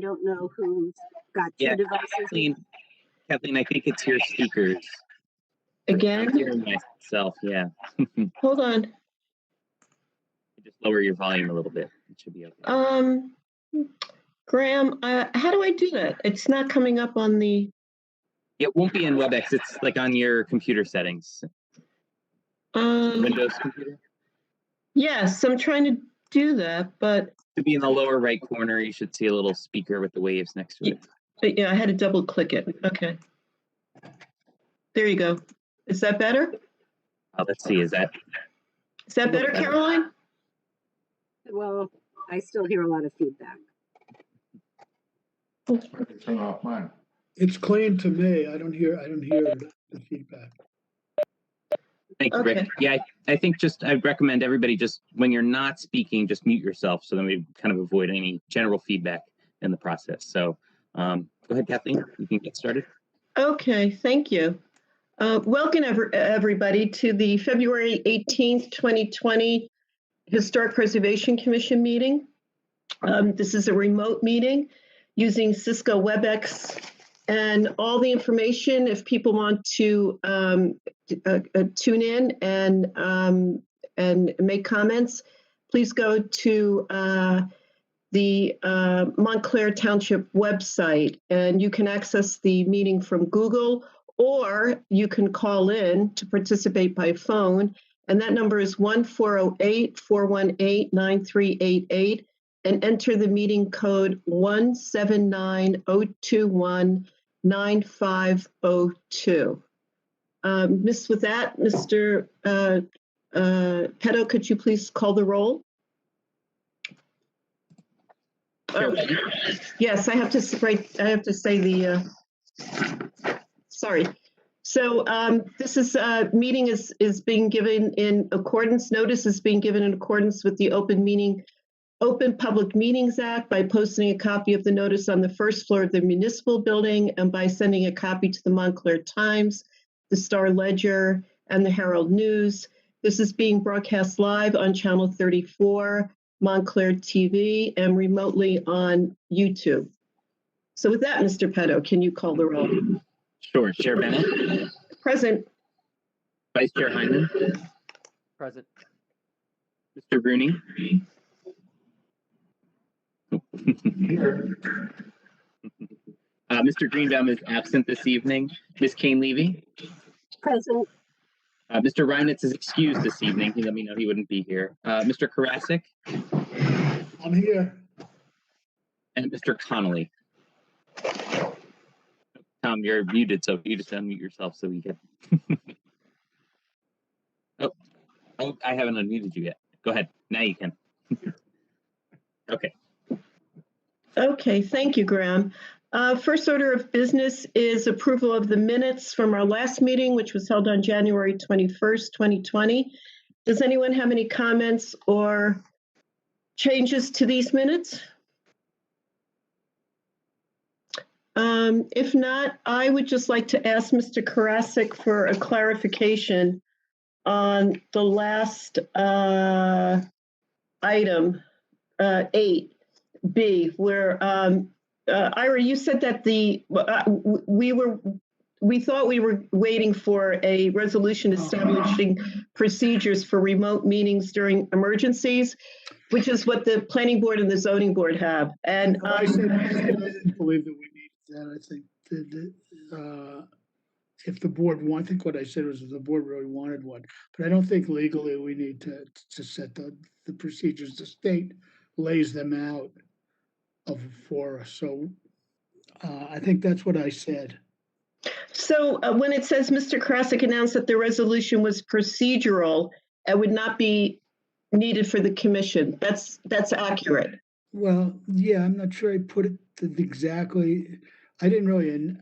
don't know who's got two Yeah, devices. Kathleen, I think it's your speakers. Again? I'm hearing myself, yeah. Hold on. Just lower your volume a little bit. It should be okay. Graham, how do I do that? It's not coming up on the... It won't be in WebEx. It's like on your computer settings. Windows computer? Yes, I'm trying to do that, but... To be in the lower right corner, you should see a little speaker with the waves next to it. Yeah, I had to double click it. Okay. There you go. Is that better? Let's see, is that better, Caroline? Well, I still hear a lot of feedback. Turn off mine. It's clean to me. I don't hear the feedback. Thank you, Rick. Yeah, I think I'd recommend everybody just, when you're not speaking, just mute yourself so then we kind of avoid any general feedback in the process. So go ahead, Kathleen, you can get started. Okay, thank you. Welcome everybody to the February 18th, 2020 Historic Preservation Commission meeting. This is a remote meeting using Cisco WebEx, and all the information, if people want to tune in and make comments, please go to the Montclair Township website, and you can access the meeting from Google, or you can call in to participate by phone, and that number is 1-408-418-9388, and enter the meeting code 179-021-9502. With that, Mr. Petto, could you please call the roll? Oh, yes, I have to say the, sorry. So this is meeting is being given in accordance, notice is being given in accordance with the Open Public Meetings Act by posting a copy of the notice on the first floor of the municipal building and by sending a copy to the Montclair Times, the Star Ledger, and the Herald News. This is being broadcast live on Channel 34, Montclair TV, and remotely on YouTube. So with that, Mr. Petto, can you call the roll? Sure. Chair Bennett? Present. Vice Chair Hyman? Present. Mr. Bruni? Here. Mr. Greenbaum is absent this evening. Ms. Kane-Levy? Present. Mr. Reinitz is excused this evening. He let me know he wouldn't be here. Mr. Karasik? I'm here. And Mr. Connolly. Tom, you're muted, so you just unmute yourself so we can. oh, I haven't unmuted you yet. Go ahead. Now you can. Okay. Okay, thank you, Graham. First order of business is approval of the minutes from our last meeting, which was held on January 21st, 2020. Does anyone have any comments or changes to these minutes? If not, I would just like to ask Mr. Karasik for a clarification on the last item, 8B, where Ira, you said that we thought we were waiting for a resolution establishing procedures for remote meetings during emergencies, which is what the planning board and the zoning board have. And I didn't believe that we needed that. I think that if the board I think what I said was if the board really wanted one, but I don't think legally we need to set the procedures. The state lays them out for us. So I think that's what I said. so when it says Mr. Karasik announced that the resolution was procedural, it would not be needed for the commission. That's accurate. Well, yeah, I'm not sure I put it exactly. I didn't really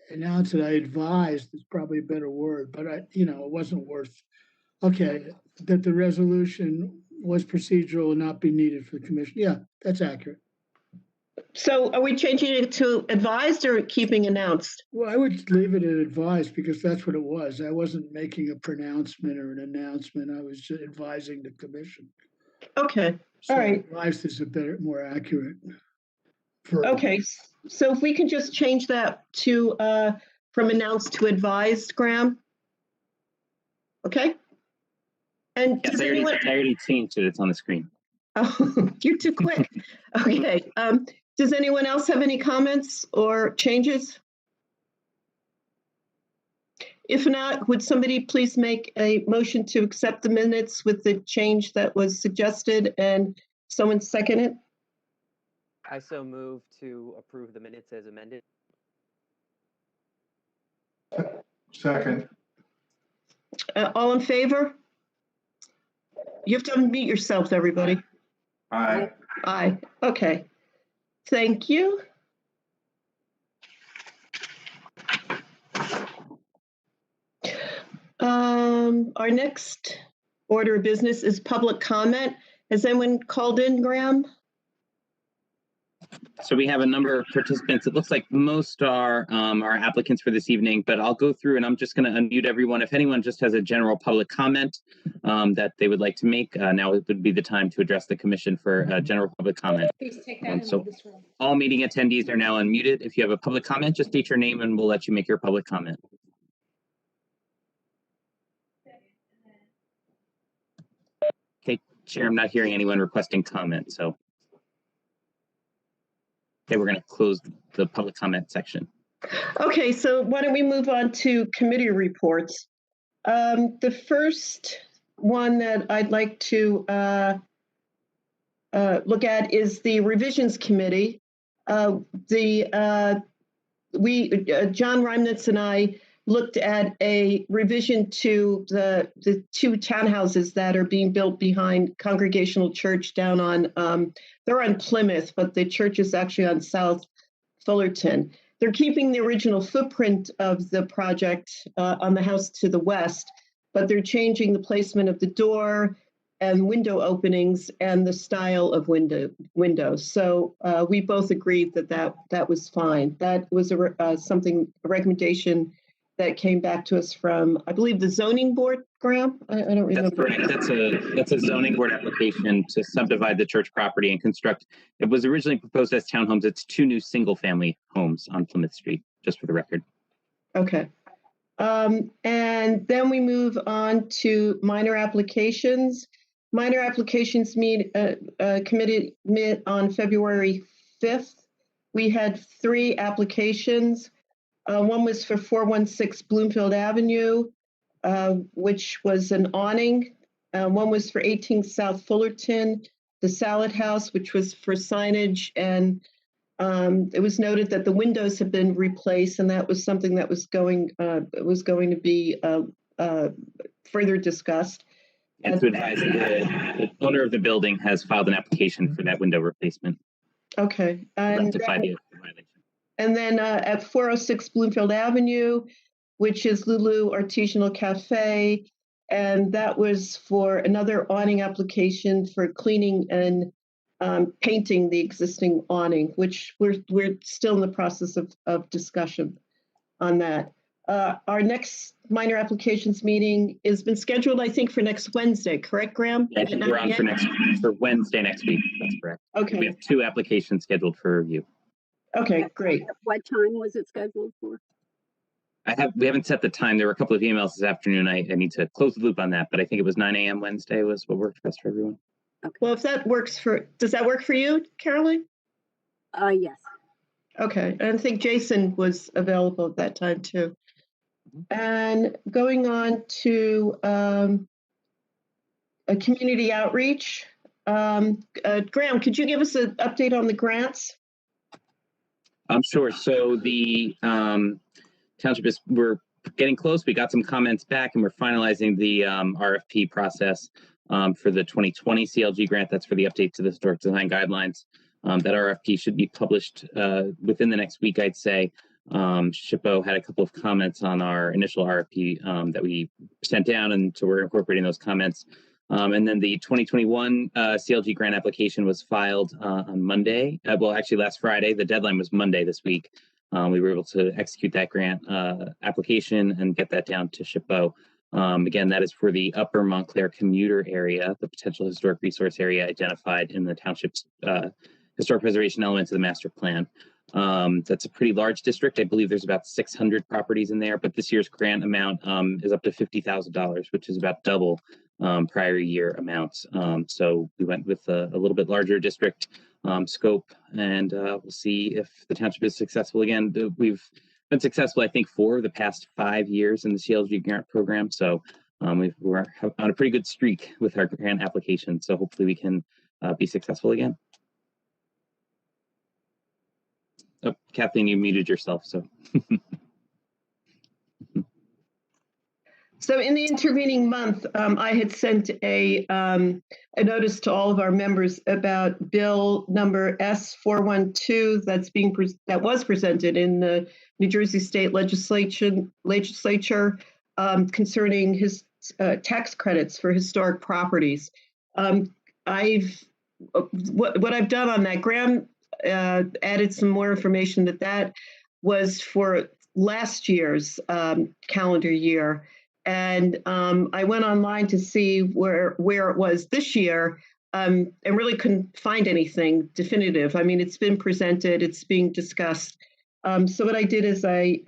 announce it. I advised is probably a better word, but it wasn't worth. Okay, that the resolution was procedural and not be needed for the commission. Yeah, that's accurate. So are we changing it to advised or keeping announced? Well, I would leave it at advised because that's what it was. I wasn't making a pronouncement or an announcement. I was just advising the commission. Okay, So all right. advised is a better, more accurate For, Okay, so if we can just change that to, from announced to advised, Graham? Okay? And Yes, does I anyone, already changed it. It's on the screen. oh, you're too quick. Okay, does anyone else have any comments or changes? If not, would somebody please make a motion to accept the minutes with the change that was suggested and someone second it? I so move to approve the minutes as amended. Second. All in favor? You have to unmute yourself, everybody. Aye. Aye, okay. Thank you. Our next order of business is public comment. Has anyone called in, Graham? So we have a number of participants. It looks like most are applicants for this evening, but I'll go through and I'm just going to unmute everyone. If anyone just has a general public comment that they would like to make, now would be the time to address the commission for general public comment. Please take that into So this room. all meeting attendees are now unmuted. If you have a public comment, just state your name and we'll let you make your public comment. Okay, Chair, I'm not hearing anyone requesting comment, so. Okay, we're going to close the public comment section. Okay, so why don't we move on to committee reports? The first one that I'd like to look at is the revisions committee. John Reimnitz and I looked at a revision to the two townhouses that are being built behind Congregational Church down on, they're on Plymouth, but the church is actually on South Fullerton. They're keeping the original footprint of the project on the house to the west, but they're changing the placement of the door and window openings and the style of windows. So we both agreed that was fine. That was a recommendation that came back to us from, I believe, the zoning board, Graham? I don't remember. That's correct. That's a zoning board application to subdivide the church property and construct. It was originally proposed as townhomes. It's 2 new single-family homes on Plymouth Street, just for the record. Okay. And then we move on to minor applications. Minor applications committee met on February 5th. We had 3 applications. One was for 416 Bloomfield Avenue, which was an awning. One was for 18 South Fullerton, the Salad House, which was for signage. And it was noted that the windows had been replaced, and that was something that was going to be further discussed. And to advise, the owner of the building has filed an application for that window replacement. Okay. Rectify the violation. And then at 406 Bloomfield Avenue, which is Lulu Artisanal Cafe, and that was for another awning application for cleaning and painting the existing awning, which we're still in the process of discussion on that. Our next minor applications meeting has been scheduled, I think, for next Wednesday, correct, Graham? Yeah, I think we're on for Wednesday next week. That's correct. Okay. We have 2 applications scheduled for review. Okay, great. What time was it scheduled for? We haven't set the time. There were a couple of emails this afternoon. I need to close the loop on that, but I think it was 9 a.m. Wednesday was what worked best for everyone. Okay. Well, if that works does that work for you, Caroline? Yes. Okay, and I think Jason was available at that time too. And going on to a community outreach. Graham, could you give us an update on the grants? Sure. So the township we're getting close. We got some comments back and we're finalizing the RFP process for the 2020 CLG grant. That's for the update to the historic design guidelines. That RFP should be published within the next week, I'd say. SHPO had a couple of comments on our initial RFP that we sent down, and so we're incorporating those comments. And then the 2021 CLG grant application was filed on Monday. Well, actually last Friday. The deadline was Monday this week. We were able to execute that grant application and get that down to SHPO. Again, that is for the upper Montclair commuter area, the potential historic resource area identified in the township's historic preservation elements of the master plan. That's a pretty large district. I believe there's about 600 properties in there, but this year's grant amount is up to $50,000, which is about double prior year amounts. So we went with a little bit larger district scope, and we'll see if the township is successful again. We've been successful, I think, for the past 5 years in the CLG grant program. So we're on a pretty good streak with our grant application. So hopefully we can be successful again. Oh, Kathleen, you muted yourself. So. So in the intervening month, I had sent a notice to all of our members about bill number S412 that was presented in the New Jersey State Legislature concerning his tax credits for historic properties. What I've done on that, Graham added some more information that was for last year's calendar year. And I went online to see where it was this year, and really couldn't find anything definitive. I mean, it's been presented, it's being discussed. So what I did is I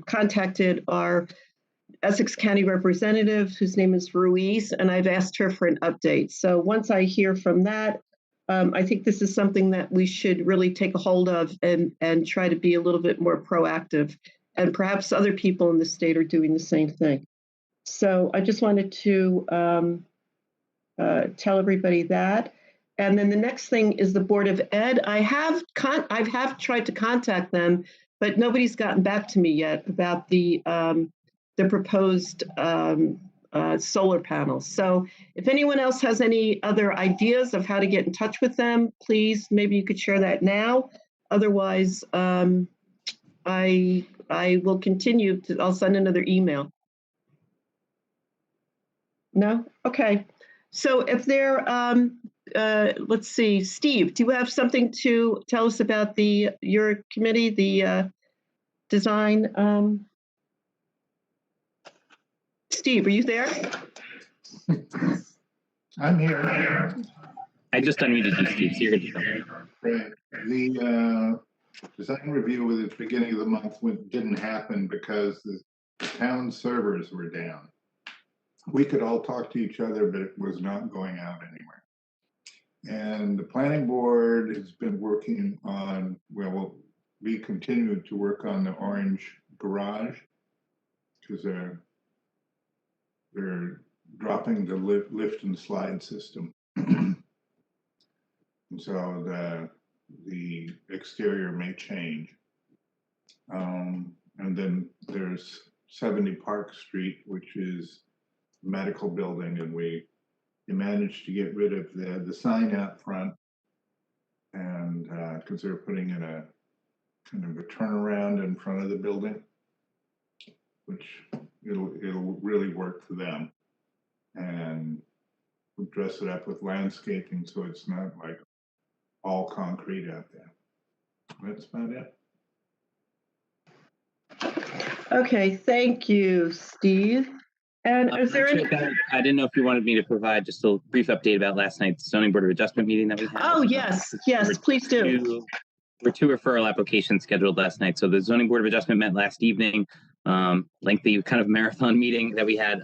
contacted our Essex County representative, whose name is Ruiz, and I've asked her for an update. So once I hear from that, I think this is something that we should really take a hold of and try to be a little bit more proactive. And perhaps other people in the state are doing the same thing. So I just wanted to tell everybody that. And then the next thing is the Board of Ed. I have tried to contact them, but nobody's gotten back to me yet about the proposed solar panels. So if anyone else has any other ideas of how to get in touch with them, please, maybe you could share that now. Otherwise, I will continue to, I'll send another email. No? Okay. So if there, let's see, Steve, do you have something to tell us about your committee, the design? Steve, are you there? I'm here. I just unmuted you, Steve, so you're good to go. Right. The design review at the beginning of the month didn't happen because the town servers were down. We could all talk to each other, but it was not going out anywhere. And the planning board has been working on, well, we continue to work on the orange garage because they're dropping the lift and slide system. And so the exterior may change. And then there's 70 Park Street, which is a medical building, and we managed to get rid of the sign out front, and because they're putting in a kind of a turnaround in front of the building, which it'll really work for them. And we'll dress it up with landscaping so it's not like all concrete out there. That's about it. Okay, thank you, Steve. And is there any? I didn't know if you wanted me to provide just a brief update about last night's zoning board of adjustment meeting that we had. Oh, yes, please do. There were 2 referral applications scheduled last night. So the zoning board of adjustment met last evening, lengthy kind of marathon meeting that we had.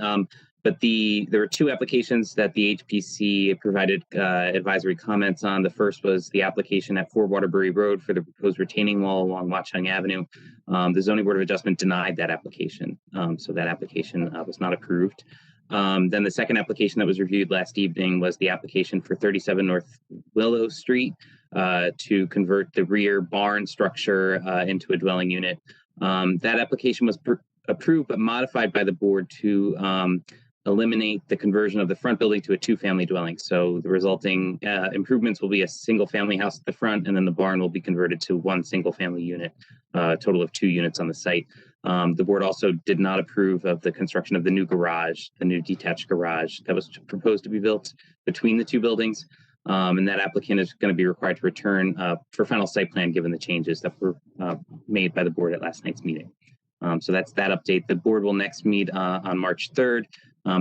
But there were 2 applications that the HPC provided advisory comments on. The first was the application at 4 Waterbury Road for the proposed retaining wall along Watchung Avenue. The Zoning Board of Adjustment denied that application. So that application was not approved. Then the second application that was reviewed last evening was the application for 37 North Willow Street to convert the rear barn structure into a dwelling unit. That application was approved but modified by the board to eliminate the conversion of the front building to a 2-family dwelling. So the resulting improvements will be a single-family house at the front, and then the barn will be converted to 1 single-family unit, a total of 2 units on the site. The board also did not approve of the construction of the new garage, the new detached garage that was proposed to be built between the 2 buildings. And that applicant is going to be required to return for final site plan given the changes that were made by the board at last night's meeting. So that's that update. The board will next meet on March 3rd.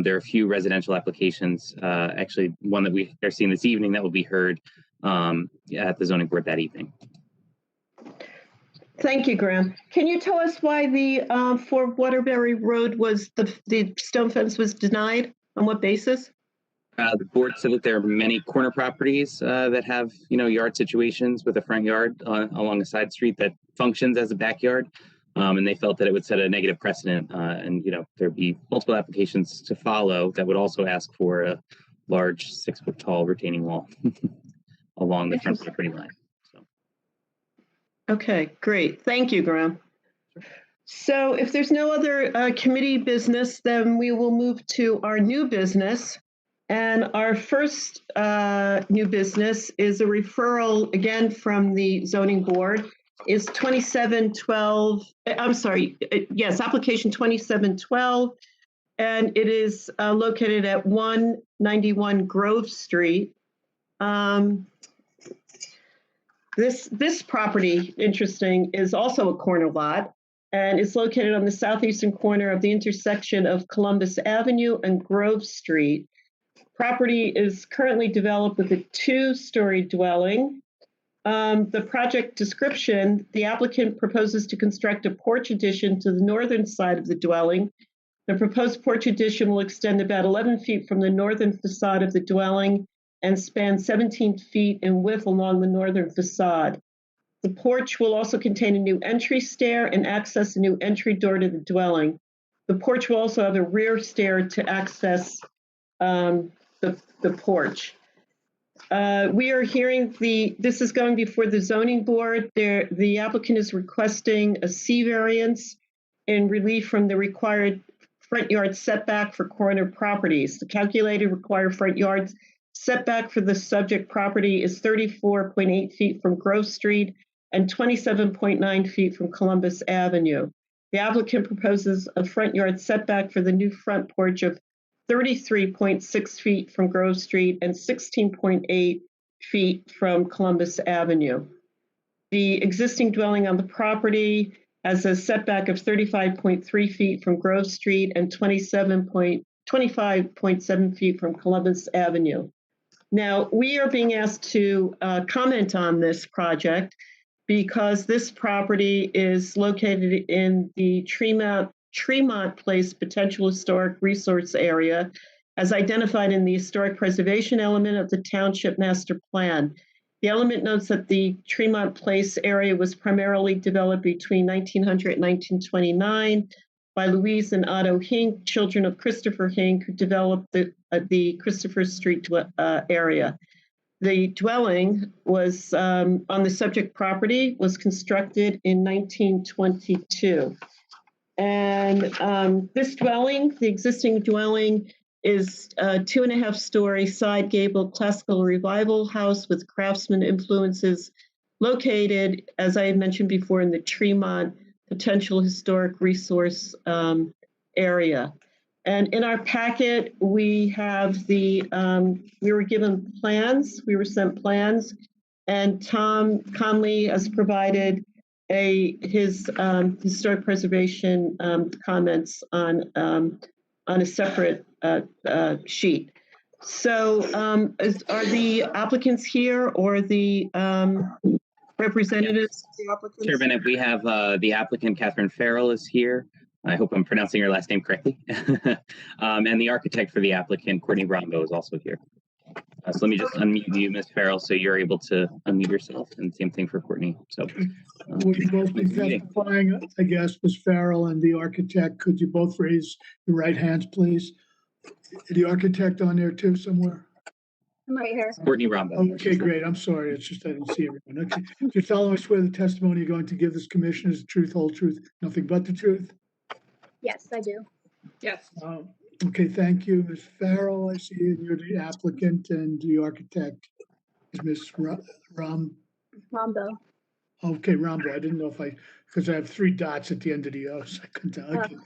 There are a few residential applications, actually one that we are seeing this evening that will be heard at the zoning board that evening. Thank you, Graham. Can you tell us why the for Waterbury Road was the stone fence was denied? On what basis? The board said that there are many corner properties that have, yard situations with a front yard along a side street that functions as a backyard. And they felt that it would set a negative precedent and, there'd be multiple applications to follow that would also ask for a large 6-foot tall retaining wall along the front property line. So. Okay, great. Thank you, Graham. So if there's no other committee business, then we will move to our new business. And our first new business is a referral, again, from the zoning board. Is 2712, I'm sorry, yes, application 2712. And it is located at 191 Grove Street. This property, interesting, is also a corner lot. And it's located on the southeastern corner of the intersection of Columbus Avenue and Grove Street. Property is currently developed with a 2-story dwelling. The project description, the applicant proposes to construct a porch addition to the northern side of the dwelling. The proposed porch addition will extend about 11 feet from the northern facade of the dwelling and span 17 feet in width along the northern facade. The porch will also contain a new entry stair and access a new entry door to the dwelling. The porch will also have a rear stair to access the porch. We are hearing this is going before the zoning board. The applicant is requesting a C variance in relief from the required front yard setback for corner properties. The calculated required front yard setback for the subject property is 34.8 feet from Grove Street and 27.9 feet from Columbus Avenue. The applicant proposes a front yard setback for the new front porch of 33.6 feet from Grove Street and 16.8 feet from Columbus Avenue. The existing dwelling on the property has a setback of 35.3 feet from Grove Street and 25.7 feet from Columbus Avenue. Now, we are being asked to comment on this project because this property is located in the Tremont Place Potential Historic Resource Area, as identified in the historic preservation element of the Township Master Plan. The element notes that the Tremont Place area was primarily developed between 1900 and 1929 by Louise and Otto Hink, children of Christopher Hink, who developed the Christopher Street area. The dwelling was on the subject property was constructed in 1922. And this dwelling, the existing dwelling, is a 2.5-story side gable classical revival house with craftsman influences located, as I had mentioned before, in the Tremont Potential Historic Resource area. And in our packet, we have we were given plans, we were sent plans, and Tom Conley has provided his historic preservation comments on a separate sheet. So are the applicants here or the representatives of the applicants? Chair Bennett, we have the applicant, Catherine Farrell, is here. I hope I'm pronouncing your last name correctly. And the architect for the applicant, Courtney Rombo, is also here. So let me just unmute you, Ms. Farrell, so you're able to unmute yourself, and same thing for Courtney. So Would you both be testifying, I guess, Ms. Farrell and the architect? Could you both raise your right hands, please? The architect on there too somewhere? I'm right here. Courtney Rombo. Okay, great. I'm sorry. It's just I didn't see everyone. Okay. Do you solemnly swear the testimony you're going to give this commission is the truth, whole truth, nothing but the truth? Yes, I do. Yes. Okay, thank you, Ms. Farrell. I see you. You're the applicant, and the architect is Ms. Rombo. Okay, Rombo. I didn't know if because I have 3 dots at the end of the O, so I couldn't tell. Okay.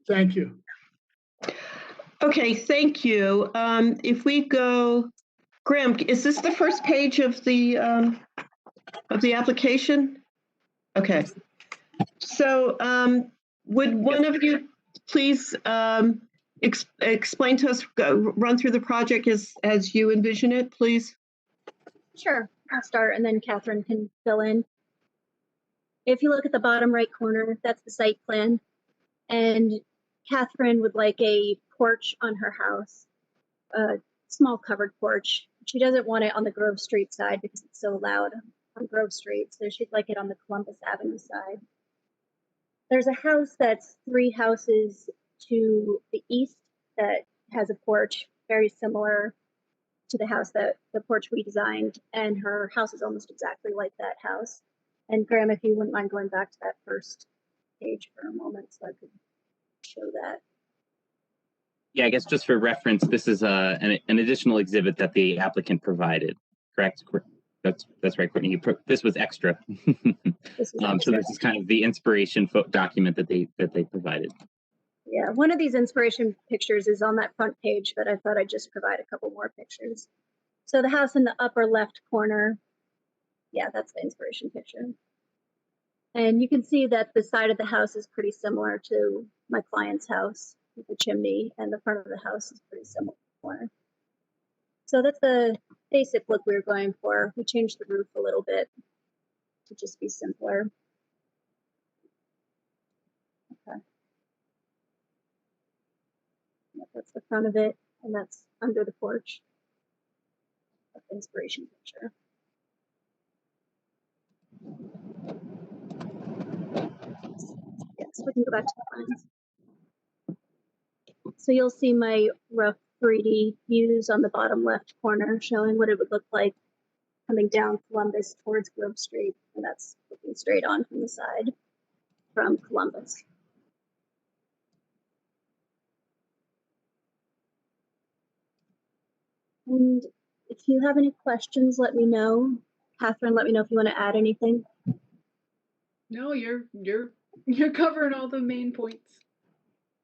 Thank you. Okay, thank you. If we go, Graham, is this the first page of the application? Okay. So would one of you please explain to us, run through the project as you envision it, please? Sure. I'll start and then Catherine can fill in. If you look at the bottom right corner, that's the site plan. And Catherine would like a porch on her house, a small covered porch. She doesn't want it on the Grove Street side because it's so loud on Grove Street. So she'd like it on the Columbus Avenue side. There's a house that's 3 houses to the east that has a porch very similar to the house that the porch we designed, and her house is almost exactly like that house. And Graham, if you wouldn't mind going back to that first page for a moment so I could show that. Yeah, I guess just for reference, this is an additional exhibit that the applicant provided, correct? That's right, Courtney. This was extra. This is So extra. this is kind of the inspiration document that they provided. Yeah, one of these inspiration pictures is on that front page, but I thought I'd just provide a couple more pictures. So the house in the upper left corner, yeah, that's the inspiration picture. And you can see that the side of the house is pretty similar to my client's house with the chimney, and the front of the house is pretty similar. So that's the basic look we were going for. We changed the roof a little bit to just be simpler. Okay. Yep, that's the front of it, and that's under the porch. That's the inspiration picture. Yes, we can go back to the plans. So you'll see my rough 3D views on the bottom left corner showing what it would look like coming down Columbus towards Grove Street, and that's looking straight on from the side from Columbus. And if you have any questions, let me know. Catherine, let me know if you want to add anything. No, you're covering all the main points.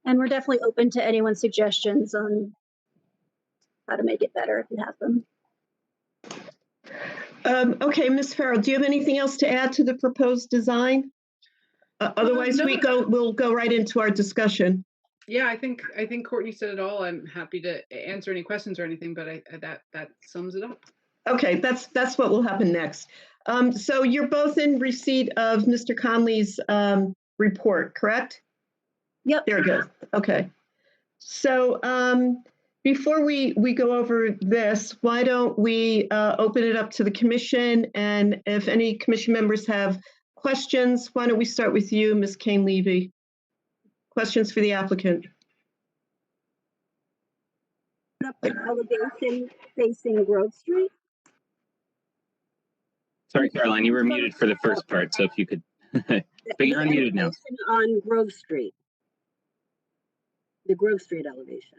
And we're definitely open to anyone's suggestions on how to make it better if you have them. Okay, Ms. Farrell, do you have anything else to add to the proposed design? Otherwise, no. we'll go right into our discussion. Yeah, I think Courtney said it all. I'm happy to answer any questions or anything, but that sums it up. Okay, that's what will happen next. So you're both in receipt of Mr. Conley's report, correct? Yep. There it goes. Okay. So before we go over this, why don't we open it up to the commission? And if any commission members have questions, why don't we start with you, Ms. Kane-Levy? Questions for the applicant? Up the elevation facing Grove Street. Sorry, Caroline, you were muted for the first part, so if you could, but you're unmuted now. On Grove Street. The Grove Street elevation.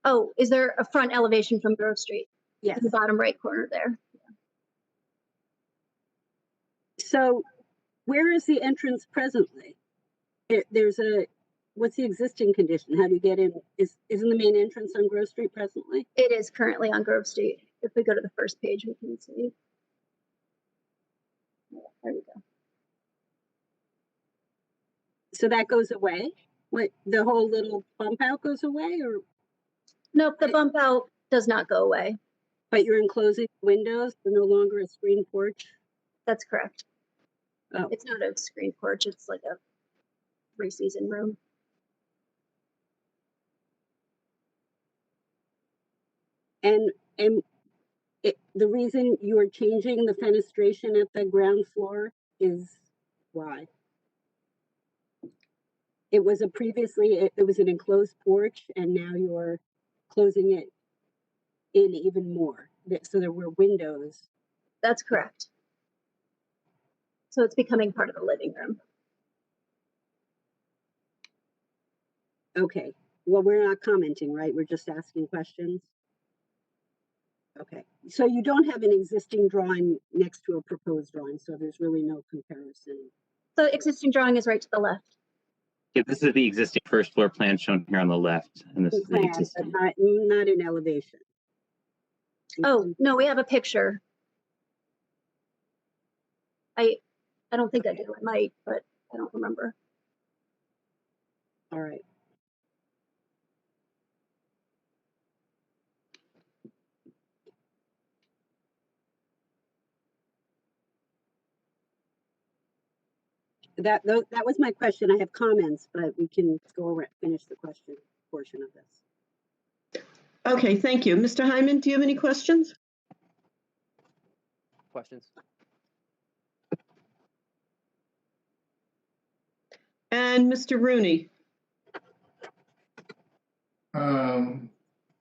Oh, is there a front elevation from Grove Street? Yes. In the bottom right corner there. So where is the entrance presently? What's the existing condition? How do you get in? Isn't the main entrance on Grove Street presently? It is currently on Grove Street. If we go to the first page, we can see. There we go. So that goes away? What, the whole little bump out goes away, or? Nope, the bump out does not go away. But you're enclosing windows, they're no longer a screen porch? That's correct. Oh. It's not a screen porch, it's like a 3-season room. And the reason you are changing the fenestration at the ground floor is why? It was previously it was an enclosed porch, and now you're closing it in even more. So there were windows. That's correct. So it's becoming part of the living room. Okay. Well, we're not commenting, right? We're just asking questions. Okay. So you don't have an existing drawing next to a proposed drawing, so there's really no comparison. So existing drawing is right to the left. Yeah, this is the existing first floor plan shown here on the left, and this is the Plan, existing. but not in elevation. Oh, no, we have a picture. I don't think I do. I might, but I don't remember. All right. that was my question. I have comments, but we can go around, finish the question portion of this. Okay, thank you. Mr. Hyman, do you have any questions? Questions? And Mr. Rooney?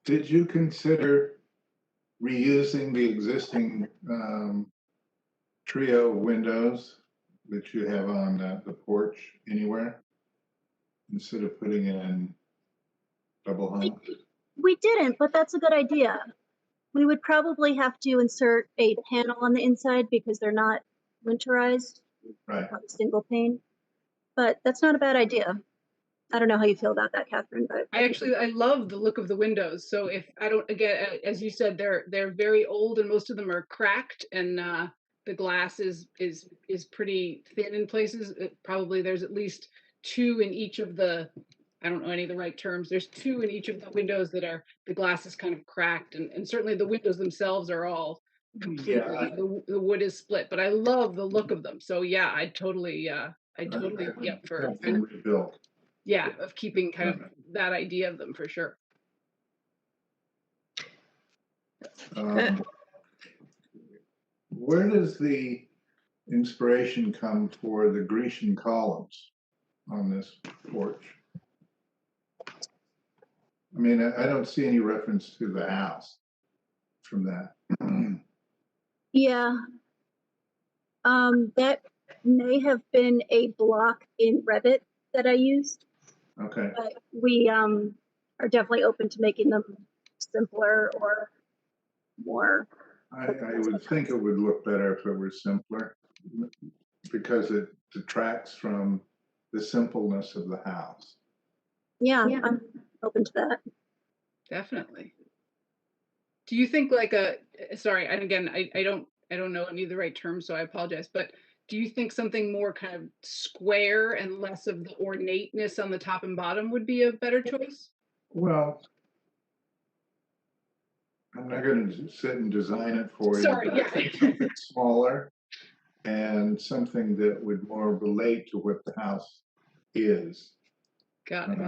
Did you consider reusing the existing trio windows that you have on the porch anywhere instead of putting in double hung? We didn't, but that's a good idea. We would probably have to insert a panel on the inside because they're not winterized, Right. single pane. But that's not a bad idea. I don't know how you feel about that, Catherine, but I love the look of the windows. So if I don't, again, as you said, they're very old and most of them are cracked, and the glass is pretty thin in places. Probably there's at least two in each of the, I don't know any of the right terms. There's two in each of the windows that are, the glass is kind of cracked, and certainly the windows themselves are all completely, Yeah, the wood is split, but I love the look of them. So yeah, I totally be up for have them rebuilt. yeah, of keeping kind of that idea of them for sure. Where does the inspiration come for the Grecian columns on this porch? I mean, I don't see any reference to the house from that. yeah. That may have been a block in Revit that I used, Okay. but we are definitely open to making them simpler or more. I would think it would look better if it were simpler because it detracts from the simpleness of the house. Yeah, I'm open to that. Definitely. Do you think like sorry, and again, I don't know any of the right terms, so I apologize, but do you think something more kind of square and less of the ornateness on the top and bottom would be a better choice? Well, I'm not going to sit and design it for you. Sorry, but I think something smaller and something that would more relate to what the house is. Got it.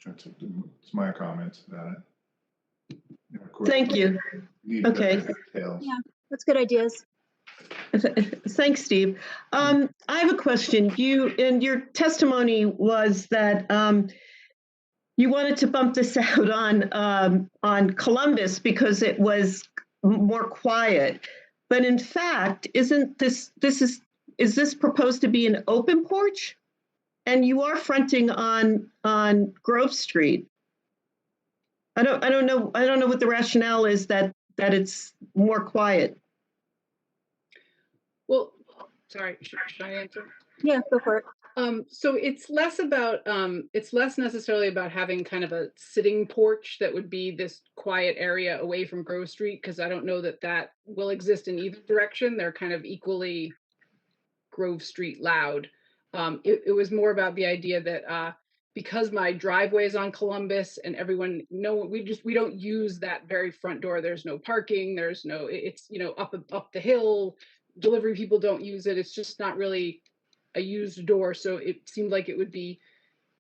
That's my comments about it. And of course, Thank you. need Okay. better details. Yeah, that's good ideas. Thanks, Steve. I have a question. You, in your testimony was that you wanted to bump this out on Columbus because it was more quiet. But in fact, isn't is this proposed to be an open porch? And you are fronting on Grove Street. I don't know what the rationale is that it's more quiet. Well, sorry, should I answer? Yeah, go for it. So it's less necessarily about having kind of a sitting porch that would be this quiet area away from Grove Street, because I don't know that will exist in either direction. They're kind of equally Grove Street loud. It was more about the idea that because my driveway is on Columbus and everyone we don't use that very front door. There's no parking. There's no, it's up the hill. Delivery people don't use it. It's just not really a used door. So it seemed like it would be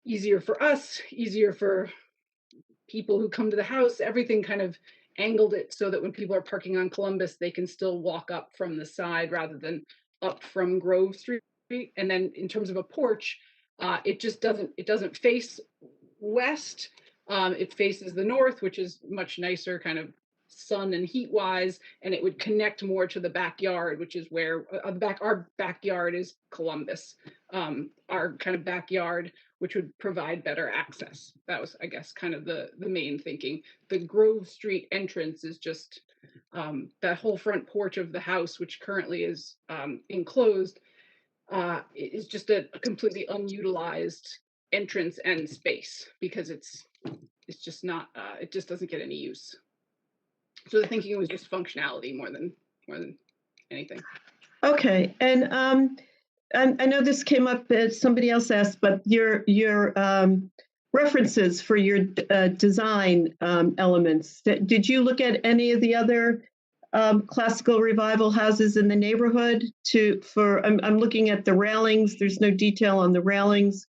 easier for us, easier for people who come to the house. Everything kind of angled it so that when people are parking on Columbus, they can still walk up from the side rather than up from Grove Street. And then in terms of a porch, it doesn't face west. It faces the north, which is much nicer kind of sun and heat wise, and it would connect more to the backyard, which is where our backyard is Columbus, our kind of backyard, which would provide better access. That was, I guess, kind of the main thinking. The Grove Street entrance is just that whole front porch of the house, which currently is enclosed, is just a completely unutilized entrance and space because it's just not, it just doesn't get any use. So the thinking was just functionality more than anything. Okay, and I know this came up as somebody else asked, but your references for your design elements. Did you look at any of the other classical revival houses in the neighborhood I'm looking at the railings. There's no detail on the railings.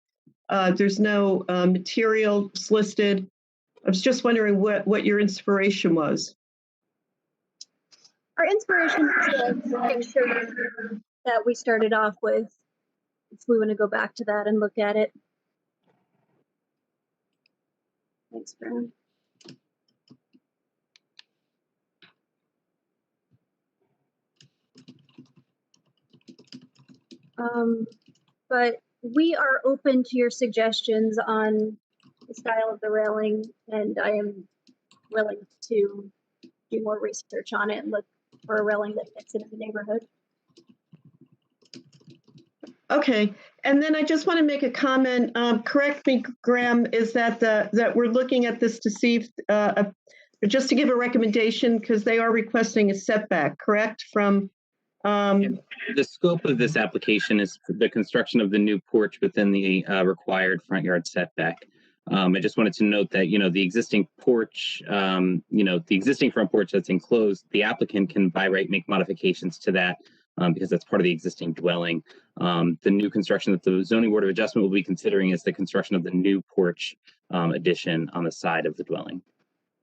There's no materials listed. I was just wondering what your inspiration was. Our inspiration is the picture that we started off with. If we want to go back to that and look at it. Thanks, Brian. But we are open to your suggestions on the style of the railing, and I am willing to do more research on it and look for a railing that fits into the neighborhood. Okay, and then I just want to make a comment. Correct me, Graham, is that that we're looking at this to see if just to give a recommendation because they are requesting a setback, correct? From the scope of this application is the construction of the new porch within the required front yard setback. I just wanted to note that, the existing porch, the existing front porch that's enclosed, the applicant can by right make modifications to that because that's part of the existing dwelling. The new construction that the Zoning Board of Adjustment will be considering is the construction of the new porch addition on the side of the dwelling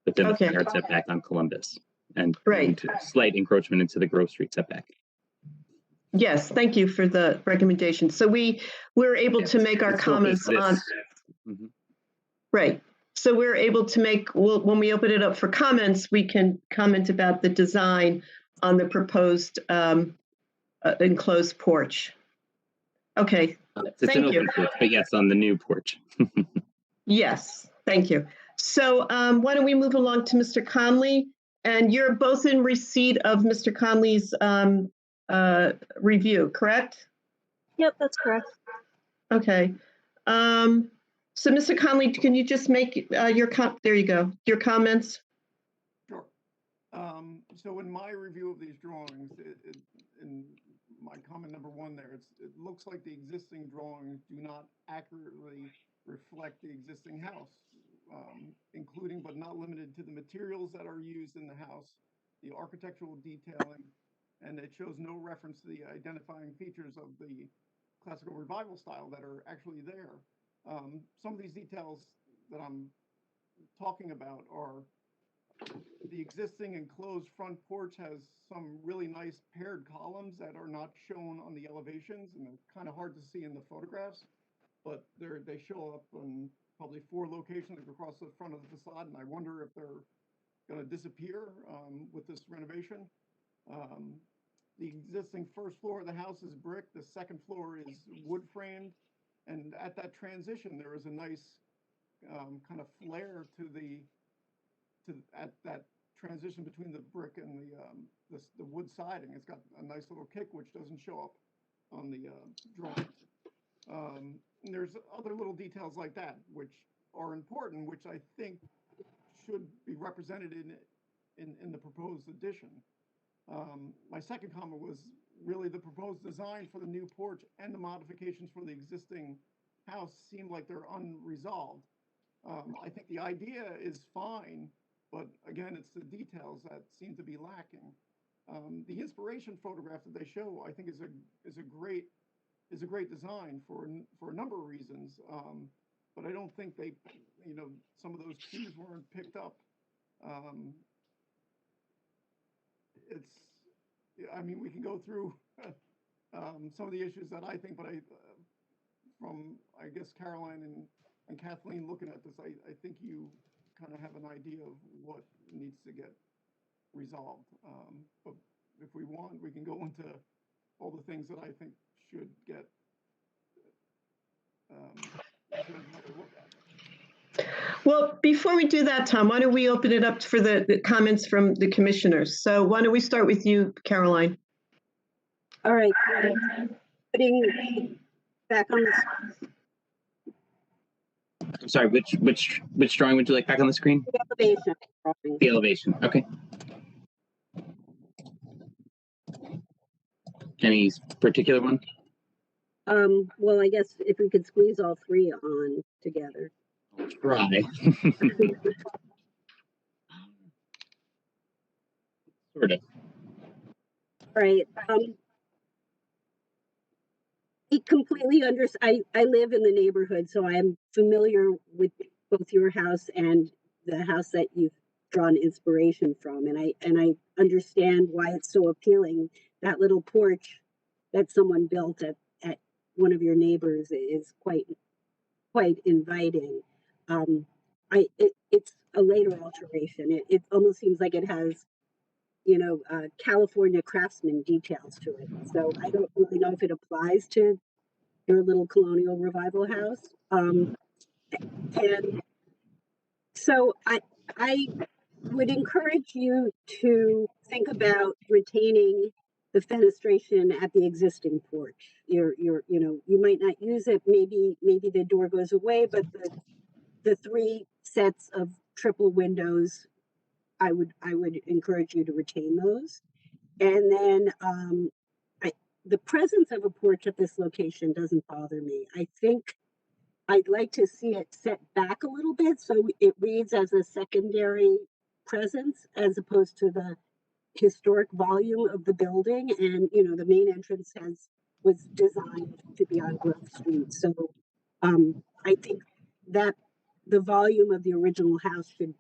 within the front yard setback on Columbus and slight encroachment into the Grove Street setback. Yes, thank you for the recommendation. So we're able to make our comments on. Right. So we're able to make, when we open it up for comments, we can comment about the design on the proposed enclosed porch. Okay. Thank you. Porch, but yes, on the new porch. Yes, thank you. So why don't we move along to Mr. Conley? And you're both in receipt of Mr. Conley's review, correct? Yep, that's correct. Okay. So Mr. Conley, can you just make there you go, your comments? Sure. So in my review of these drawings, in my comment number 1 there, it looks like the existing drawings do not accurately reflect the existing house, including but not limited to the materials that are used in the house, the architectural detailing, and it shows no reference to the identifying features of the classical revival style that are actually there. Some of these details that I'm talking about are the existing enclosed front porch has some really nice paired columns that are not shown on the elevations, and they're kind of hard to see in the photographs, but they show up in probably 4 locations across the front of the facade, and I wonder if they're going to disappear with this renovation. The existing first floor of the house is brick. The second floor is wood framed. And at that transition, there is a nice kind of flare at that transition between the brick and the wood siding. It's got a nice little kick, which doesn't show up on the drawings. And there's other little details like that, which are important, which I think should be represented in the proposed addition. My second comment was really the proposed design for the new porch and the modifications for the existing house seem like they're unresolved. I think the idea is fine, but again, it's the details that seem to be lacking. The inspiration photograph that they show, I think, is a great design for a number of reasons. But I don't think they, some of those cues weren't picked up. We can go through some of the issues that I think, but I guess Caroline and Kathleen looking at this, I think you kind of have an idea of what needs to get resolved. But if we want, we can go into all the things that I think should get another look at. Well, before we do that, Tom, why don't we open it up for the comments from the commissioners? So why don't we start with you, Caroline? All right. Putting back on the I'm sorry, which drawing would you like back on the screen? elevation. The elevation, okay. Any particular one? Well, I guess if we could squeeze all 3 on together. Try. Sort of. right. I completely understand. I live in the neighborhood, so I'm familiar with both your house and the house that you've drawn inspiration from, and I understand why it's so appealing. That little porch that someone built at one of your neighbors is quite inviting. It's a later alteration. It almost seems like it has, California craftsman details to it. So I don't really know if it applies to your little colonial revival house. And so I would encourage you to think about retaining the fenestration at the existing porch. You might not use it. Maybe the door goes away, but the 3 sets of triple windows, I would encourage you to retain those. And then the presence of a porch at this location doesn't bother me. I think I'd like to see it set back a little bit so it reads as a secondary presence as opposed to the historic volume of the building. And the main entrance was designed to be on Grove Street. So I think that the volume of the original house should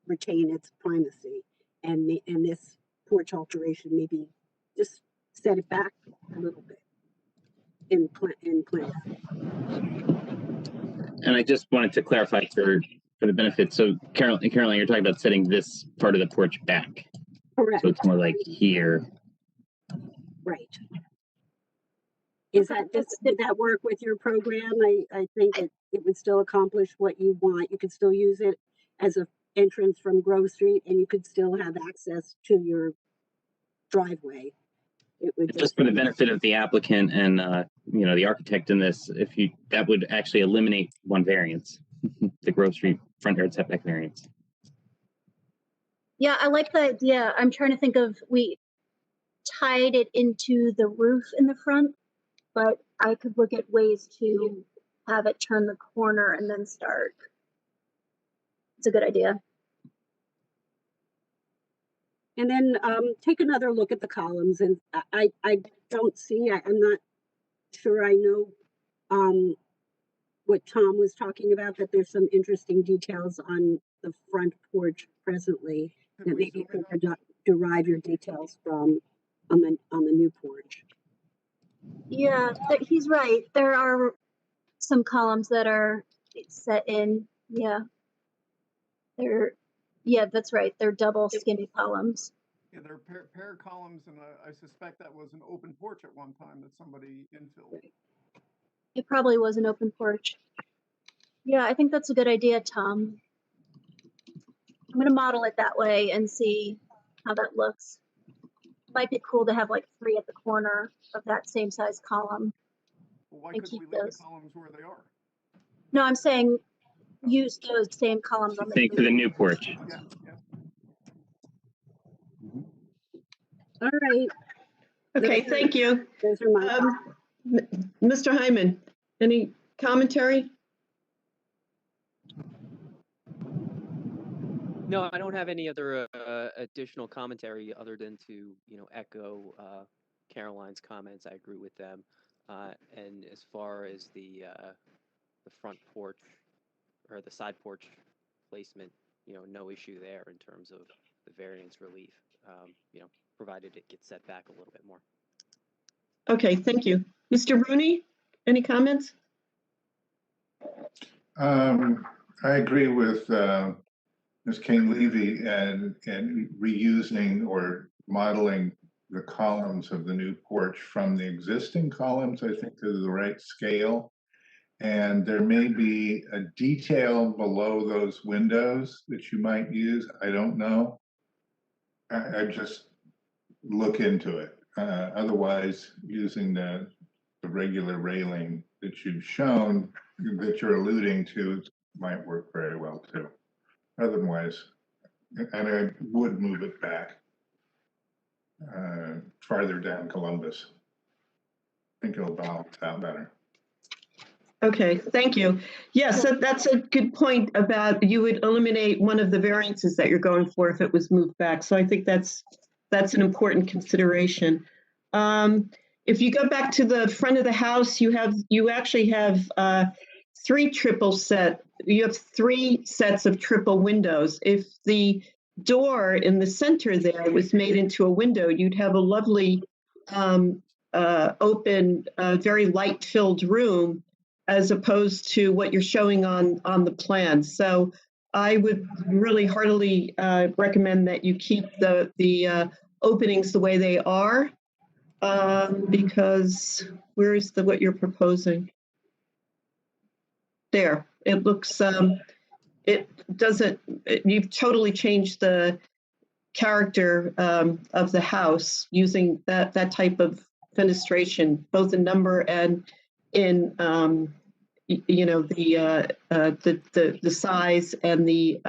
retain its primacy, and this porch alteration maybe just set it back a little bit in plan. And I just wanted to clarify for the benefit. So Caroline, you're talking about setting this part of the porch back. Correct. So it's more like here. Right. Did that work with your program? I think it would still accomplish what you want. You could still use it as a entrance from Grove Street, and you could still have access to your driveway. It would just for the benefit of the applicant and the architect in this, that would actually eliminate one variance, the Grove Street front yard setback variance. Yeah, I like the idea. I'm trying to think of, we tied it into the roof in the front, but I could look at ways to have it turn the corner and then start. It's a good idea. And then take another look at the columns. And I don't see, I'm not sure I know what Tom was talking about, that there's some interesting details on the front porch presently that maybe you can derive your details from on the new porch. Yeah, he's right. There are some columns that are set in. Yeah. That's right. They're double skinny columns. Yeah, they're pair columns, and I suspect that was an open porch at one time that somebody infilled. It probably was an open porch. Yeah, I think that's a good idea, Tom. I'm going to model it that way and see how that looks. Might be cool to have like 3 at the corner of that same size column. Well, why couldn't we leave the columns where they are? No, I'm saying use those same columns on for the new porch. Yeah. All right. Okay, thank you. Those are my Mr. Hyman, any commentary? No, I don't have any other additional commentary other than to echo Caroline's comments. I agree with them. And as far as the front porch or the side porch placement, no issue there in terms of the variance relief. Provided it gets set back a little bit more. Okay, thank you. Mr. Rooney, any comments? I agree with Ms. Kane-Levy and reusing or modeling the columns of the new porch from the existing columns. I think to the right scale. And there may be a detail below those windows that you might use. I don't know. I just look into it. Otherwise, using the regular railing that you've shown, that you're alluding to, might work very well too. Otherwise, and I would move it back farther down Columbus. I think it'll balance out better. Okay, thank you. Yes, that's a good point about you would eliminate one of the variances that you're going for if it was moved back. So I think that's an important consideration. If you go back to the front of the house, you actually have three sets of triple windows. If the door in the center there was made into a window, you'd have a lovely open, very light-filled room, as opposed to what you're showing on the plan. So I would really heartily recommend that you keep the openings the way they are, because where is what you're proposing? There, it looks, it doesn't, you've totally changed the character of the house using that type of fenestration, both in number and in the size and the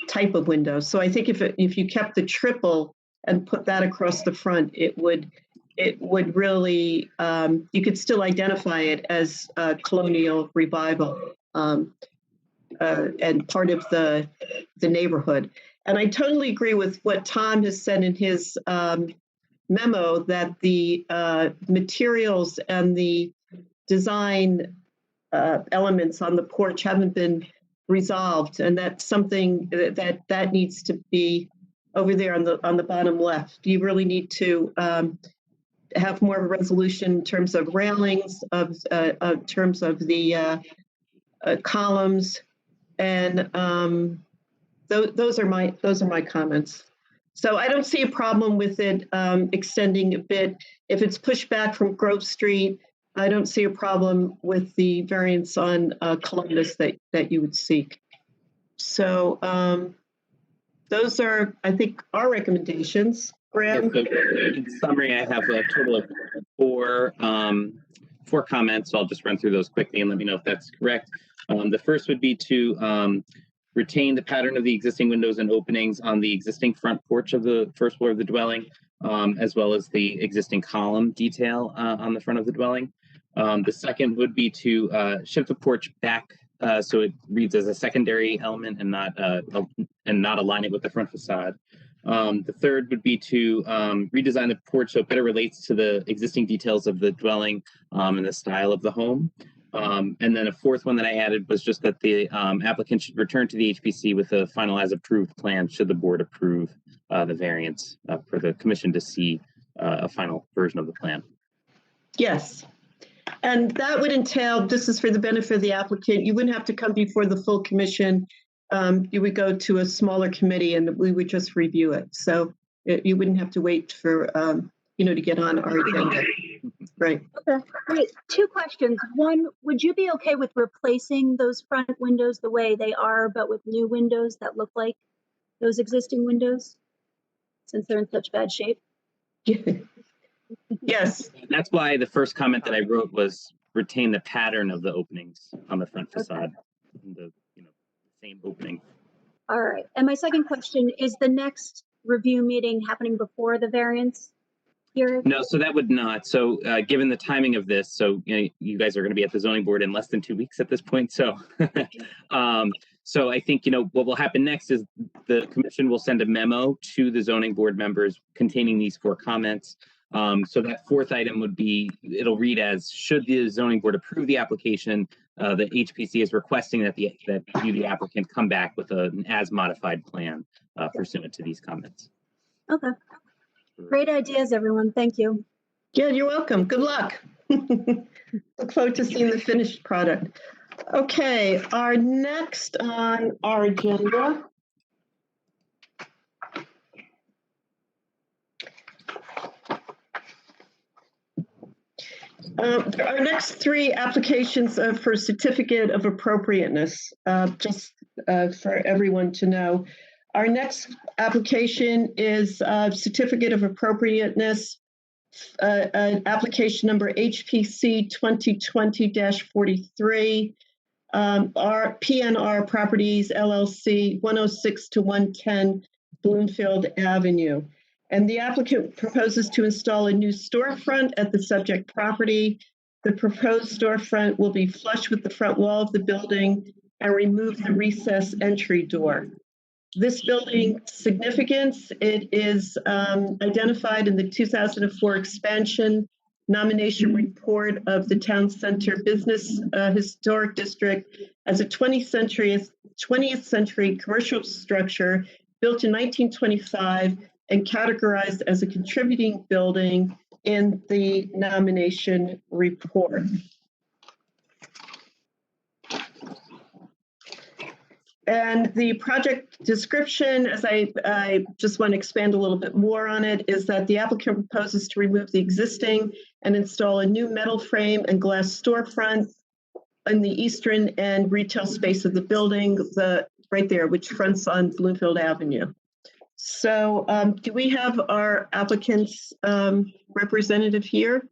type of window. So I think if you kept the triple and put that across the front, it would really, you could still identify it as colonial revival and part of the neighborhood. And I totally agree with what Tom has said in his memo, that the materials and the design elements on the porch haven't been resolved, and that's something that needs to be over there on the bottom left. You really need to have more of a resolution in terms of railings, of terms of the columns, and those are my comments. So I don't see a problem with it extending a bit. If it's pushed back from Grove Street, I don't see a problem with the variance on Columbus that you would seek. So those are, I think, our recommendations. Graham? Yeah, so in summary, I have a total of four comments. So I'll just run through those quickly and let me know if that's correct. The first would be to retain the pattern of the existing windows and openings on the existing front porch of the first floor of the dwelling, as well as the existing column detail on the front of the dwelling. The second would be to shift the porch back so it reads as a secondary element and not align it with the front facade. The third would be to redesign the porch so it better relates to the existing details of the dwelling and the style of the home. And then a fourth one that I added was just that the applicant should return to the HPC with a final as approved plan should the board approve the variance for the commission to see a final version of the plan. Yes. And that would entail, this is for the benefit of the applicant, you wouldn't have to come before the full commission. You would go to a smaller committee and we would just review it. So you wouldn't have to wait for, to get on our agenda. Right. Okay, great. Two questions. One, would you be okay with replacing those front windows the way they are, but with new windows that look like those existing windows, since they're in such bad shape? Yes. That's why the first comment that I wrote was retain the pattern of the openings on the front facade, the same opening. All right. And my second question is, the next review meeting happening before the variance hearing? No, so that would not. So given the timing of this, so you guys are going to be at the zoning board in less than 2 weeks at this point. So so I think what will happen next is the commission will send a memo to the zoning board members containing these 4 comments. So that fourth item would be, it'll read as, should the zoning board approve the application, the HPC is requesting that the applicant come back with an as modified plan pursuant to these comments. Okay. Great ideas, everyone. Thank you. Yeah, you're welcome. Good luck. Look forward to seeing the finished product. Okay, our next on our agenda our next 3 applications for certificate of appropriateness, just for everyone to know. Our next application is certificate of appropriateness, application number HPC 2020-43, our PNR Properties LLC 106 to 110 Bloomfield Avenue. And the applicant proposes to install a new storefront at the subject property. The proposed storefront will be flush with the front wall of the building and remove the recessed entry door. this building's significance. It is identified in the 2004 expansion nomination report of the Town Center Business Historic District as a 20th century commercial structure built in 1925 and categorized as a contributing building in the nomination report. And the project description, as I just want to expand a little bit more on it, is that the applicant proposes to remove the existing and install a new metal frame and glass storefront in the eastern and retail space of the building, right there, which fronts on Bloomfield Avenue. So do we have our applicant's representative here?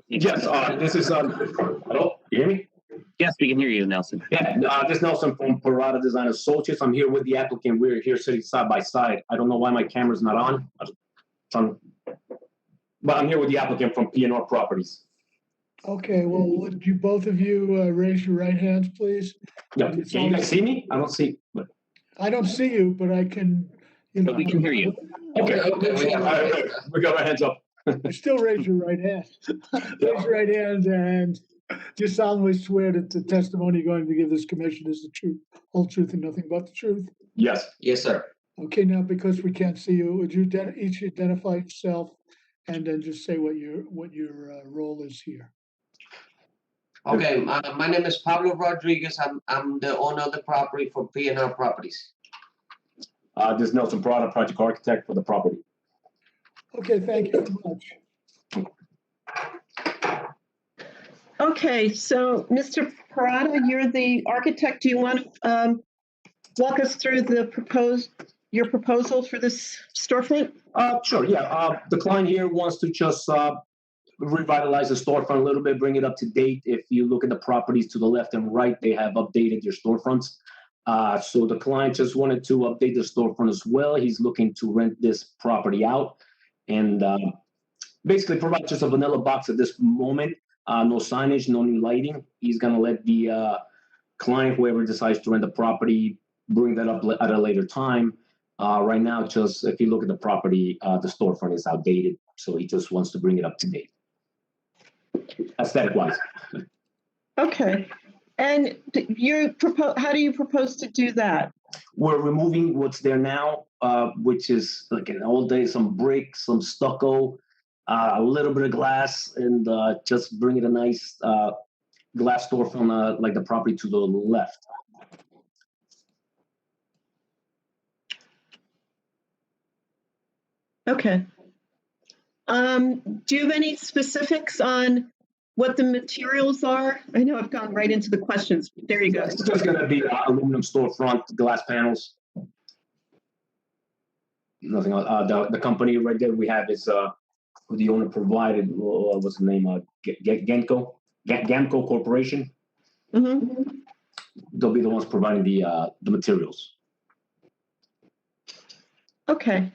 Yes, this is, hello, you hear me? Yes, we can hear you, Nelson. Yeah, this is Nelson from Parada Design Associates. I'm here with the applicant. We're here sitting side by side. I don't know why my camera's not on. But I'm here with the applicant from P&R Properties. Okay, well, would you, both of you, raise your right hands, please? Yeah, can you guys see me? I don't see. I don't see you, but I can, you know. But we can hear you. Okay, all right, we got our hands up. You still raise your right hand. Raise your right hand and do solemnly swear that the testimony you're going to give this commission is the truth, whole truth and nothing but the truth? Yes. Yes, sir. Okay, now because we can't see you, would you each identify yourself and then just say what your role is here? Okay, my name is Pablo Rodriguez. I'm the owner of the property for P&R Properties. This is Nelson Parada, project architect for the property. Okay, thank you very much. Okay, so Mr. Parada, you're the architect. Do you want to walk us through your proposal for this storefront? Sure, yeah. The client here wants to just revitalize the storefront a little bit, bring it up to date. If you look at the properties to the left and right, they have updated their storefronts. So the client just wanted to update the storefront as well. He's looking to rent this property out and basically provide just a vanilla box at this moment. No signage, no new lighting. He's going to let the client, whoever decides to rent the property, bring that up at a later time. Right now, just if you look at the property, the storefront is outdated. So he just wants to bring it up to date, aesthetic-wise. Okay. And how do you propose to do that? We're removing what's there now, which is like in the old days, some brick, some stucco, a little bit of glass, and just bring it a nice glass storefront like the property to the left. Okay. Do you have any specifics on what the materials are? I know I've gone right into the questions. There you go. It's just going to be aluminum storefront, glass panels. Nothing else. The company right there we have is who the owner provided. What's the name? Gamco Corporation. Mm-hmm. They'll be the ones providing the materials. Okay.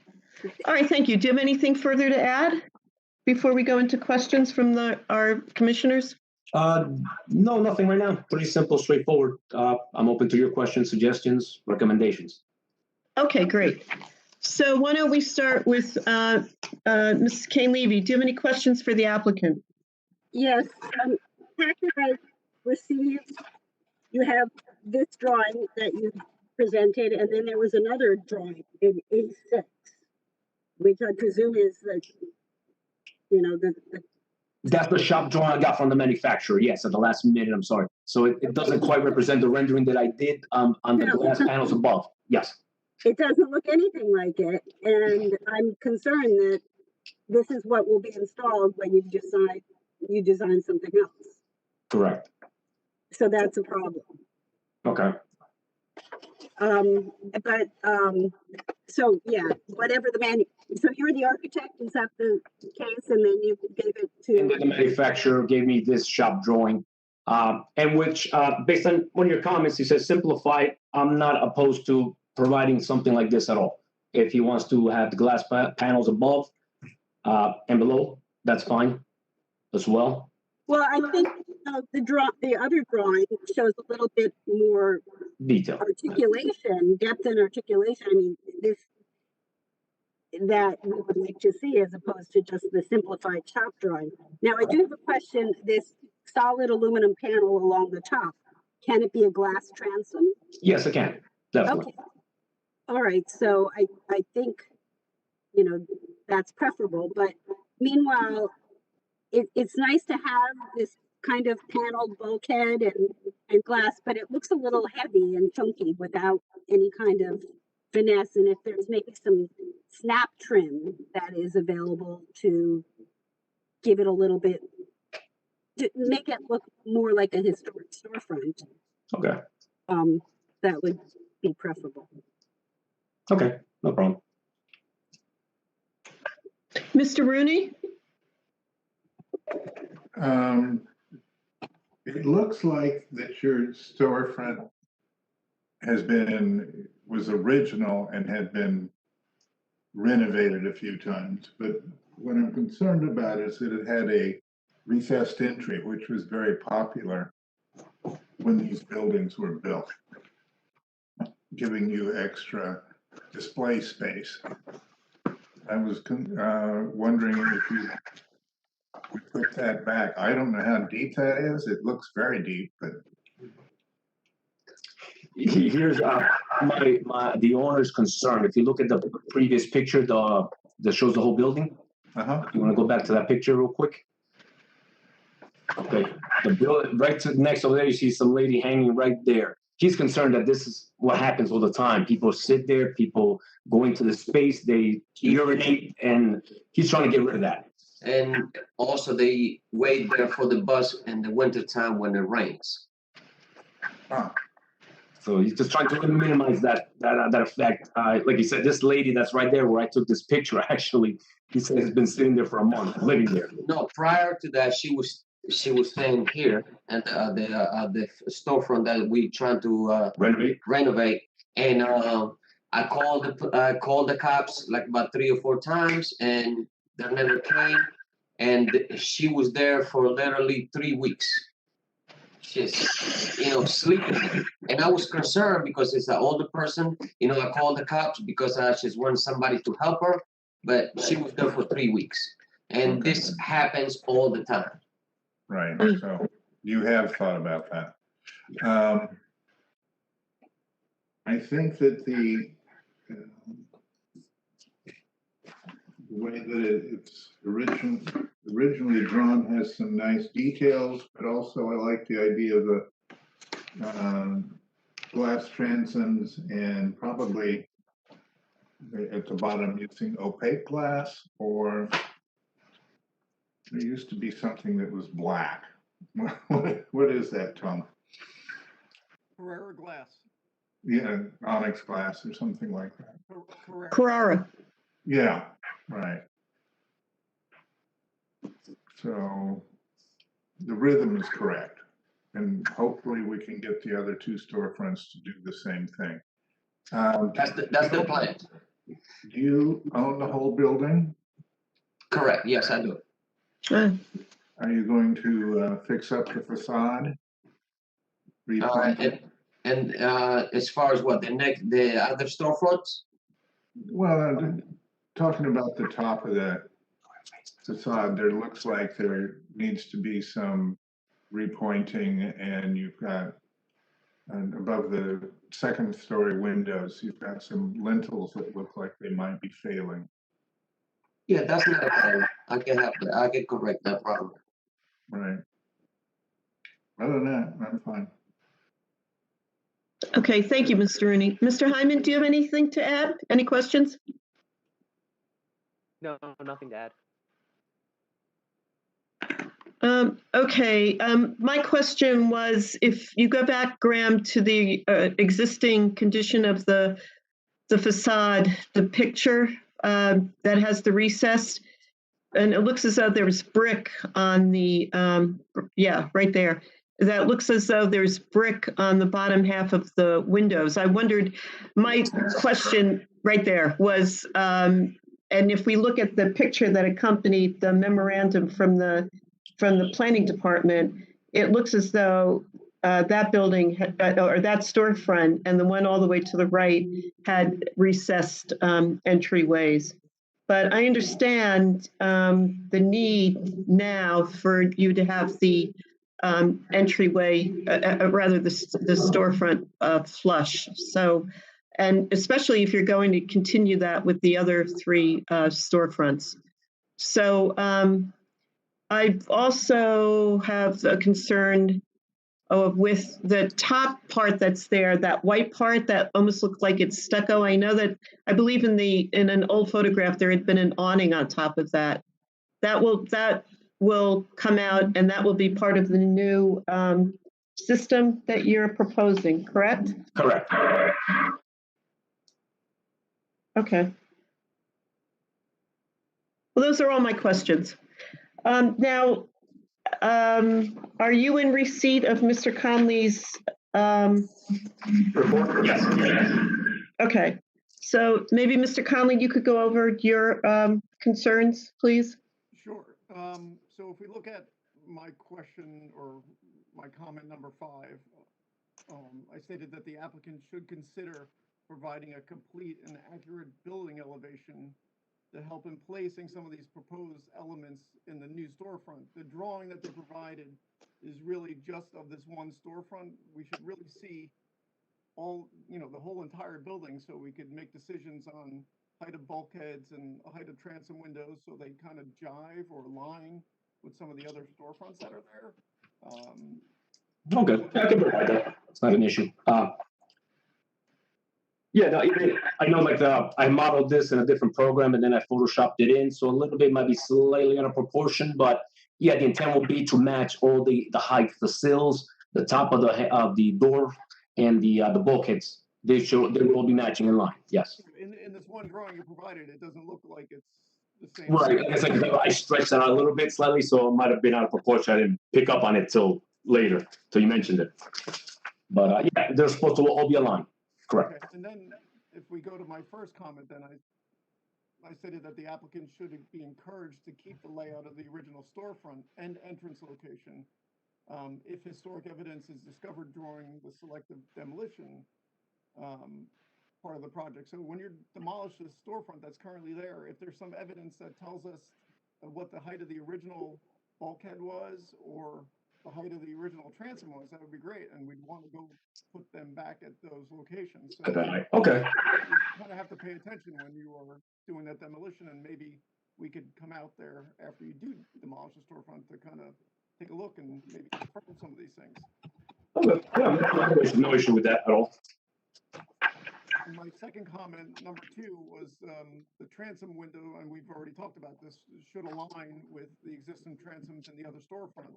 All right. Thank you. Do you have anything further to add before we go into questions from our commissioners? No, nothing right now. Pretty simple, straightforward. I'm open to your questions, suggestions, recommendations. Okay, great. So why don't we start with Ms. Kane-Levy. Do you have any questions for the applicant? Yes, packet I received, you have this drawing that you presented, and then there was another drawing in A6, which I presume is the, you know, the That's the shop drawing I got from the manufacturer. Yes, at the last minute. I'm sorry. So it doesn't quite represent the rendering that I did on the glass panels above. Yes. It doesn't look anything like it, and I'm concerned that this is what will be installed when you design something else. Correct. So that's a problem. Okay. So yeah, whatever so you're the architect, is that the case? And then you gave it to. And then the manufacturer gave me this shop drawing, and which, based on one of your comments, he says simplify. I'm not opposed to providing something like this at all. If he wants to have the glass panels above and below, that's fine as well. Well, I think the other drawing shows a little bit more Detail. articulation, depth and articulation. I mean, that we would like to see as opposed to just the simplified top drawing. Now, I do have a question. This solid aluminum panel along the top, can it be a glass transom? Yes, it can, definitely. Okay. All right. So I think, that's preferable. But meanwhile, it's nice to have this kind of paneled bulkhead and glass, but it looks a little heavy and chunky without any kind of finesse. And if there's maybe some snap trim that is available to give it a little bit, to make it look more like a historic storefront, Okay. that would be preferable. Okay, no problem. Mr. Rooney? It looks like that your storefront was original and had been renovated a few times, but what I'm concerned about is that it had a recessed entry, which was very popular when these buildings were built, giving you extra display space. I was wondering if you would put that back. I don't know how deep that is. It looks very deep, but Here's the owner's concern. If you look at the previous picture, that shows the whole building. You want to go back to that picture real quick? Okay, the building next over there, you see some lady hanging right there. He's concerned that this is what happens all the time. People sit there, people go into the space, they urinate, and he's trying to get rid of that. And also they wait there for the bus in the winter time when it rains. So he's just trying to minimize that effect. Like you said, this lady that's right there where I took this picture, actually, he said has been sitting there for a month, living there. No, prior to that, she was staying here, and the storefront that we trying to renovate. And I called the cops like about 3 or 4 times, and they never came. And she was there for literally 3 weeks. Just sleeping. And I was concerned because it's an older person. I called the cops because I just wanted somebody to help her, but she was there for 3 weeks. And this happens all the time. Right. So you have thought about that. I think that the way that it's originally drawn has some nice details, but also I like the idea of the glass transoms and probably at the bottom using opaque glass, or there used to be something that was black. What is that, Tom? Carrera glass. Yeah, onyx glass or something like that. Carrara. Yeah, right. So the rhythm is correct, and hopefully we can get the other 2 storefronts to do the same thing. That's the plan. Do you own the whole building? Correct. Yes, I do. Are you going to fix up the facade? And as far as what the other storefronts? Well, I'm talking about the top of the facade. There looks like there needs to be some repointing, and you've got above the 2nd story windows, you've got some lintels that look like they might be failing. Yeah, that's not a problem. I can help that. I can correct that problem. Right. Other than that, I'm fine. Okay, thank you, Mr. Rooney. Mr. Hyman, do you have anything to add? Any questions? No, nothing to add. Okay, my question was, if you go back, Graham, to the existing condition of the facade, the picture that has the recess, and it looks as though there's brick on the, right there. That looks as though there's brick on the bottom half of the windows. I wondered, my question right there was, and if we look at the picture that accompanied the memorandum from the planning department, it looks as though that building or that storefront and the one all the way to the right had recessed entryways. But I understand the need now for you to have the entryway, rather the storefront flush. So, and especially if you're going to continue that with the other three storefronts. So I also have a concern with the top part that's there, that white part that almost looks like it's stucco. I know that, I believe in an old photograph, there had been an awning on top of that. That will come out, and that will be part of the new system that you're proposing, correct? Correct. Okay. Well, those are all my questions. Now, are you in receipt of Mr. Conley's report? Yes. Okay, so maybe Mr. Conley, you could go over your concerns, please. Sure. So if we look at my question or my comment number 5, I stated that the applicant should consider providing a complete and accurate building elevation to help in placing some of these proposed elements in the new storefront. The drawing that they provided is really just of this one storefront. We should really see all, the whole entire building, so we could make decisions on height of bulkheads and height of transom windows, so they kind of jive or line with some of the other storefronts that are there. Okay, I can provide that. It's not an issue. Yeah, no, I know, like I modeled this in a different program and then I photoshopped it in, so a little bit might be slightly out of proportion, but yeah, the intent will be to match all the height, the sills, the top of the door, and the bulkheads. They will all be matching in line. Yes. In this one drawing you provided, it doesn't look like it's the same. Right. I guess I stretched that out a little bit slightly, so it might have been out of proportion. I didn't pick up on it till later, till you mentioned it. But yeah, they're supposed to all be aligned. Correct. Okay. And then if we go to my first comment, then I stated that the applicant should be encouraged to keep the layout of the original storefront and entrance location if historic evidence is discovered during the selective demolition part of the project. So when you demolish the storefront that's currently there, if there's some evidence that tells us what the height of the original bulkhead was or the height of the original transom was, that would be great, and we'd want to go put them back at those locations. So okay. you kind of have to pay attention when you are doing that demolition, and maybe we could come out there after you do demolish the storefront to kind of take a look and maybe confirm some of these things. Okay. Yeah, no issue with that at all. And my second comment, number 2, was the transom window, and we've already talked about this, should align with the existing transoms in the other storefronts.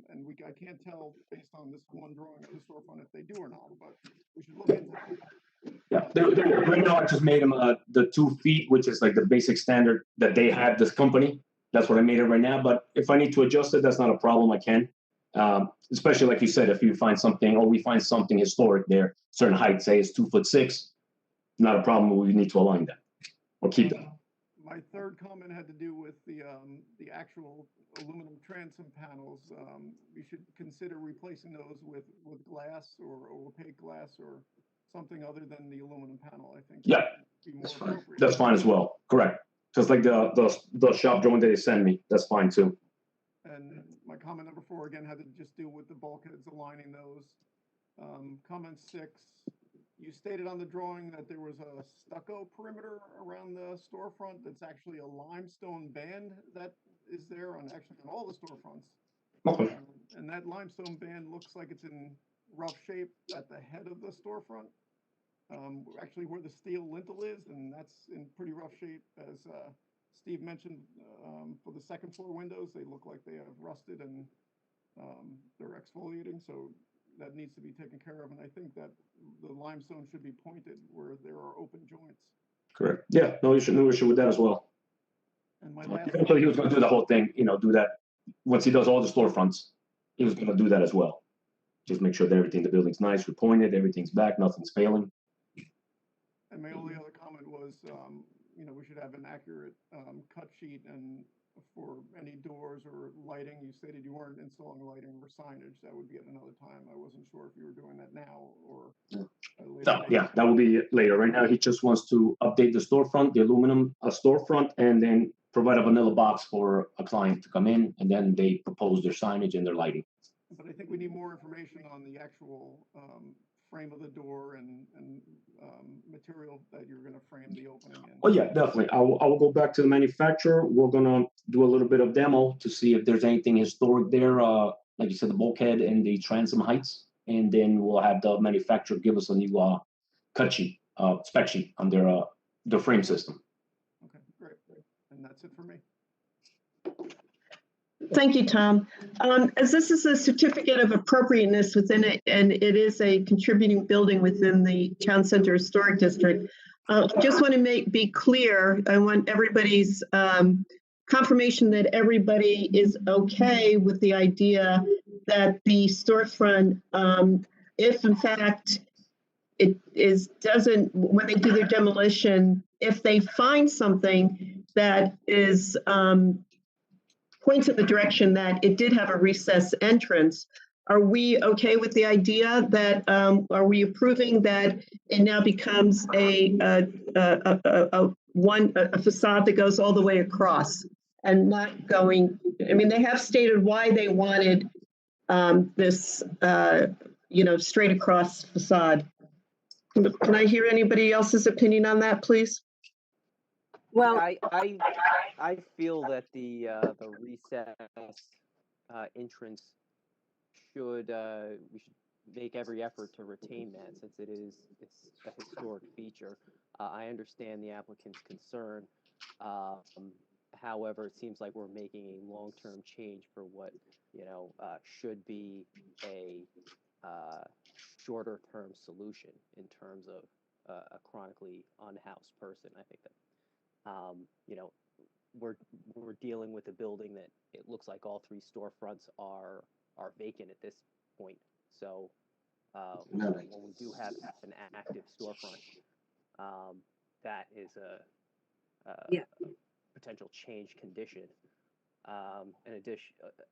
And I can't tell based on this one drawing of the storefront if they do or not, but we should look into that. Yeah, right now I just made them the 2 feet, which is like the basic standard that they have, this company. That's what I made it right now. But if I need to adjust it, that's not a problem. I can. Especially like you said, if you find something or we find something historic there, certain height, say it's 2'6", not a problem. We need to align that or keep that. My third comment had to do with the actual aluminum transom panels. You should consider replacing those with glass or opaque glass or something other than the aluminum panel. I think. Yeah, that's fine. That's fine as well. Correct. Just like the shop drawing that they send me. That's fine too. And my comment number 4 again had to just deal with the bulkheads, aligning those. Comment 6. You stated on the drawing that there was a stucco perimeter around the storefront. That's actually a limestone band that is there on all the storefronts. Okay. And that limestone band looks like it's in rough shape at the head of the storefront. Actually where the steel lintel is, and that's in pretty rough shape. As Steve mentioned, for the second floor windows, they look like they have rusted and they're exfoliating. So that needs to be taken care of, and I think that the limestone should be pointed where there are open joints. Correct. Yeah, no issue with that as well. And my last. So he was going to do the whole thing, do that once he does all the storefronts. He was going to do that as well. Just make sure that everything in the building's nice, repointed, everything's back, nothing's failing. And my only other comment was, we should have an accurate cut sheet and for any doors or lighting. You stated you weren't installing lighting or signage. That would be at another time. I wasn't sure if you were doing that now or later. So, yeah, that will be later. Right now, he just wants to update the storefront, the aluminum storefront, and then provide a vanilla box for a client to come in, and then they propose their signage and their lighting. But I think we need more information on the actual frame of the door and material that you're going to frame the opening in. Oh yeah, definitely. I will go back to the manufacturer. We're gonna do a little bit of demo to see if there's anything historic there. Like you said, the bulkhead and the transom heights, and then we'll have the manufacturer give us a new cut sheet, spec sheet on their frame system. Okay, great. And that's it for me. Thank you, Tom. As this is a certificate of appropriateness within it, and it is a contributing building within the Town Center Historic District, just want to be clear. I want everybody's confirmation that everybody is okay with the idea that the storefront, if in fact it doesn't, when they do their demolition, if they find something that is points in the direction that it did have a recessed entrance, are we okay with the idea that, are we approving that it now becomes a facade that goes all the way across and not going, I mean, they have stated why they wanted this, straight across facade. Can I hear anybody else's opinion on that, please? Well, I feel that the recess entrance should we should make every effort to retain that, since it's a historic feature. I understand the applicant's concern. However, it seems like we're making a long-term change for what should be a shorter-term solution in terms of a chronically unhoused person. I think that we're dealing with a building that it looks like all three storefronts are vacant at this point. So when we do have an active storefront, that is a potential change condition. And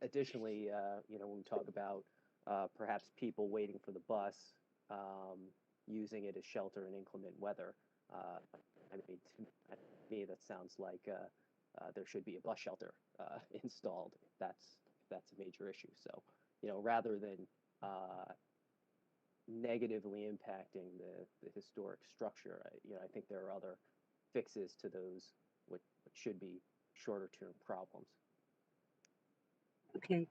additionally, when we talk about perhaps people waiting for the bus, using it as shelter in inclement weather, I mean, to me, that sounds like there should be a bus shelter installed if that's a major issue. So, rather than negatively impacting the historic structure, I think there are other fixes to those what should be shorter term problems. okay.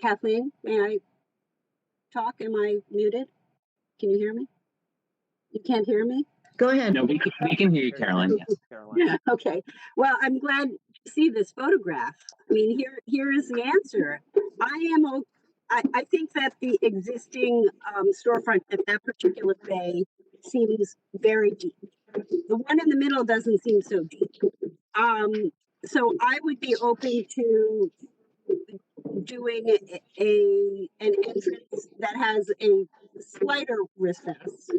Kathleen, may I talk? Am I muted? Can you hear me? You can't hear me? Go ahead. No, we can hear you, Caroline. Yes. Caroline. Okay. Well, I'm glad to see this photograph. I mean, here is the answer. I think that the existing storefront at that particular bay seems very deep. The one in the middle doesn't seem so deep. So I would be open to doing an entrance that has a slighter recess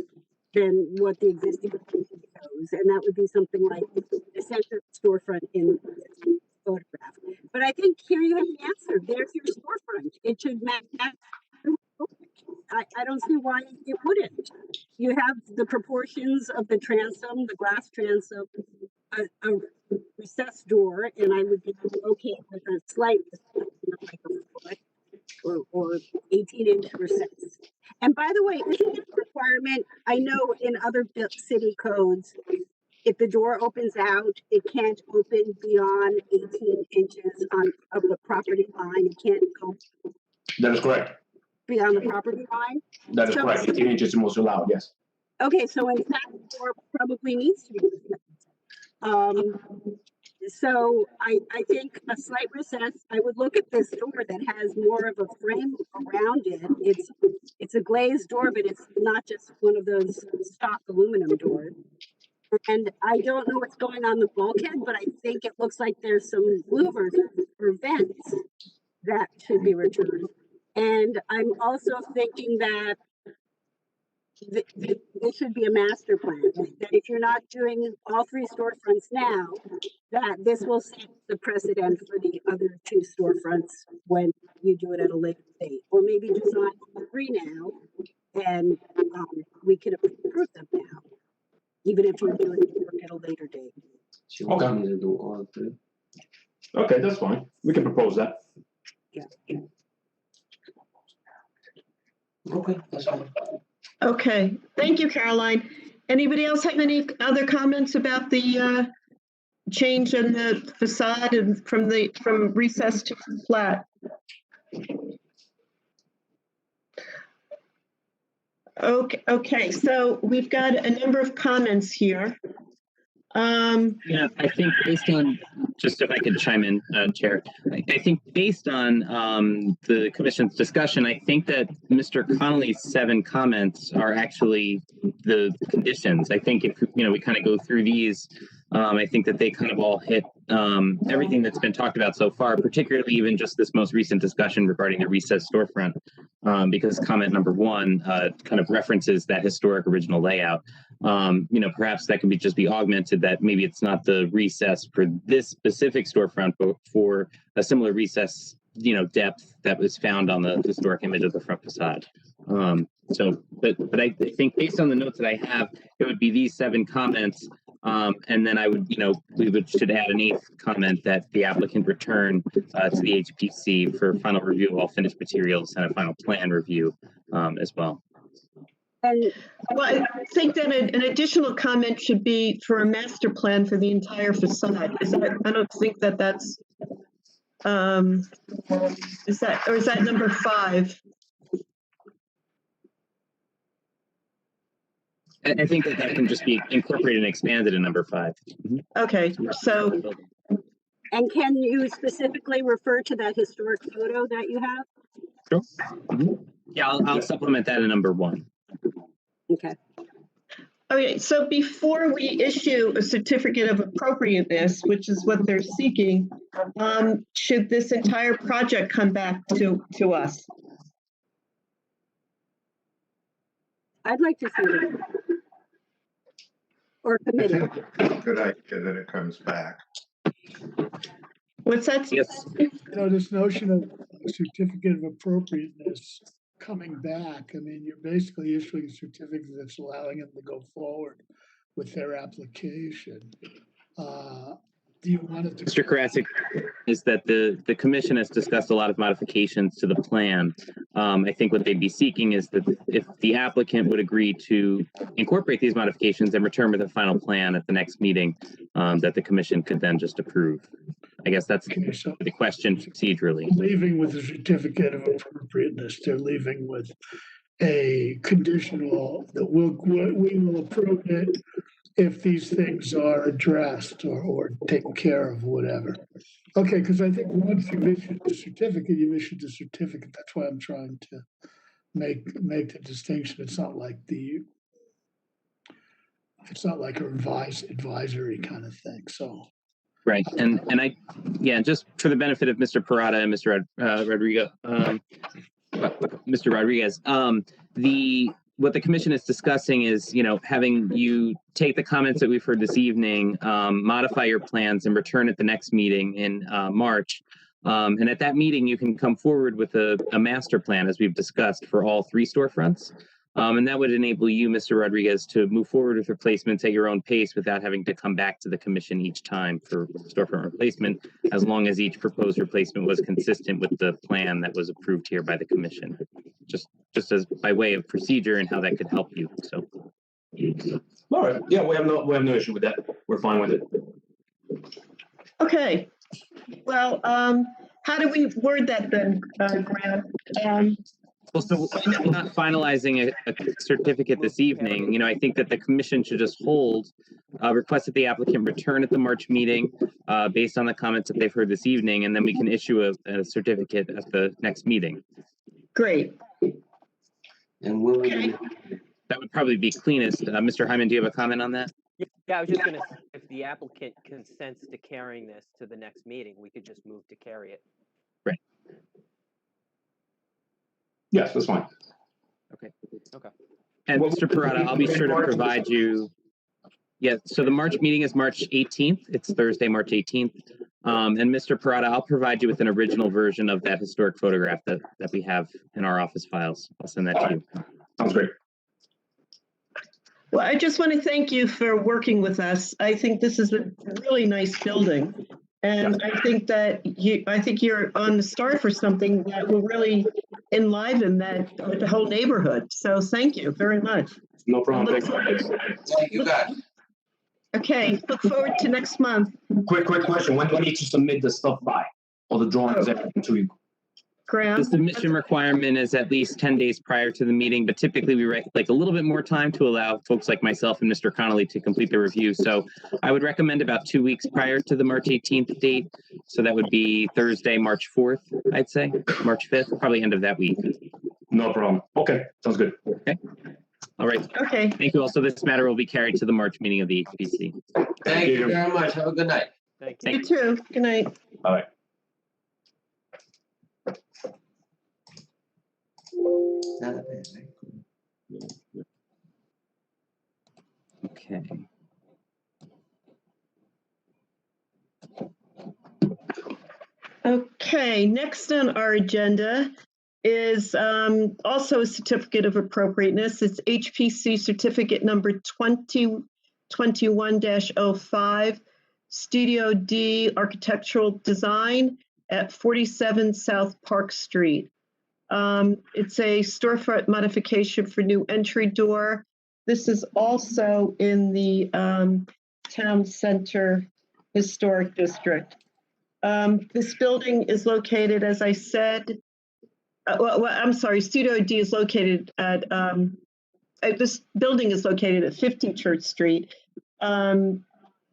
than what the existing shows, and that would be something like the center storefront in the photograph. But I think here you have the answer. There's your storefront. It should match. I don't see why it wouldn't. You have the proportions of the transom, the glass transom, a recessed door, and I would be okay with a slight like a foot or 18-inch recess. And by the way, isn't it a requirement? I know in other city codes, if the door opens out, it can't open beyond 18 inches of the property line. It can't go. That is correct. Beyond the property line? That is correct. 18 inches is most allowed, yes. Okay, so in fact, the door probably needs to be so I think a slight recess, I would look at this door that has more of a frame around it. It's a glazed door, but it's not just one of those stock aluminum doors. And I don't know what's going on the bulkhead, but I think it looks like there's some louvers or vents that should be returned. And I'm also thinking that this should be a master plan, that if you're not doing all 3 storefronts now, that this will set the precedent for the other 2 storefronts when you do it at a later date, or maybe design all 3 now, and we can approve them now, even if you're doing work at a later date. She wants me to do all 3. Okay, that's fine. We can propose that. Yeah. Okay, that's fine. Okay, thank you, Caroline. Anybody else have any other comments about the change in the facade and from recessed to flat? Okay, so we've got a number of comments here. Yeah, I think based on, just if I could chime in, Chair, I think based on the commission's discussion, I think that Mr. Connolly's 7 comments are actually the conditions. I think if, we kind of go through these, I think that they kind of all hit everything that's been talked about so far, particularly even just this most recent discussion regarding the recessed storefront, because comment number 1 kind of references that historic original layout. Perhaps that could just be augmented, that maybe it's not the recess for this specific storefront, but for a similar recess, depth that was found on the historic image of the front facade. But I think based on the notes that I have, it would be these 7 comments. And then I would, should add an 8th comment that the applicant return to the HPC for final review of all finished materials and a final plan review as well. Well, I think that an additional comment should be for a master plan for the entire facade. I don't think that's, is that number 5? I think that can just be incorporated and expanded in number 5. Okay, so. And can you specifically refer to that historic photo that you have? Sure. Yeah, I'll supplement that in number 1. Okay. Okay, so before we issue a certificate of appropriateness, which is what they're seeking, should this entire project come back to us? I'd like to see it. Or I committee. think it's a good idea that it comes back. What's that? Yes. This notion of certificate of appropriateness coming back, I mean, you're basically issuing a certificate that's allowing them to go forward with their application. Do you want it to? Mr. Karasik, is that the commission has discussed a lot of modifications to the plan. I think what they'd be seeking is that if the applicant would agree to incorporate these modifications and return with a final plan at the next meeting, that the commission could then just approve. I guess that's the question procedurally. Leaving with a certificate of appropriateness, they're leaving with a conditional that we will approve it if these things are addressed or taken care of, whatever. Okay, because I think once you've issued the certificate, you've issued the certificate. That's why I'm trying to make the distinction. It's not like a advisory kind of thing. So. Right, and just for the benefit of Mr. Parada and Mr. Rodriguez, what the commission is discussing is, having you take the comments that we've heard this evening, modify your plans and return at the next meeting in March. And at that meeting, you can come forward with a master plan, as we've discussed, for all 3 storefronts. And that would enable you, Mr. Rodriguez, to move forward with replacements at your own pace without having to come back to the commission each time for storefront replacement, as long as each proposed replacement was consistent with the plan that was approved here by the commission. Just as by way of procedure and how that could help you. So. All right. Yeah, we have no issue with that. We're fine with it. Okay. Well, how do we word that then, Grant? Well, so I'm not finalizing a certificate this evening. I think that the commission should just request that the applicant return at the March meeting based on the comments that they've heard this evening, and then we can issue a certificate at the next meeting. Great. And that would probably be cleanest. Mr. Hyman, do you have a comment on that? Yeah, I was just going to say, if the applicant consents to carrying this to the next meeting, we could just move to carry it. Right. Yes, that's fine. Okay. And What Mr. would the Parada, I'll be sure to March- provide you. Yeah, so the March meeting is March 18th. It's Thursday, March 18th. And Mr. Parada, I'll provide you with an original version of that historic photograph that we have in our office files. I'll send that to you. Sounds great. Well, I just want to thank you for working with us. I think this is a really nice building. And I think that you're on the start for something that will really enliven the whole neighborhood. So thank you very much. No problem. Thank you, guys. Okay, look forward to next month. Quick question. When do I need to submit the stuff by? All the drawings, everything to you? Graham? The submission requirement is at least 10 days prior to the meeting, but typically we like a little bit more time to allow folks like myself and Mr. Connolly to complete the review. So I would recommend about 2 weeks prior to the March 18th date. So that would be Thursday, March 4th, I'd say, March 5th, probably end of that week. No problem. Okay, sounds good. Okay. All right. Okay. Thank you. Also, this matter will be carried to the March meeting of the HPC. Thank you very much. Have a good night. Thank you. You too. Good night. All right. Okay. Okay, next on our agenda is also a certificate of appropriateness. It's HPC certificate number 2021-05, Studio D Architectural Design at 47 South Park Street. It's a storefront modification for new entry door. This is also in the Town Center Historic District. This building is located, as I said, I'm sorry, Studio D is located at, this building is located at 50 Church Street,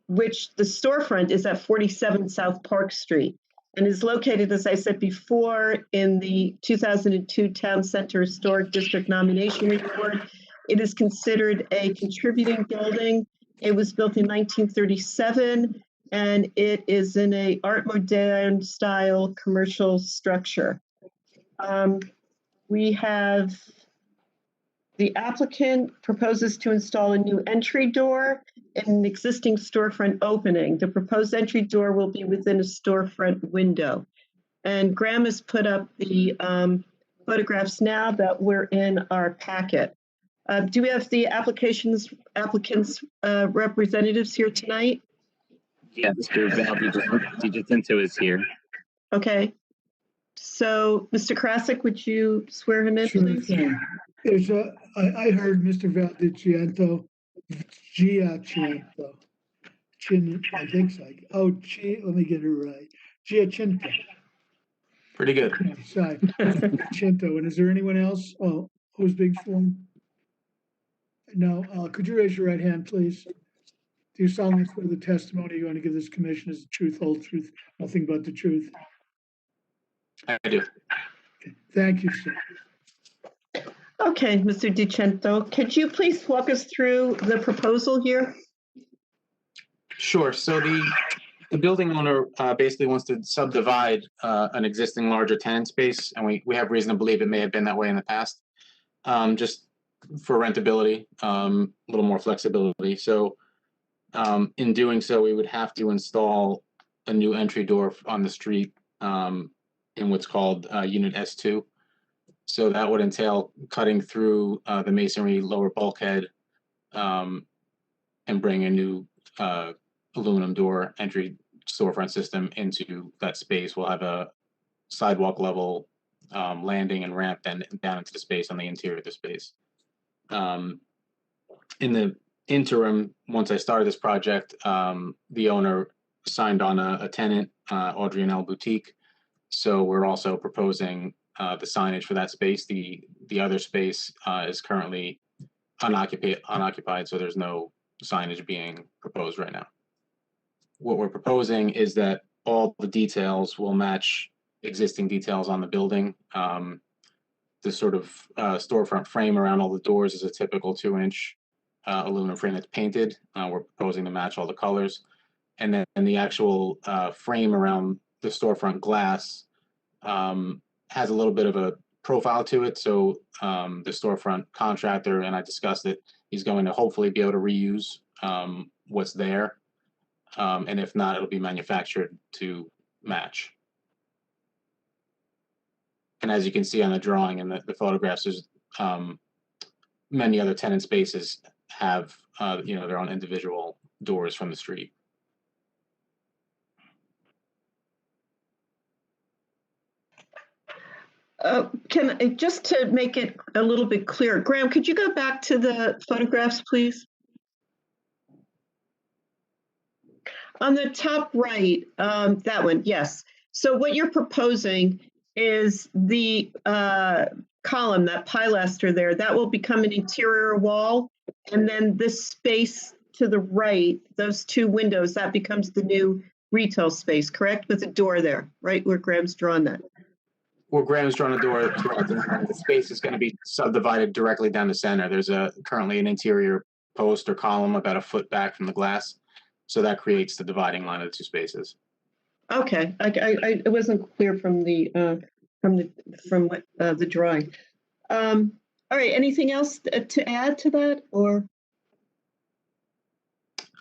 which the storefront is at 47 South Park Street, and is located, as I said before, in the 2002 Town Center Historic District nomination report. It is considered a contributing building. It was built in 1937, and it is in a Art Moderne style commercial structure. We have the applicant proposes to install a new entry door and an existing storefront opening. The proposed entry door will be within a storefront window. And Graham has put up the photographs now that were in our packet. Do we have the applicant's representatives here tonight? Yeah, Mr. Val DiGiacinto is here. Okay. So, Mr. Krasik, would you swear him in, Sure please? thing. There's I heard Mr. Valdichiento, Giacinto. I think so. Oh, let me get it right. Giacinto. Pretty good. Sorry, Giacinto. And is there anyone else? Oh, who's being sworn? No, could you raise your right hand, please? Do you solemnly swear the testimony you're going to give this commission is the truth, whole truth, nothing but the truth? I do. Okay. Thank you, sir. Okay, Mr. DiCento, could you please walk us through the proposal here? Sure. So the building owner basically wants to subdivide an existing larger tenant space, and we have reason to believe it may have been that way in the past, just for rentability, a little more flexibility. So in doing so, we would have to install a new entry door on the street in what's called Unit S2. So that would entail cutting through the masonry lower bulkhead and bring a new aluminum door entry storefront system into that space. We'll have a sidewalk level landing and ramp then down into the space on the interior of the space. In the interim, once I started this project, the owner signed on a tenant, Audrey and L Boutique. So we're also proposing the signage for that space. The other space is currently unoccupied, so there's no signage being proposed right now. What we're proposing is that all the details will match existing details on the building. The sort of storefront frame around all the doors is a typical 2-inch aluminum frame that's painted. We're proposing to match all the colors. And then the actual frame around the storefront glass has a little bit of profile to it. So the storefront contractor and I discussed it. He's going to hopefully be able to reuse what's there. And if not, it'll be manufactured to match. And as you can see on the drawing and the photographs, there's many other tenant spaces have their own individual doors from the street. Just to make it a little bit clearer, Graham, could you go back to the photographs, please? On the top right, that one, yes. So what you're proposing is the column, that pilaster there, that will become an interior wall. And then this space to the right, those two windows, that becomes the new retail space, correct? With a door there, right? Where Graham's drawn that. Well, Graham's drawn a door, correct, and the space is going to be subdivided directly down the center. There's currently an interior post or column about a foot back from the glass. So that creates the dividing line of the two spaces. Okay, it wasn't clear from the drawing. All right, anything else to add to that, or?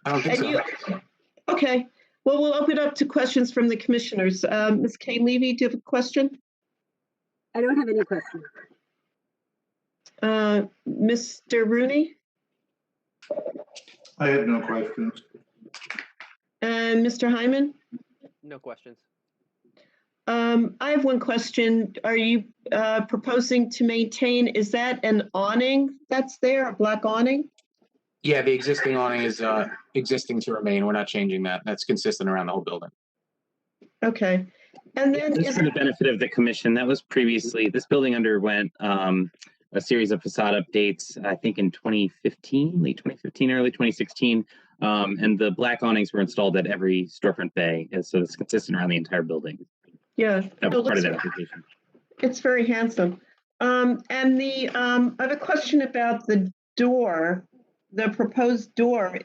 I don't think so. Okay, well, we'll open it up to questions from the commissioners. Ms. Kay Levy, do you have a question? I don't have any questions. Mr. Rooney? I have no questions. And Mr. Hyman? No questions. I have one question. Are you proposing to maintain, is that an awning that's there, a black awning? Yeah, the existing awning is existing to remain. We're not changing that. That's consistent around the whole building. Okay. And then just for the benefit of the commission, that was previously, this building underwent a series of facade updates, I think in 2015, late 2015, early 2016. And the black awnings were installed at every storefront bay. So it's consistent around the entire building. Yeah. That was part of that application. It's very handsome. And I have a question about the door, the proposed door.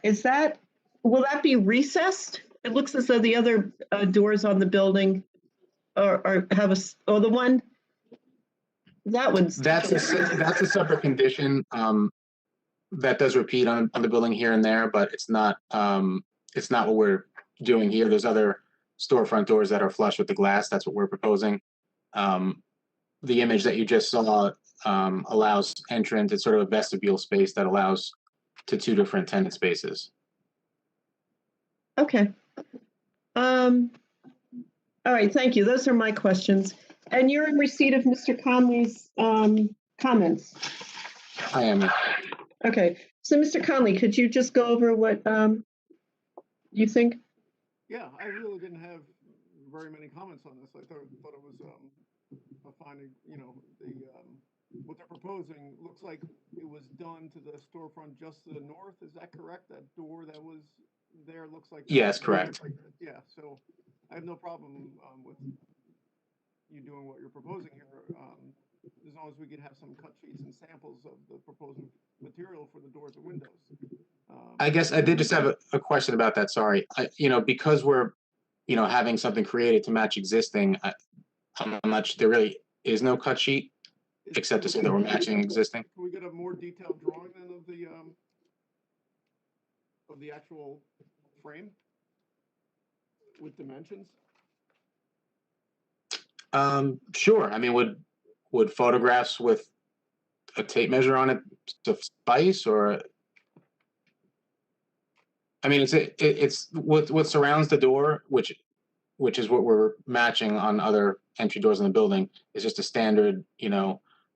Will that be recessed? It looks as though the other doors on the building the one, that one's. That's a separate condition that does repeat on the building here and there, but it's not what we're doing here. There's other storefront doors that are flush with the glass. That's what we're proposing. The image that you just saw allows entrance. It's sort of a vestibule space that allows to two different tenant spaces. Okay. All right, thank you. Those are my questions. And you're in receipt of Mr. Conley's comments. I am. Okay, so Mr. Conley, could you just go over what you think? Yeah, I really didn't have very many comments on this. I thought it was a finding, what they're proposing looks like it was done to the storefront just to the north. Is that correct? That door that was there looks like. Yes, correct. Yeah, so I have no problem with you doing what you're proposing here, as long as we could have some cut sheets and samples of the proposed material for the doors and windows. I guess I did just have a question about that. Sorry, because we're, having something created to match existing. I'm not sure there really is no cut sheet, except to say that we're matching existing. Can we get a more detailed drawing then of the actual frame with dimensions? Sure. I mean, would photographs with a tape measure on it suffice, or? I mean, it's what surrounds the door, which is what we're matching on other entry doors in the building, is just a standard,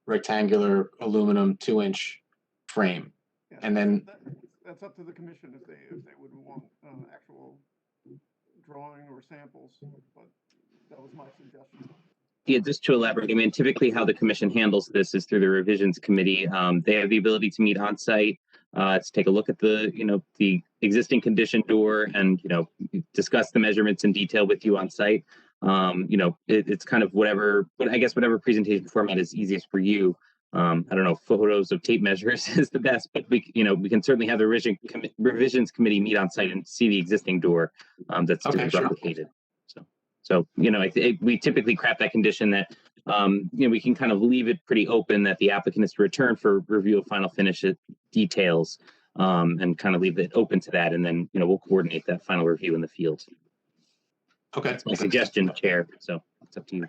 rectangular aluminum 2-inch frame, Yeah, and then that's up to the commission if they would want actual drawing or samples, but that was my suggestion. Yeah, just to elaborate, I mean, typically how the commission handles this is through the revisions committee. They have the ability to meet on site, to take a look at the, the existing condition door and, discuss the measurements in detail with you on site. It's kind of whatever presentation format is easiest for you. I don't know, photos of tape measures is the best, but we can certainly have the revisions committee meet on site and see the existing door that's to be replicated. So we typically craft that condition that we can kind of leave it pretty open that the applicant is to return for review of final finish details, and kind of leave it open to that. And then, we'll coordinate that final review in the field. Okay. That's my suggestion, Chair. So it's up to you.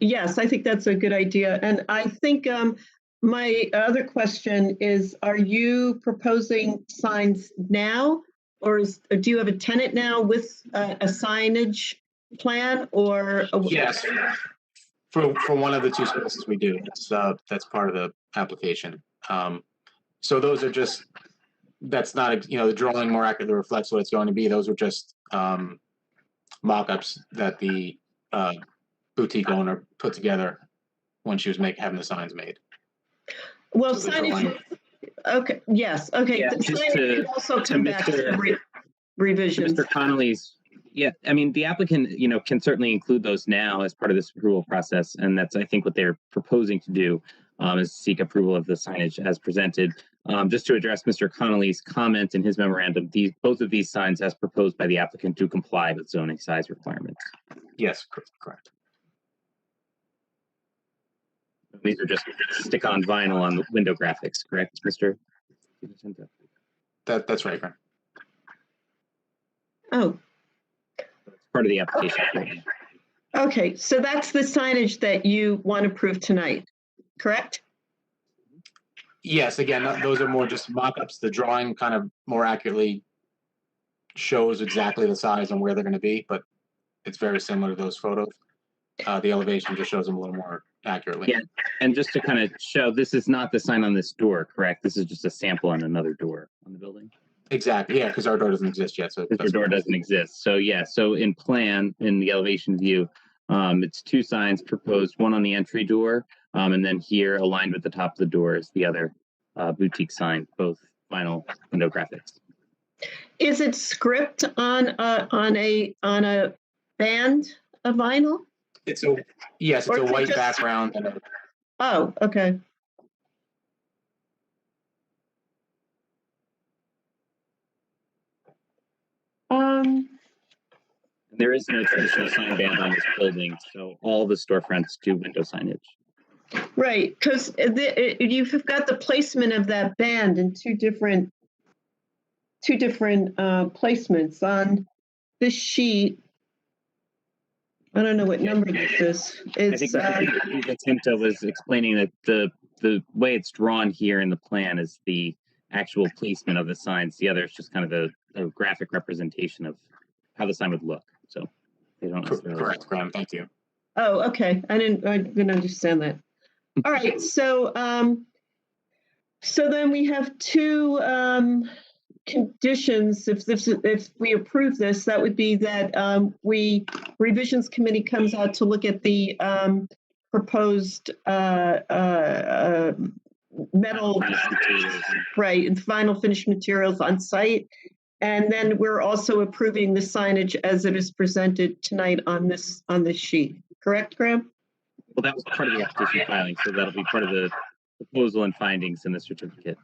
Yes, I think that's a good idea. And I think my other question is, are you proposing signs now, or do you have a tenant now with a signage plan, or? Yes. For one of the two spaces we do. That's part of the application. So those are just, that's not, the drawing more accurately reflects what it's going to be. Those are just mock-ups that the boutique owner put together when she was having the signs made. Well, So signage, okay, yes, okay. Yeah, The just signage to- can also to come back to Mr. revisions. Mr. Connolly's, the applicant, can certainly include those now as part of this approval process. And that's, I think, what they're proposing to do, is seek approval of the signage as presented. Just to address Mr. Connolly's comment in his memorandum, both of these signs as proposed by the applicant do comply with zoning size requirements. Yes, correct. These are just stick-on vinyl on the window graphics, correct, Mr.? That's right, Graham. Oh, Part of the application. okay, so that's the signage that you want to approve tonight, correct? Yes, again, those are more just mock-ups. The drawing kind of more accurately shows exactly the size and where they're going to be, but it's very similar to those photos. The elevation just shows them a little more accurately. Yeah, and just to kind of show, this is not the sign on this door, correct? This is just a sample on another door on the building. Exactly, yeah, because our door doesn't exist yet. So Our door doesn't exist. So yeah, so in the elevation view, it's two signs proposed, one on the entry door, and then here aligned with the top of the door is the other boutique sign, both vinyl window graphics. Is it script on a band of vinyl? It's a white just- background. And Oh, okay. There is no traditional sign band on this building, so all the storefronts do window signage. Right, because you've got the placement of that band in two different placements on this sheet. I don't know what number this is. I think Eva Tinta was explaining that the way it's drawn here in the plan is the actual placement of the signs. The other is just kind of a graphic representation of how the sign would look. So they don't necessarily. Correct, Graham. Thank you. Oh, okay. I didn't understand that. All right. So then we have two conditions. If we approve this, that would be that revisions committee comes out to look at the proposed metal, right, and final finished materials on site. And then we're also approving the signage as it is presented tonight on this sheet. Correct, Graham? Well, that was part of the application filing, so that'll be part of the proposal and findings in the certificate.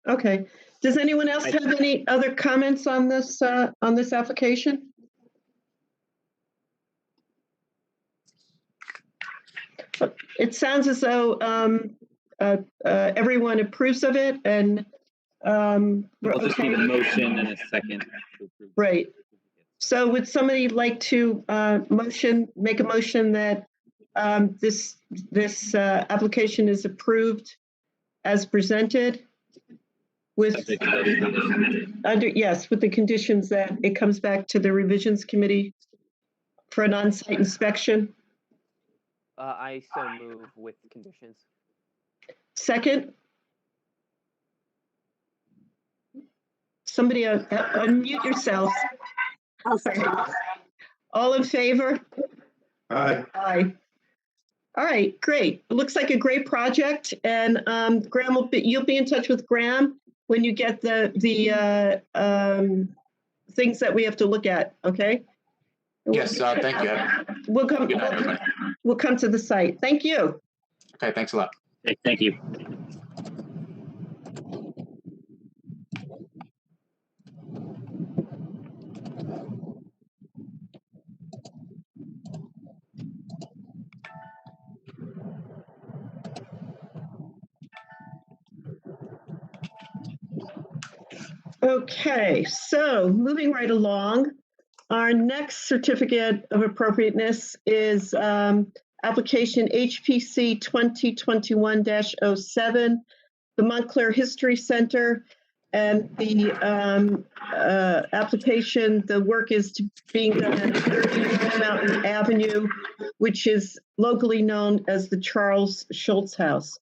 Okay. Does anyone else have any other comments on this application? It sounds as though everyone approves of it, and I'll just need a motion and a second. Right. So would somebody like to make a motion that this application is approved as presented with with the conditions that it comes back to the revisions committee for an on-site inspection? I so move with conditions. Second? Somebody unmute yourself. I'll second. All in favor? Aye. Aye. All right, great. It looks like a great project, and Graham you'll be in touch with Graham when you get the things that we have to look at. Okay. Yes, thank you. We'll come. Good night, everybody. We'll come to the site. Thank you. Okay, thanks a lot. Okay, thank you. Okay, so moving right along, our next certificate of appropriateness is application HPC 2021-07, the Montclair History Center. And the application, the work is being done at 30 North Mountain Avenue, which is locally known as the Charles Schultz House.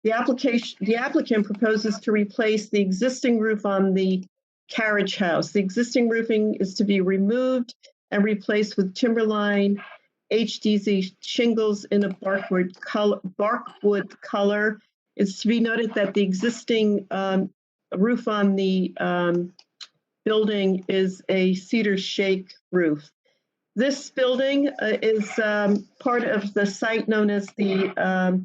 The applicant proposes to replace the existing roof on the carriage house. The existing roofing is to be removed and replaced with timberline HDZ shingles in a barkwood color. It's to be noted that the existing roof on the building is a cedar shake roof. This building is part of the site known as the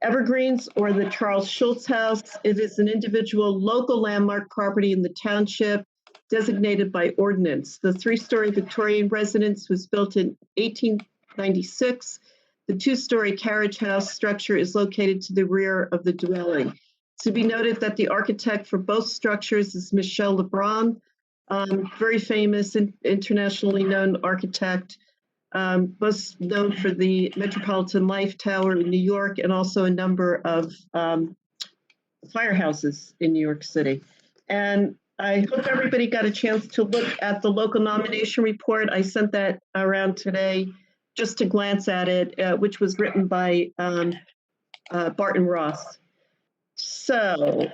Evergreens or the Charles Schultz House. It is an individual local landmark property in the township designated by ordinance. The 3-story Victorian residence was built in 1896. The 2-story carriage house structure is located to the rear of the dwelling. To be noted that the architect for both structures is Michel Lebrun, very famous and internationally known architect, most known for the Metropolitan Life Tower in New York and also a number of firehouses in New York City. And I hope everybody got a chance to look at the local nomination report. I sent that around today just to glance at it, which was written by Barton Ross. So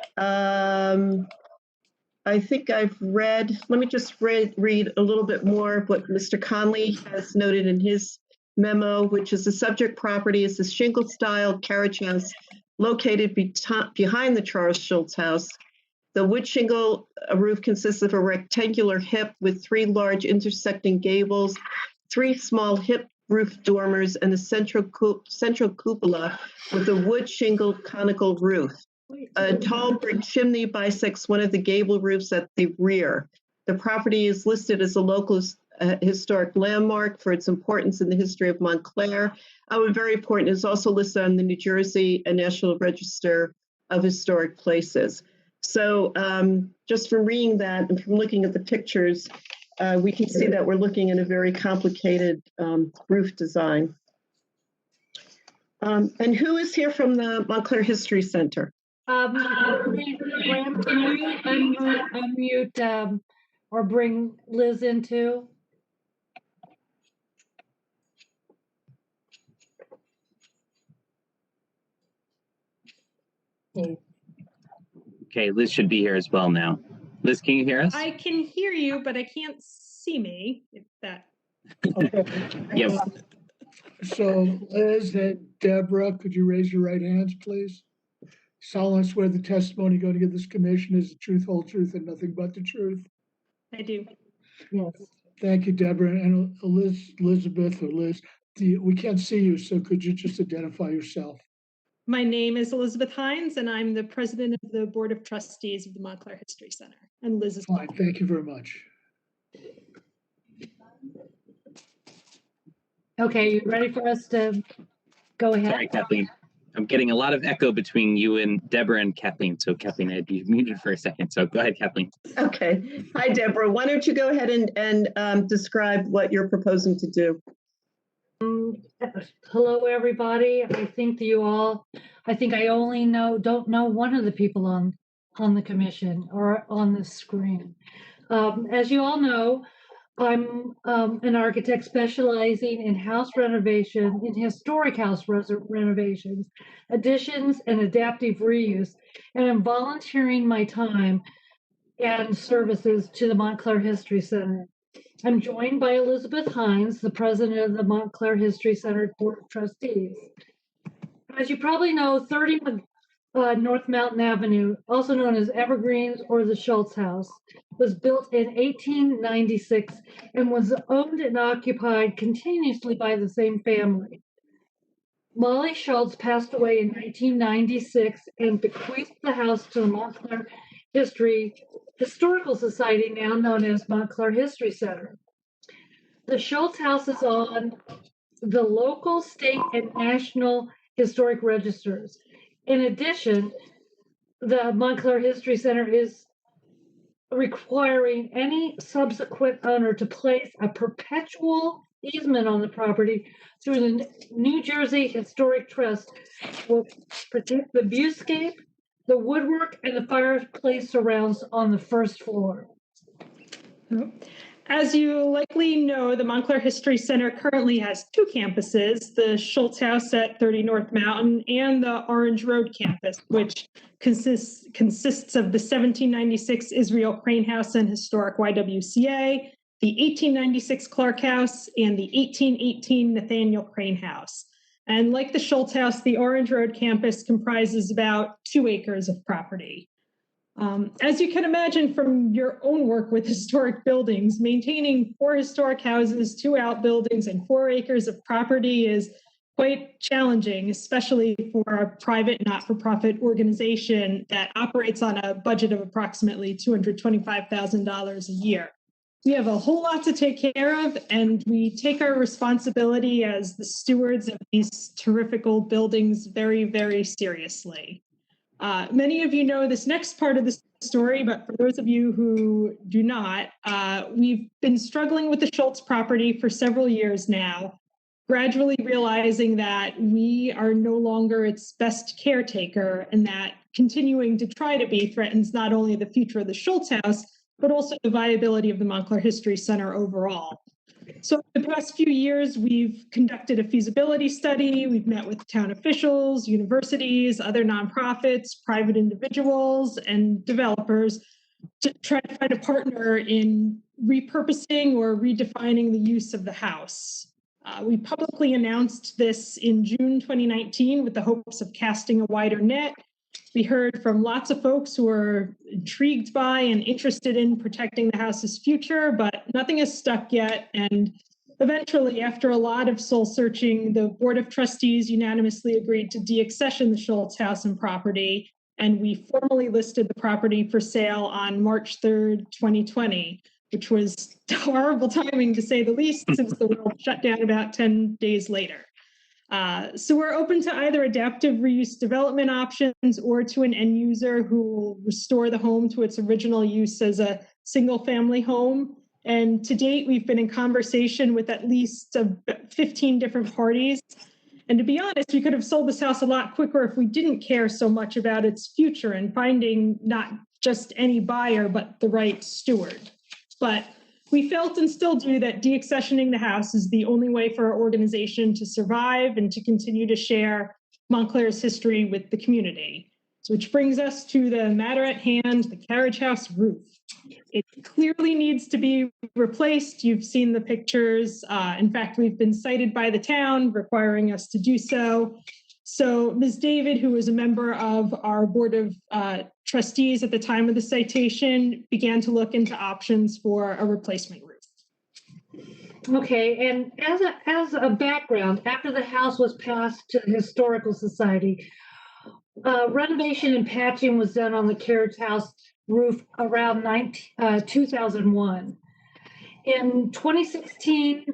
I think I've read, let me just read a little bit more of what Mr. Conley has noted in his memo, which is the subject property is the shingle style carriage house located behind the Charles Schultz House. The wood shingle roof consists of a rectangular hip with 3 large intersecting gables, 3 small hip roof dormers, and a central cupola with a wood shingle conical roof. A tall brick chimney bisects one of the gable roofs at the rear. The property is listed as a local historic landmark for its importance in the history of Montclair. Very important, it's also listed on the New Jersey National Register of Historic Places. So just from reading that and from looking at the pictures, we can see that we're looking at a very complicated roof design. And who is here from the Montclair History Center? Graham, can you unmute or bring Liz in too? Okay, Liz should be here as well now. Liz, can you hear us? I can hear you, but I can't see me. If that. Okay. Yes. So Liz and Deborah, could you raise your right hands, please? Solemnly swear the testimony going to give this commission is the truth, whole truth, and nothing but the truth. I do. Yes. Thank you, Deborah. And Elizabeth or Liz, we can't see you, so could you just identify yourself? My name is Elizabeth Hines, and I'm the president of the Board of Trustees of the Montclair History Center. And Liz is fine. Thank you very much. Okay, you ready for us to go ahead? Sorry, Kathleen. I'm getting a lot of echo between you and Deborah and Kathleen. So Kathleen, I'd be muted for a second. So go ahead, Kathleen. Okay. Hi, Deborah. Why don't you go ahead and describe what you're proposing to do? Hello, everybody. I think I only don't know one of the people on the commission or on the screen. As you all know, I'm an architect specializing in house renovation, in historic house renovations, additions, and adaptive reuse, and I'm volunteering my time and services to the Montclair History Center. I'm joined by Elizabeth Hines, the president of the Montclair History Center Board of Trustees. As you probably know, 30 North Mountain Avenue, also known as Evergreens or the Schultz House, was built in 1896 and was owned and occupied continuously by the same family. Molly Schultz passed away in 1996 and bequeathed the house to the Montclair Historical Society, now known as Montclair History Center. The Schultz House is on the local, state, and national historic registers. In addition, the Montclair History Center is requiring any subsequent owner to place a perpetual easement on the property through the New Jersey Historic Trust will protect the viewscape, the woodwork, and the fireplace surrounds on the first floor. As you likely know, the Montclair History Center currently has two campuses, the Schultz House at 30 North Mountain and the Orange Road campus, which consists of the 1796 Israel Crane House and Historic YWCA, the 1896 Clark House, and the 1818 Nathaniel Crane House. And like the Schultz House, the Orange Road campus comprises about 2 acres of property. As you can imagine from your own work with historic buildings, maintaining 4 historic houses, 2 outbuildings, and 4 acres of property is quite challenging, especially for a private not-for-profit organization that operates on a budget of approximately $225,000 a year. We have a whole lot to take care of, and we take our responsibility as the stewards of these terrific old buildings very, very seriously. Many of you know this next part of the story, but for those of you who do not, we've been struggling with the Schultz property for several years now, gradually realizing that we are no longer its best caretaker and that continuing to try to be threatens not only the future of the Schultz house, but also the viability of the Montclair History Center overall. So in the past few years, we've conducted a feasibility study. We've met with town officials, universities, other nonprofits, private individuals, and developers to try to find a partner in repurposing or redefining the use of the house. We publicly announced this in June 2019 with the hopes of casting a wider net. We heard from lots of folks who are intrigued by and interested in protecting the house's future, but nothing has stuck yet. And eventually, after a lot of soul searching, the Board of Trustees unanimously agreed to deaccession the Schultz house and property. And we formally listed the property for sale on March 3rd, 2020, which was horrible timing to say the least, since the world shut down about 10 days later. So we're open to either adaptive reuse development options or to an end user who will restore the home to its original use as a single family home. And to date, we've been in conversation with at least 15 different parties. And to be honest, we could have sold this house a lot quicker if we didn't care so much about its future and finding not just any buyer, but the right steward. But we felt and still do that deaccessioning the house is the only way for our organization to survive and to continue to share Montclair's history with the community. So which brings us to the matter at hand, the carriage house roof. It clearly needs to be replaced. You've seen the pictures. In fact, we've been cited by the town requiring us to do so. So Ms. David, who was a member of our Board of Trustees at the time of the citation, began to look into options for a replacement roof. Okay, and as a background, after the house was passed to the Historical Society, renovation and patching was done on the carriage house roof around 2001. In 2016,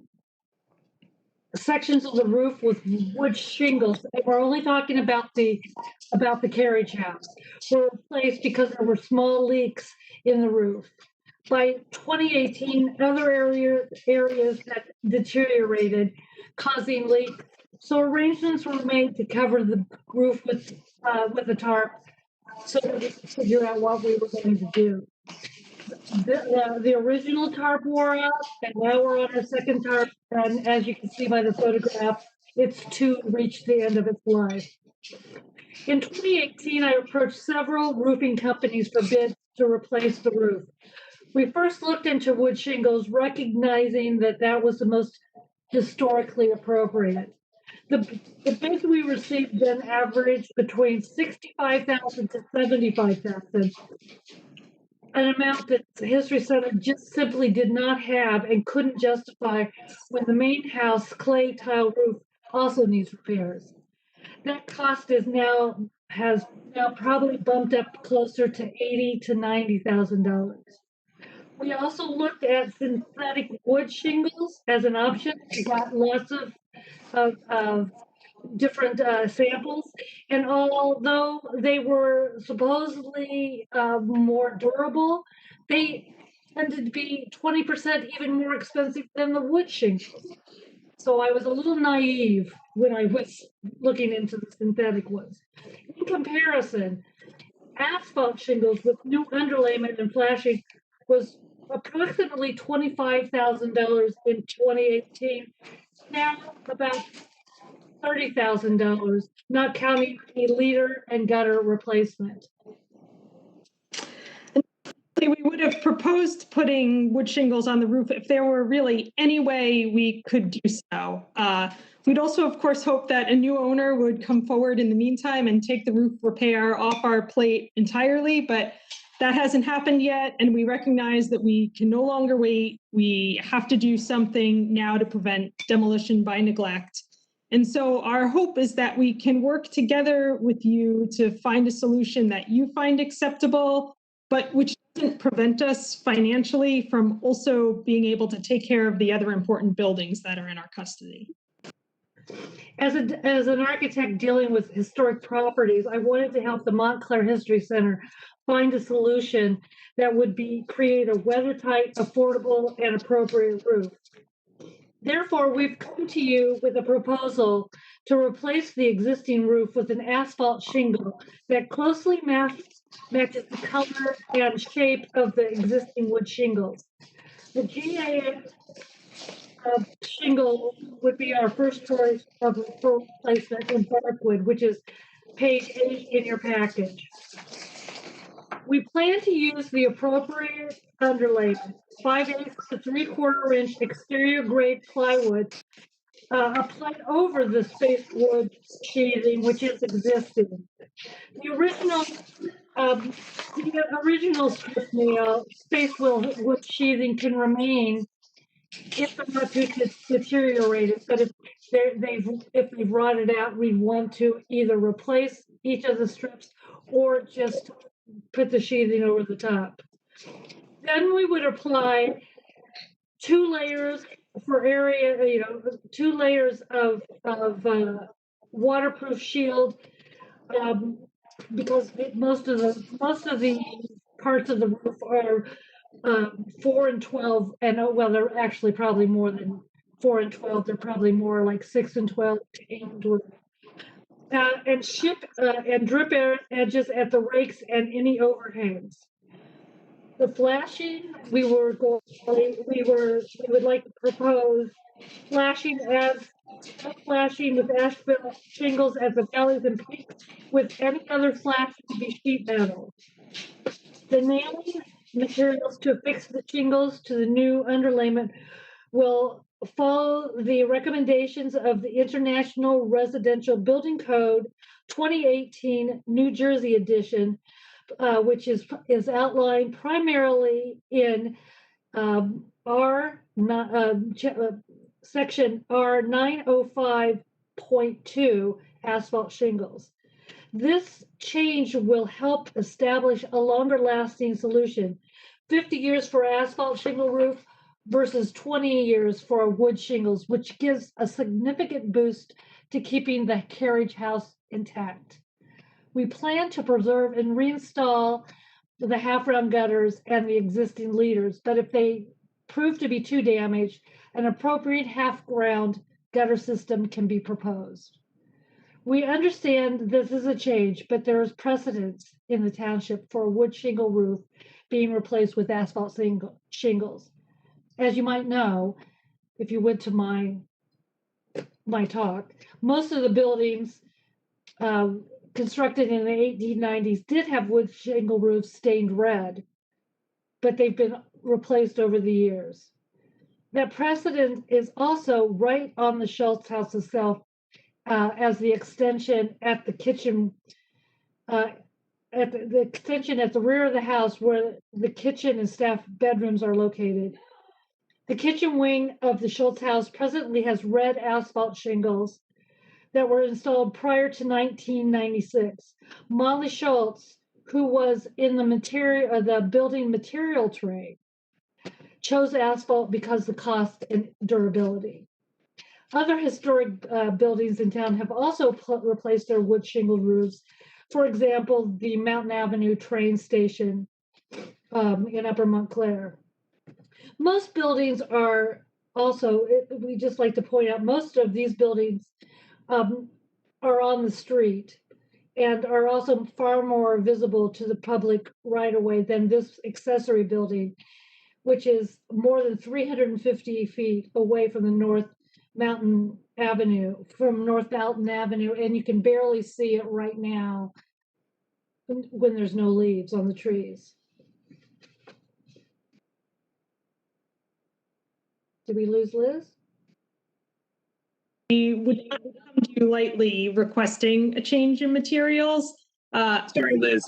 sections of the roof with wood shingles, and we're only talking about the carriage house, were replaced because there were small leaks in the roof. By 2018, other areas that deteriorated, causing leaks. So arrangements were made to cover the roof with a tarp, so that we could figure out what we were going to do. The original tarp wore out, and now we're on our second tarp. And as you can see by the photograph, it's reached the end of its life. In 2018, I approached several roofing companies for bids to replace the roof. We first looked into wood shingles, recognizing that was the most historically appropriate. The bids we received then averaged between $65,000 to $75,000. An amount that the History Center just simply did not have and couldn't justify when the main house clay tile roof also needs repairs. That cost has now probably bumped up closer to $80,000 to $90,000. We also looked at synthetic wood shingles as an option. We got lots of different samples, and although they were supposedly more durable, they tended to be 20% even more expensive than the wood shingles. So I was a little naive when I was looking into the synthetic ones. In comparison, asphalt shingles with new underlayment and flashing was approximately $25,000 in 2018. Now about $30,000, not counting the leader and gutter replacement. We would have proposed putting wood shingles on the roof if there were really any way we could do so. We'd also, of course, hope that a new owner would come forward in the meantime and take the roof repair off our plate entirely, but that hasn't happened yet, and we recognize that we can no longer wait. We have to do something now to prevent demolition by neglect. And so our hope is that we can work together with you to find a solution that you find acceptable, but which doesn't prevent us financially from also being able to take care of the other important buildings that are in our custody. As an architect dealing with historic properties, I wanted to help the Montclair History Center find a solution that would create a weather-tight, affordable, and appropriate roof. Therefore, we've come to you with a proposal to replace the existing roof with an asphalt shingle that closely matches the color and shape of the existing wood shingles. The GA shingle would be our first choice of replacement in barkwood, which is page 8 in your package. We plan to use the appropriate underlayment, 5/8 to 3/4 inch exterior grade plywood applied over the spaced wood sheathing, which is existing. The original strip nail spaced wood sheathing can remain if they're not too deteriorated, but if they've rotted out, we want to either replace each of the strips or just put the sheathing over the top. Then we would apply 2 layers for area, 2 layers of waterproof shield, because most of the parts of the roof are 4 and 12, and well, they're actually probably more than 4 and 12. They're probably more like 6 and 12 to 8 and 12. And and drip edges at the rakes and any overhangs. The flashing, we would like to propose flashing with asphalt shingles at the valleys and peaks, with any other flashing to be sheet metal. The nailing materials to affix the shingles to the new underlayment will follow the recommendations of the International Residential Building Code 2018 New Jersey edition, which is outlined primarily in section R905.2 asphalt shingles. This change will help establish a longer lasting solution, 50 years for asphalt shingle roof versus 20 years for wood shingles, which gives a significant boost to keeping the carriage house intact. We plan to preserve and reinstall the half-round gutters and the existing leaders, but if they prove to be too damaged, an appropriate half-round gutter system can be proposed. We understand this is a change, but there is precedence in the township for a wood shingle roof being replaced with asphalt shingles. As you might know, if you went to my talk, most of the buildings constructed in the 1890s did have wood shingle roofs stained red, but they've been replaced over the years. That precedent is also right on the Schultz house itself, as the extension at the kitchen, the extension at the rear of the house where the kitchen and staff bedrooms are located. The kitchen wing of the Schultz house presently has red asphalt shingles that were installed prior to 1996. Molly Schultz, who was in the building material trade, chose asphalt because of the cost and durability. Other historic buildings in town have also replaced their wood shingle roofs. For example, the Mountain Avenue train station in Upper Montclair. Most buildings are also, we just like to point out, most of these buildings are on the street and are also far more visible to the public right away than this accessory building, which is more than 350 feet away from the North Mountain Avenue, and you can barely see it right now when there's no leaves on the trees. Did we lose Liz? We would not come to you lightly requesting a change in materials. Sorry, Liz.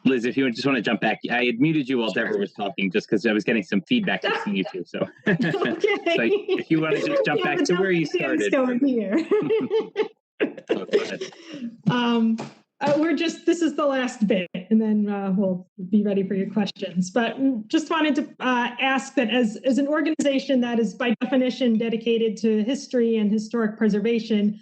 Liz, if you just want to jump back, I had muted you while Deborah was talking just because I was getting some feedback from seeing you two. So, Okay. So if you want to just jump back to where you started. Going here. Oh, go ahead. This is the last bit, and then we'll be ready for your questions. But just wanted to ask that as an organization that is by definition dedicated to history and historic preservation,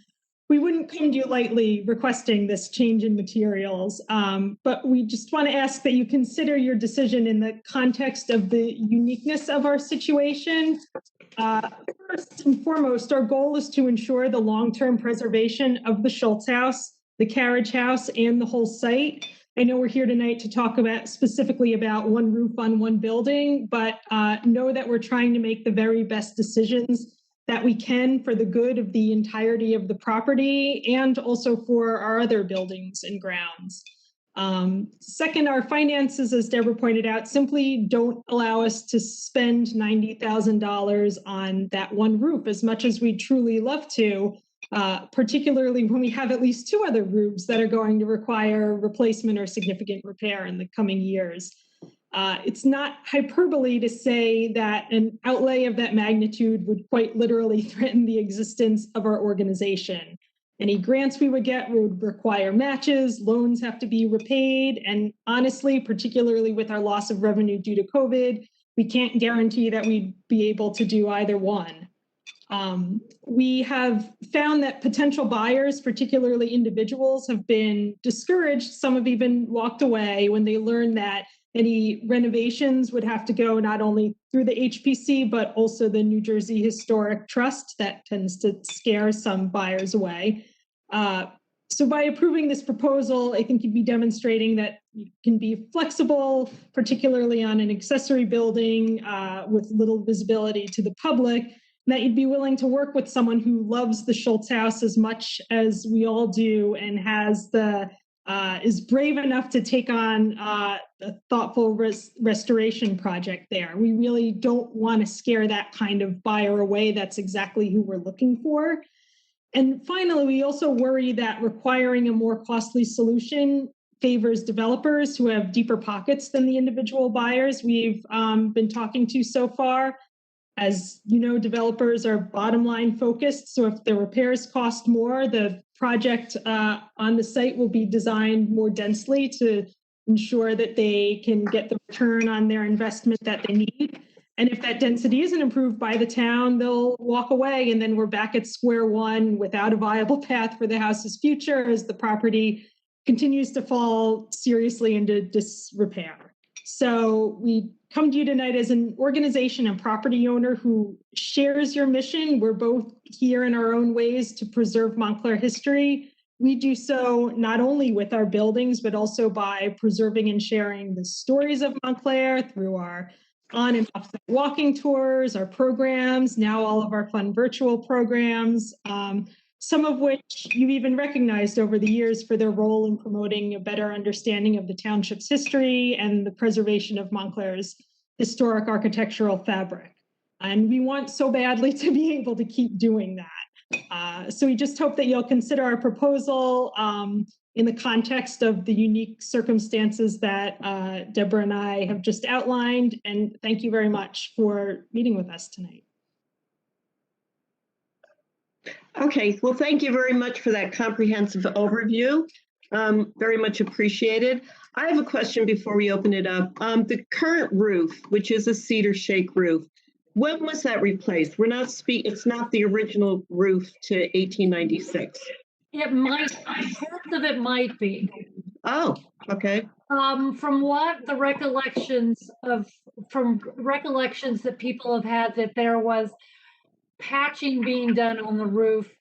we wouldn't come to you lightly requesting this change in materials. But we just want to ask that you consider your decision in the context of the uniqueness of our situation. First and foremost, our goal is to ensure the long-term preservation of the Schultz house, the carriage house, and the whole site. I know we're here tonight to talk specifically about one roof on one building, but know that we're trying to make the very best decisions that we can for the good of the entirety of the property and also for our other buildings and grounds. Second, our finances, as Deborah pointed out, simply don't allow us to spend $90,000 on that one roof as much as we truly love to. Particularly when we have at least two other roofs that are going to require replacement or significant repair in the coming years. It's not hyperbole to say that an outlay of that magnitude would quite literally threaten the existence of our organization. Any grants we would get would require matches, loans have to be repaid, and honestly, particularly with our loss of revenue due to COVID, we can't guarantee that we'd be able to do either one. We have found that potential buyers, particularly individuals, have been discouraged. Some have even walked away when they learned that any renovations would have to go not only through the HPC, but also the New Jersey Historic Trust. That tends to scare some buyers away. So by approving this proposal, I think you'd be demonstrating that you can be flexible, particularly on an accessory building with little visibility to the public, and that you'd be willing to work with someone who loves the Schultz house as much as we all do and has is brave enough to take on a thoughtful restoration project there. We really don't want to scare that kind of buyer away. That's exactly who we're looking for. And finally, we also worry that requiring a more costly solution favors developers who have deeper pockets than the individual buyers we've been talking to so far. As you know, developers are bottom line focused. So if the repairs cost more, the project on the site will be designed more densely to ensure that they can get the return on their investment that they need. And if that density isn't improved by the town, they'll walk away, and then we're back at square one without a viable path for the house's future as the property continues to fall seriously into disrepair. So we come to you tonight as an organization and property owner who shares your mission. We're both here in our own ways to preserve Montclair history. We do so not only with our buildings, but also by preserving and sharing the stories of Montclair through our on and off walking tours, our programs, now all of our fun virtual programs, some of which you've even recognized over the years for their role in promoting a better understanding of the township's history and the preservation of Montclair's historic architectural fabric. And we want so badly to be able to keep doing that. So we just hope that you'll consider our proposal in the context of the unique circumstances that Deborah and I have just outlined. And thank you very much for meeting with us tonight. Okay, well, thank you very much for that comprehensive overview. Very much appreciated. I have a question before we open it up. The current roof, which is a cedar shake roof, when was that replaced? It's not the original roof to 1896. It might, parts of it might be. Oh, okay. From what the recollections that people have had, that there was patching being done on the roof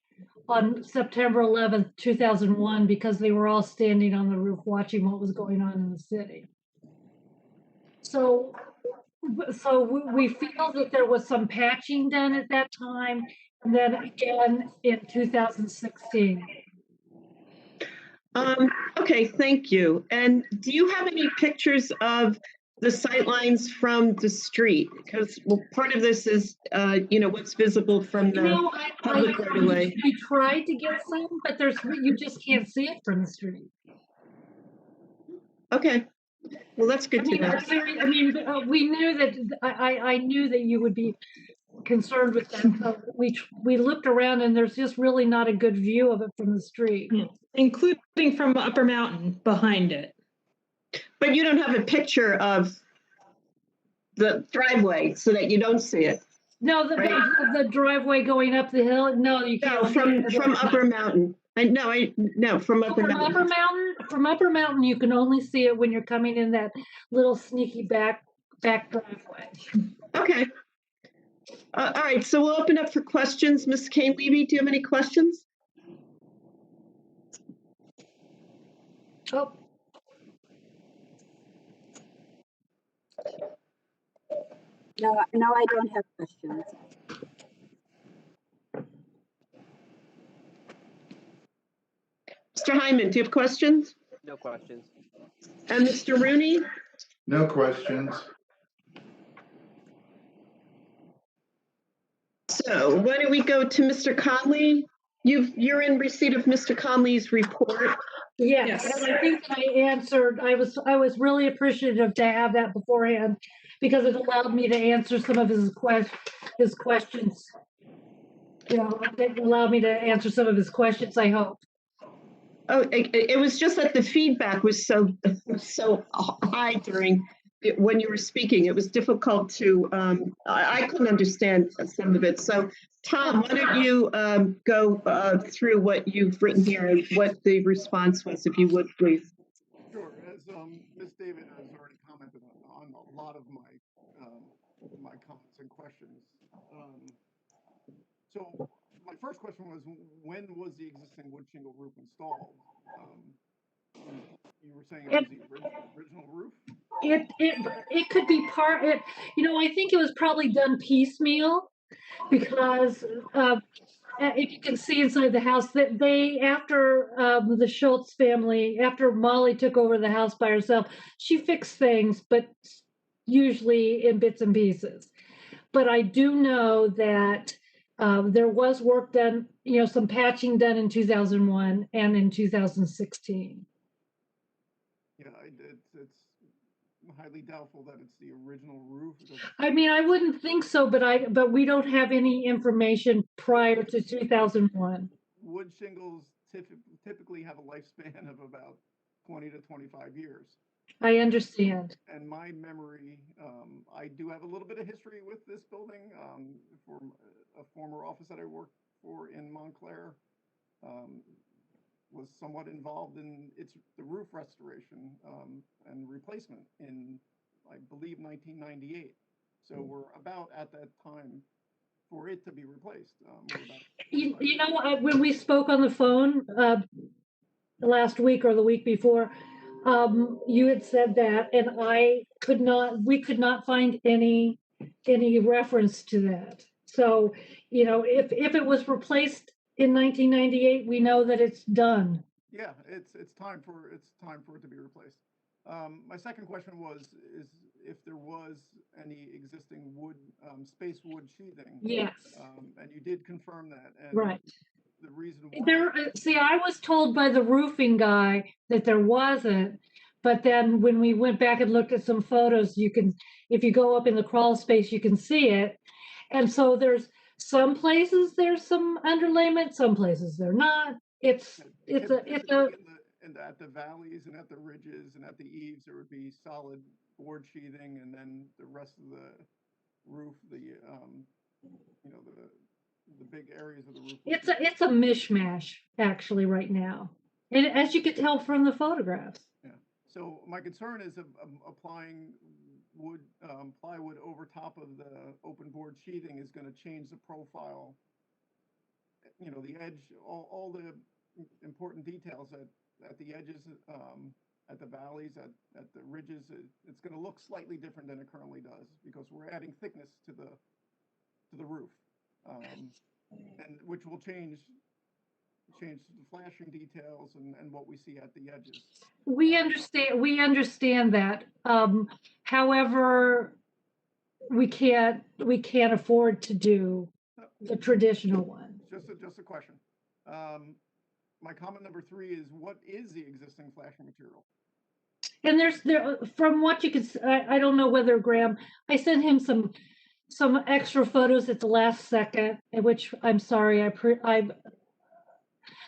on September 11th, 2001, because they were all standing on the roof watching what was going on in the city. So we feel that there was some patching done at that time, and then again in 2016. Okay, thank you. And do you have any pictures of the sightlines from the street? Because part of this is, what's visible from the public right away. We tried to get some, but you just can't see it from the street. Okay, well, that's good to know. We knew that I knew that you would be concerned with that. So we looked around, and there's just really not a good view of it from the street, including from Upper Mountain behind it. But you don't have a picture of the driveway so that you don't see it. No, the driveway going up the hill. No, you can't. No, from Upper Mountain. From Upper Mountain. From Upper Mountain, you can only see it when you're coming in that little sneaky back driveway. Okay. All right, so we'll open up for questions. Ms. Kane-Levy, do you have any questions? Oh. No, I don't have questions. Mr. Hyman, do you have questions? No questions. And Mr. Rooney? No questions. So why don't we go to Mr. Conley? You're in receipt of Mr. Conley's report. Yes, and I think I answered. I was really appreciative to have that beforehand, because it allowed me to answer some of his questions. It allowed me to answer some of his questions, I hope. Oh, it was just that the feedback was so high when you were speaking. It was difficult to, I couldn't understand some of it. So Tom, why don't you go through what you've written here and what the response was, if you would, please. Sure. As Ms. David has already commented on a lot of my my comments and questions. So my first question was, when was the existing wood shingle roof installed? You were saying it was the original roof? It could be part. I think it was probably done piecemeal, because if you can see inside the house, that after the Schultz family, after Molly took over the house by herself, she fixed things, but usually in bits and pieces. But I do know that there was work done, some patching done in 2001 and in 2016. Yeah, it's highly doubtful that it's the original roof. I wouldn't think so, but we don't have any information prior to 2001. Wood shingles typically have a lifespan of about 20 to 25 years. I understand. And my memory, I do have a little bit of history with this building. For a former office that I worked for in Montclair, was somewhat involved in the roof restoration and replacement in, I believe, 1998. So we're about at that time for it to be replaced. When we spoke on the phone last week or the week before, you had said that, and we could not find any reference to that. So, if it was replaced in 1998, we know that it's done. Yeah, it's time for it to be replaced. My second question is if there was any existing space wood sheathing. Yes. And you did confirm that. And right. The reason why. I was told by the roofing guy that there wasn't, but then when we went back and looked at some photos, if you go up in the crawl space, you can see it. And so there's some places there's some underlayment, some places they're not. It's at the valleys and at the ridges and at the eaves, there would be solid board sheathing, and then the rest of the roof, the big areas of the roof. It's a mishmash actually right now. And as you can tell from the photographs. Yeah. So my concern is applying wood, plywood over top of the open board sheathing is going to change the profile. You know, the edge, all the important details at the edges, at the valleys, at the ridges. It's going to look slightly different than it currently does because we're adding thickness to the roof, and which will change the flashing details and what we see at the edges. We understand that. However, we can't afford to do the traditional one. Just a question. My comment number 3 is, what is the existing flashing material? And there from what you can, I don't know whether Graham, I sent him some extra photos at the last second, which I'm sorry,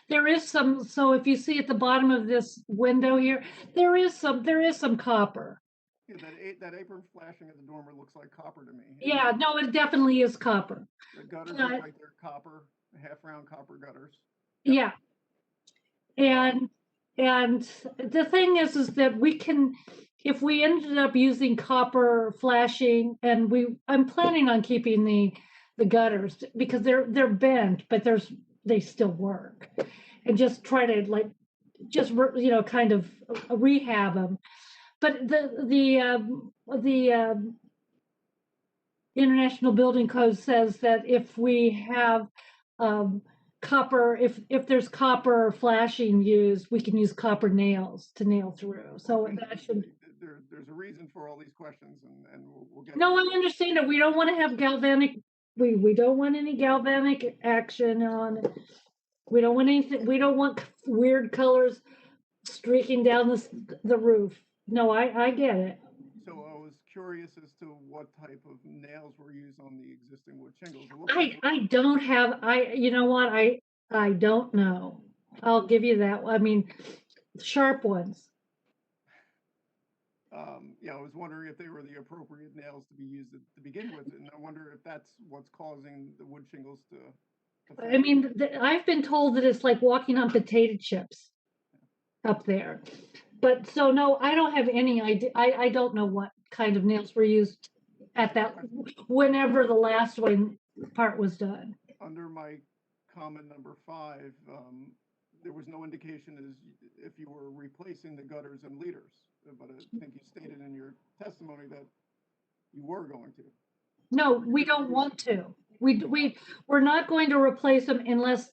there is some, so if you see at the bottom of this window here, there is some copper. Yeah, that apron flashing at the dormer looks like copper to me. Yeah, no, it definitely is copper. The gutters look like they're copper, half-round copper gutters. Yeah. And the thing is that we can, if we ended up using copper flashing, and I'm planning on keeping the gutters because they're bent, but they still work, and just try to kind of rehab them. But the International Building Code says that if we have copper, if there's copper flashing used, we can use copper nails to nail through. So that should. There's a reason for all these questions, and we'll get. No, I understand it. We don't want to have galvanic. We don't want any galvanic action on it. We don't want anything. We don't want weird colors streaking down the roof. No, I get it. So I was curious as to what type of nails were used on the existing wood shingles. I don't have, you know what, I don't know. I'll give you that. I mean, sharp ones. Yeah, I was wondering if they were the appropriate nails to be used to begin with, and I wonder if that's what's causing the wood shingles to I mean, I've been told that it's like walking on potato chips up there. But so no, I don't have any idea. I don't know what kind of nails were used at that, whenever the last one part was done. Under my comment number 5, there was no indication as if you were replacing the gutters and leaders, but I think you stated in your testimony that you were going to. No, we don't want to. We're not going to replace them unless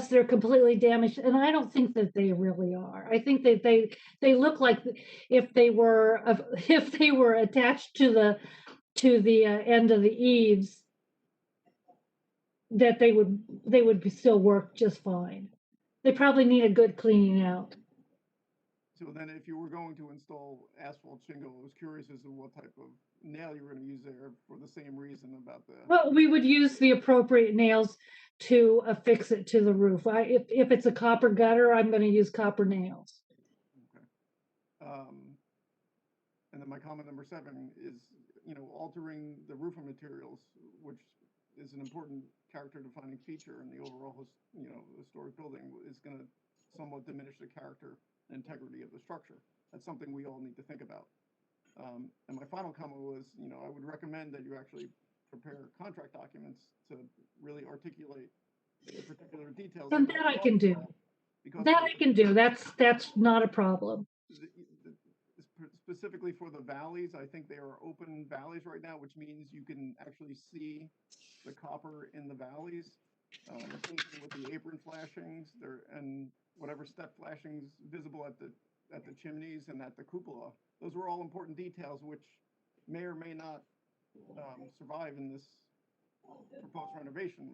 they're completely damaged, and I don't think that they really are. I think that they look like if they were attached to the end of the eaves, that they would still work just fine. They probably need a good cleaning out. So then, if you were going to install asphalt shingle, I was curious as to what type of nail you were going to use there for the same reason about the. Well, we would use the appropriate nails to affix it to the roof. If it's a copper gutter, I'm going to use copper nails. Okay. And then my comment number 7 is, altering the roofing materials, which is an important character defining feature in the overall, historic building, is going to somewhat diminish the character and integrity of the structure. That's something we all need to think about. And my final comment was, I would recommend that you actually prepare contract documents to really articulate the particular details. And that I can do. That's not a problem. Specifically for the valleys, I think they are open valleys right now, which means you can actually see the copper in the valleys. Same thing with the apron flashings there, and whatever step flashings visible at the chimneys and at the cupola. Those were all important details which may or may not survive in this proposed renovation.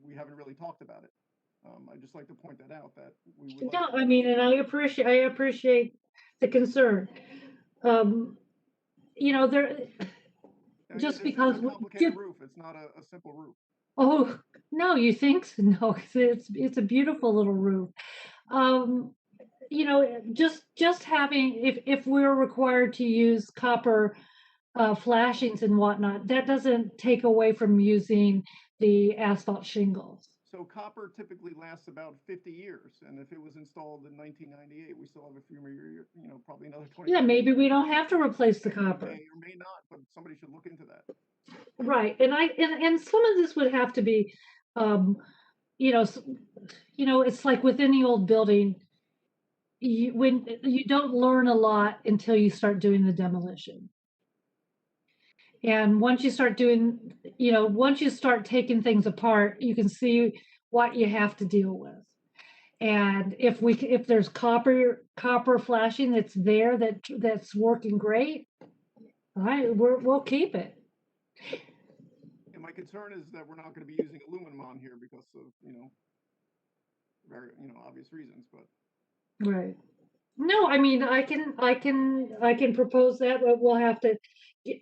We haven't really talked about it. I'd just like to point that out, that we would. No, I mean, and I appreciate the concern. There just because it's a complicated roof. It's not a simple roof. Oh no, you think so? No, it's a beautiful little roof. Just having, if we're required to use copper flashings and whatnot, that doesn't take away from using the asphalt shingles. So copper typically lasts about 50 years, and if it was installed in 1998, we still have a few more years, probably another 20. Yeah, maybe we don't have to replace the copper. May or may not, but somebody should look into that. Right, and some of this would have to be, it's like with any old building, when you don't learn a lot until you start doing the demolition. And once you start taking things apart, you can see what you have to deal with. And if there's copper flashing that's there, that's working great, all right, we'll keep it. And my concern is that we're not going to be using aluminum on here because of, very, obvious reasons, but. Right. No, I mean, I can propose that, but we'll have to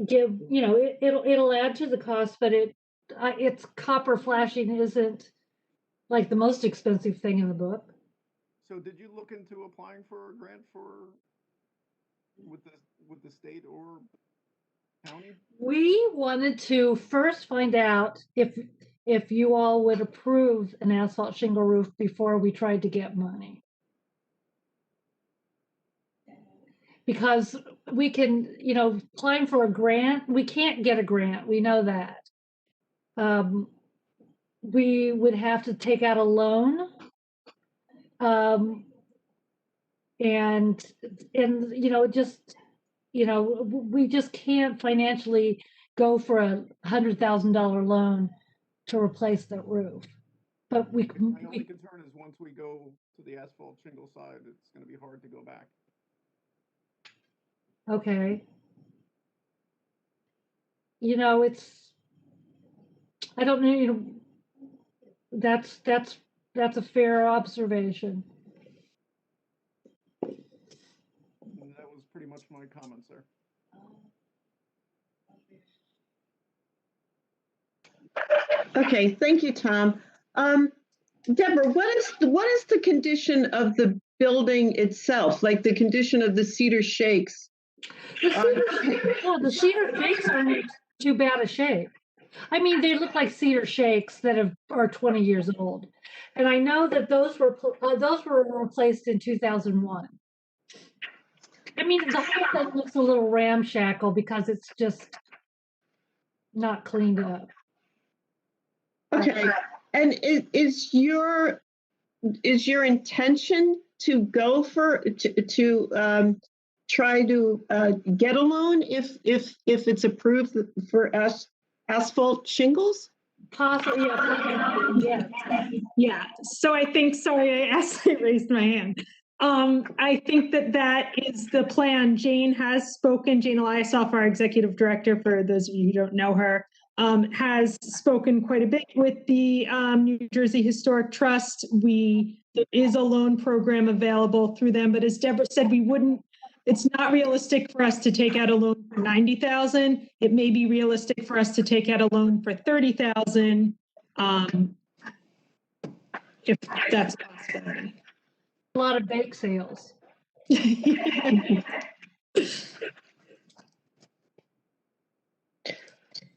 give, it'll add to the cost, but it's copper flashing isn't like the most expensive thing in the book. So did you look into applying for a grant with the state or county? We wanted to first find out if you all would approve an asphalt shingle roof before we tried to get money. Because we can, applying for a grant, we can't get a grant. We know that. We would have to take out a loan. We just can't financially go for a $100,000 loan to replace that roof. But My only concern is once we go to the asphalt shingle side, it's going to be hard to go back. Okay. I don't know, that's a fair observation. And that was pretty much my comments there. Okay, thank you, Tom. Deborah, what is the condition of the building itself, like the condition of the cedar shakes? The cedar shakes aren't too bad a shape. I mean, they look like cedar shakes that are 20 years old, and I know that those were replaced in 2001. I mean, the whole thing looks a little ramshackle because it's just not cleaned up. Okay, and is your intention to go to try to get a loan if it's approved for asphalt shingles? Possibly, yeah. Yeah, so I think, sorry, I raised my hand. I think that is the plan. Jane Eliasoff, our executive director, for those of you who don't know her, has spoken quite a bit with the New Jersey Historic Trust. There is a loan program available through them, but as Deborah said, it's not realistic for us to take out a loan for $90,000. It may be realistic for us to take out a loan for $30,000, if that's a possibility. A lot of bake sales.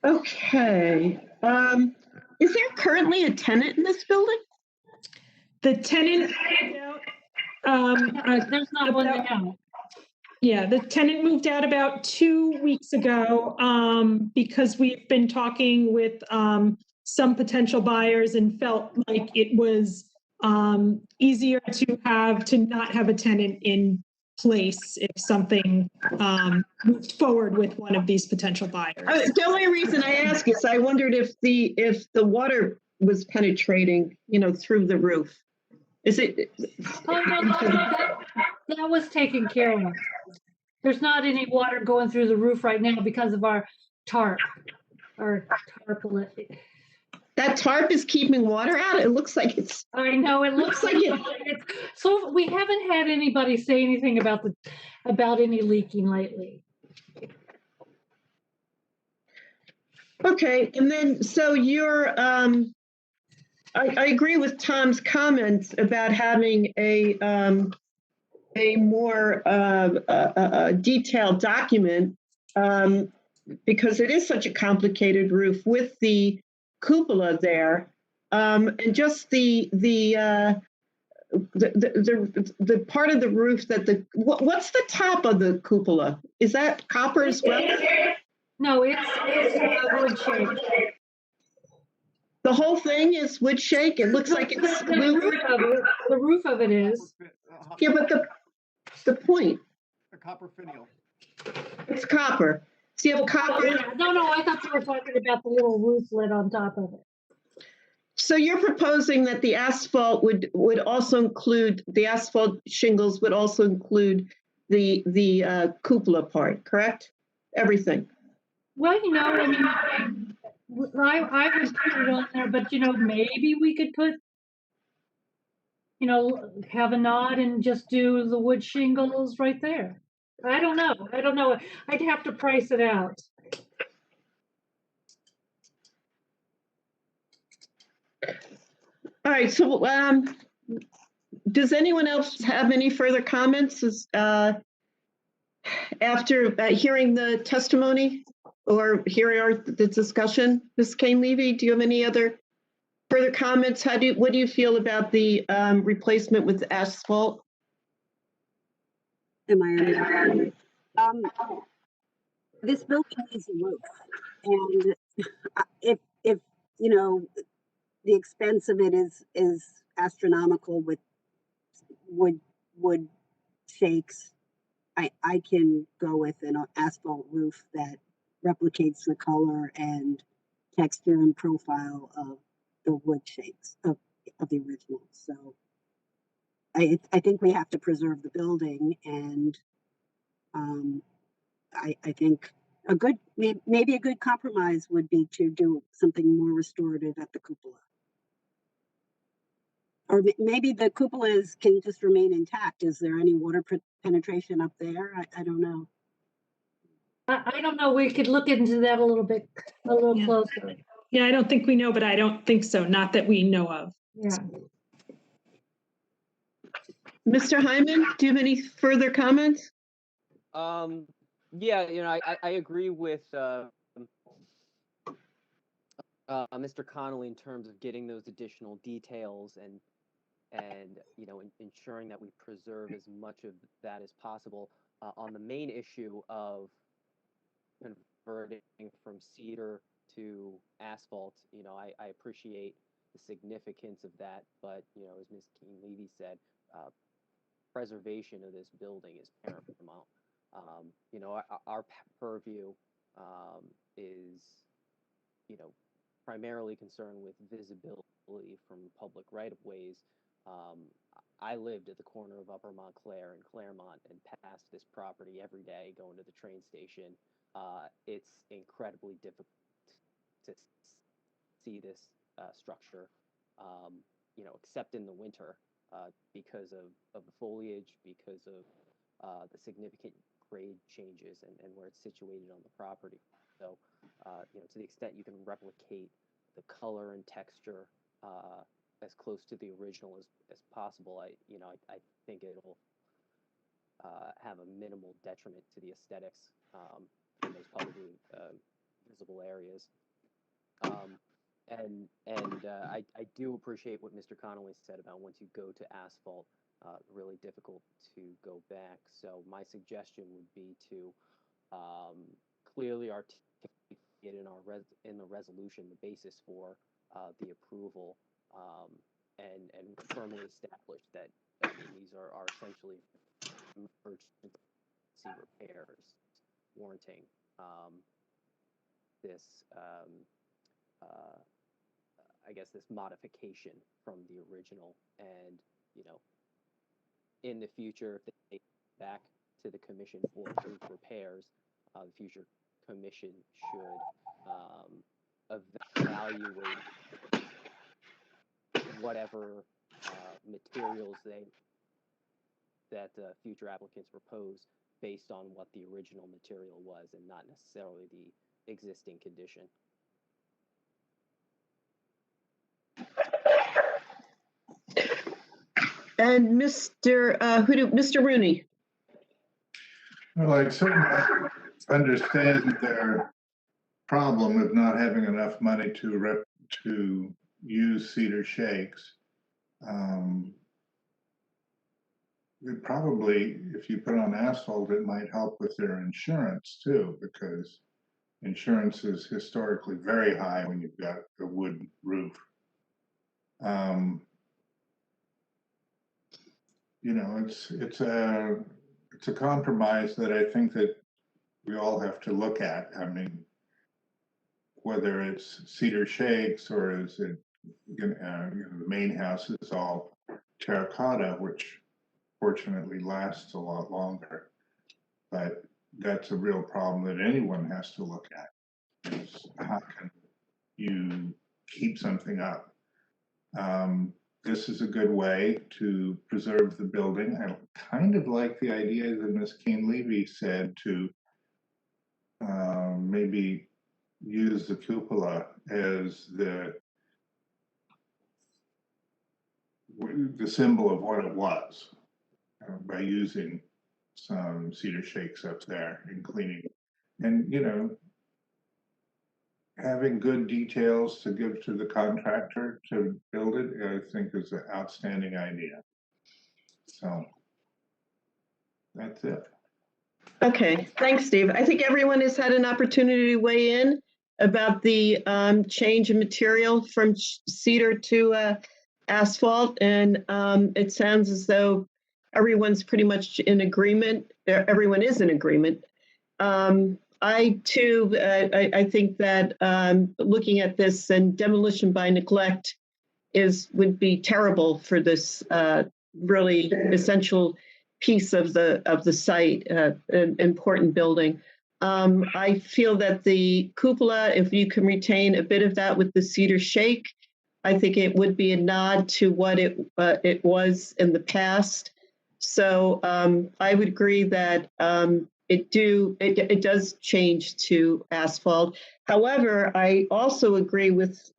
Okay. Is there currently a tenant in this building? The tenant, there's not one now. Yeah, the tenant moved out about 2 weeks ago because we've been talking with some potential buyers and felt like it was easier to not have a tenant in place if something moved forward with one of these potential buyers. The only reason I ask is I wondered if the water was penetrating, through the roof. Is it? Oh, no, that was taken care of. There's not any water going through the roof right now because of our tarp. That tarp is keeping water out? It looks like it's... I know, it looks like it. So we haven't had anybody say anything about any leaking lately. Okay, and then, so you're... I agree with Tom's comments about having a more detailed document because it is such a complicated roof with the cupola there. And just the part of the roof that what's the top of the cupola? Is that copper as well? No, it's wood shake. The whole thing is wood shake? It looks like it's The roof of it is. Yeah, but the point. A copper finial. It's copper. So you have copper. No, I thought you were talking about the little roof lid on top of it. So you're proposing that the asphalt would also include, the asphalt shingles would also include the cupola part, correct? Everything. Well, I mean, I would put it on there, but maybe we could put, have a nod and just do the wood shingles right there. I don't know. I'd have to price it out. All right, so does anyone else have any further comments after hearing the testimony or hearing the discussion? Ms. Kane-Levy, do you have any other further comments? What do you feel about the replacement with asphalt? Am I on? This building needs a roof, and if the expense of it is astronomical with wood shakes, I can go with an asphalt roof that replicates the color and texture and profile of the wood shakes of the original. So I think we have to preserve the building, and I think maybe a good compromise would be to do something more restorative at the cupola. Or maybe the cupola can just remain intact. Is there any water penetration up there? I don't know. I don't know. We could look into that a little closer. Yeah, I don't think we know, but I don't think so. Not that we know of. Yeah. Mr. Hyman, do you have any further comments? Yeah, I agree with Mr. Connolly in terms of getting those additional details and ensuring that we preserve as much of that as possible. On the main issue of converting from cedar to asphalt, I appreciate the significance of that, but as Ms. Keane-Levy said, preservation of this building is paramount. Our purview is, primarily concerned with visibility from public right-of-ways. I lived at the corner of Upper Montclair and Claremont and passed this property every day going to the train station. It's incredibly difficult to see this structure, except in the winter, because of the foliage, because of the significant grade changes and where it's situated on the property. So, to the extent you can replicate the color and texture as close to the original as possible, I think it'll have a minimal detriment to the aesthetics in those publicly visible areas. I do appreciate what Mr. Connolly said about once you go to asphalt, really difficult to go back. So my suggestion would be to clearly articulate in the resolution the basis for the approval, and firmly establish that these are essentially emergency repairs warranting this this modification from the original, and in the future, if they take back to the commission for roof repairs, the future commission should evaluate whatever materials that future applicants propose based on what the original material was and not necessarily the existing condition. And Mr. Rooney. Well, I certainly understand their problem of not having enough money to use cedar shakes, it probably, if you put on asphalt, it might help with their insurance too, because insurance is historically very high when you've got a wood roof. You know, it's a compromise that I think that we all have to look at. I mean, whether it's cedar shakes or is it, the main house is all terracotta, which fortunately lasts a lot longer. But that's a real problem that anyone has to look at, is how can you keep something up? This is a good way to preserve the building. I kind of like the idea that Ms. Keen-Levy said to maybe use the cupola as the symbol of what it was, by using some cedar shakes up there and cleaning. And, you know, having good details to give to the contractor to build it, I think is an outstanding idea. So that's it. Okay, thanks, Steve. I think everyone has had an opportunity to weigh in about the change in material from cedar to asphalt, and it sounds as though everyone's pretty much in agreement. Everyone is in agreement. I too, I think that looking at this, and demolition by neglect would be terrible for this really essential piece of the site, an important building. I feel that the cupola, if you can retain a bit of that with the cedar shake, I think it would be a nod to what it was in the past. So I would agree that it does change to asphalt. However, I also agree with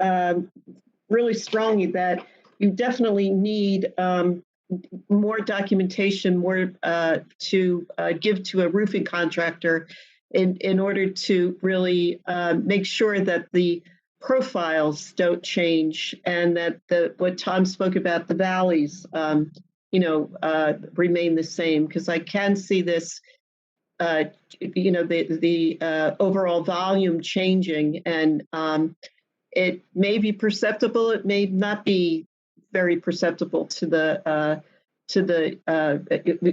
really strongly that you definitely need more documentation, more to give to a roofing contractor in order to really make sure that the profiles don't change, and that what Tom spoke about, the valleys, remain the same. Because I can see this, the overall volume changing, and it may be perceptible, it may not be very perceptible to the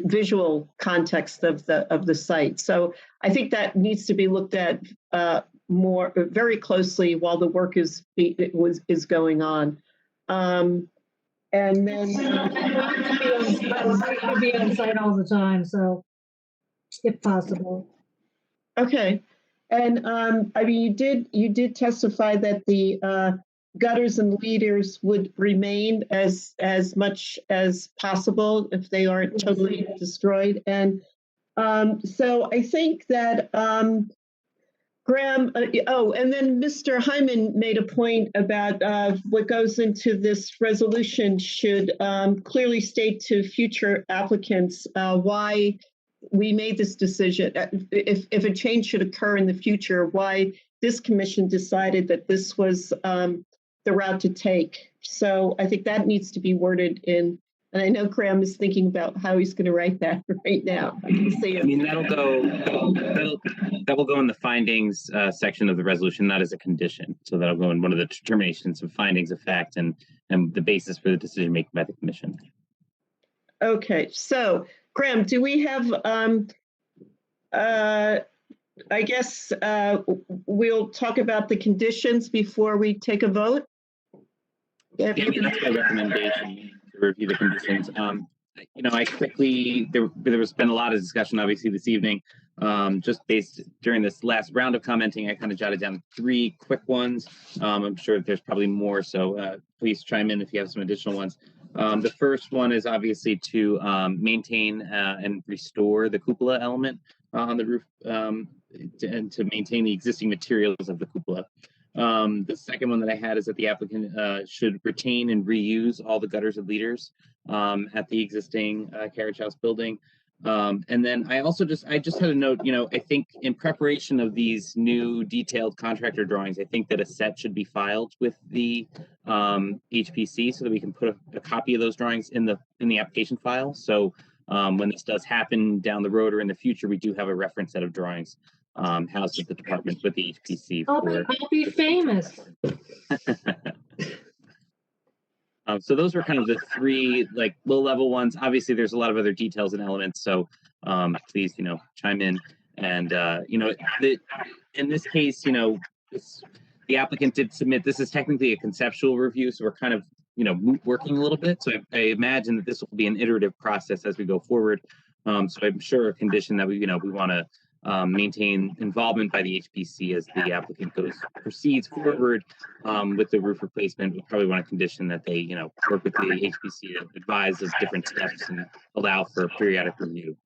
visual context of the site. So I think that needs to be looked at very closely while the work is going on. And then I could be on site all the time, so if possible. Okay. And I mean, you did testify that the gutters and leaders would remain as much as possible if they aren't totally destroyed. And so I think that Graham, and then Mr. Hyman made a point about what goes into this resolution should clearly state to future applicants why we made this decision. If a change should occur in the future, why this commission decided that this was the route to take. So I think that needs to be worded in. And I know Graham is thinking about how he's going to write that right now. I can see it. I mean, that will go in the findings section of the resolution, not as a condition. So that'll go in one of the determinations of findings of fact and the basis for the decision making by the commission. Okay, so Graham, do we have? I guess we'll talk about the conditions before we take a vote. Yeah, I mean, that's my recommendation, to review the conditions. I quickly, there has been a lot of discussion, obviously, this evening, just based during this last round of commenting. I kind of jotted down 3 quick ones. I'm sure that there's probably more, so please chime in if you have some additional ones. The first one is obviously to maintain and restore the cupola element on the roof, and to maintain the existing materials of the cupola. The second one that I had is that the applicant should retain and reuse all the gutters and leaders at the existing carriage house building. And then I just had a note, I think in preparation of these new detailed contractor drawings, I think that a set should be filed with the HPC so that we can put a copy of those drawings in the application file. So when this does happen down the road or in the future, we do have a reference set of drawings housed at the department with the HPC. I'll be famous. So those were kind of the three like low-level ones. Obviously, there's a lot of other details and elements. So please, chime in. And in this case, the applicant did submit. This is technically a conceptual review, so we're kind of working a little bit. So I imagine that this will be an iterative process as we go forward. So I'm sure a condition that we want to maintain involvement by the HPC as the applicant proceeds forward with the roof replacement. We probably want a condition that they, work with the HPC to advise of different steps and allow for periodic review.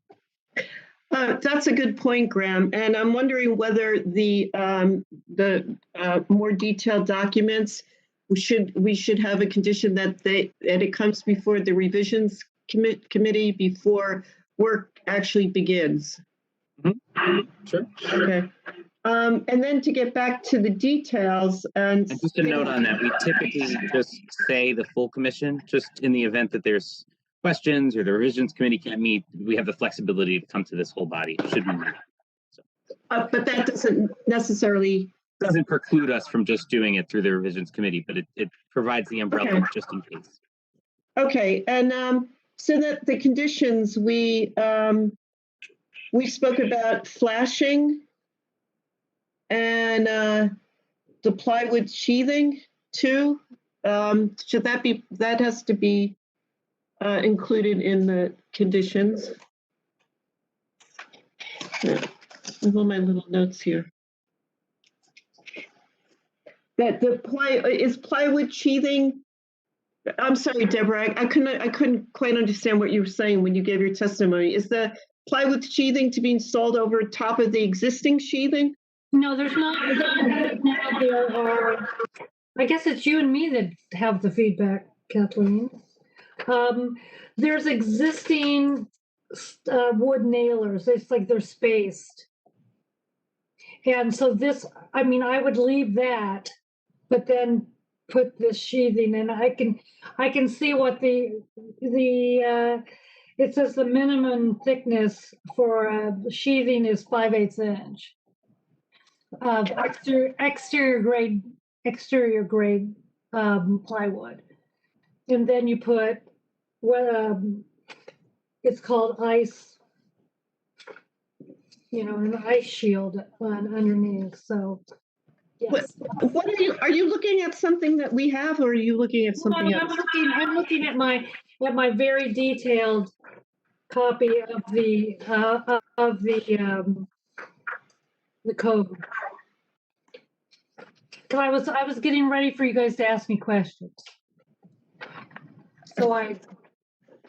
That's a good point, Graham. And I'm wondering whether the more detailed documents we should have a condition that it comes before the revisions committee before work actually begins. Mm-hmm. Sure. Okay. And then to get back to the details and just a note on that, we typically just say the full commission, just in the event that there's questions or the revisions committee can't meet, we have the flexibility to come to this whole body. Should we meet. So. But that doesn't preclude us from just doing it through the revisions committee, but it provides the umbrella just in case. Okay, and so that the conditions we spoke about flashing and the plywood sheathing too. Should that has to be included in the conditions? Yeah. I have all my little notes here. That is plywood sheathing. I'm sorry, Deborah. I couldn't quite understand what you were saying when you gave your testimony. Is the plywood sheathing to be installed over top of the existing sheathing? No, there's not. Now there are. I guess it's you and me that have the feedback, Kathleen. There's existing wood nailers. It's like they're spaced, and so this. I mean, I would leave that, but then put this sheathing, and I can see what the it says the minimum thickness for sheathing is 5/8 inch. Exterior grade plywood, and then you put what it's called ice, an ice shield underneath. So. Yes. What are you looking at something that we have, or are you looking at something else? I'm looking at my very detailed copy of the code. I was getting ready for you guys to ask me questions, so I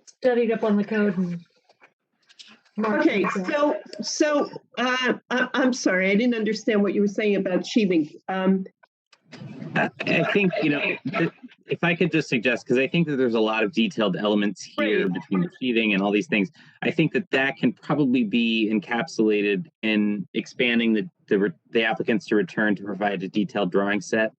studied up on the code and. Okay, so I'm sorry, I didn't understand what you were saying about sheathing. I think, if I could just suggest, because I think that there's a lot of detailed elements here between the sheathing and all these things. I think that can probably be encapsulated in expanding the applicants to return to provide a detailed drawing set,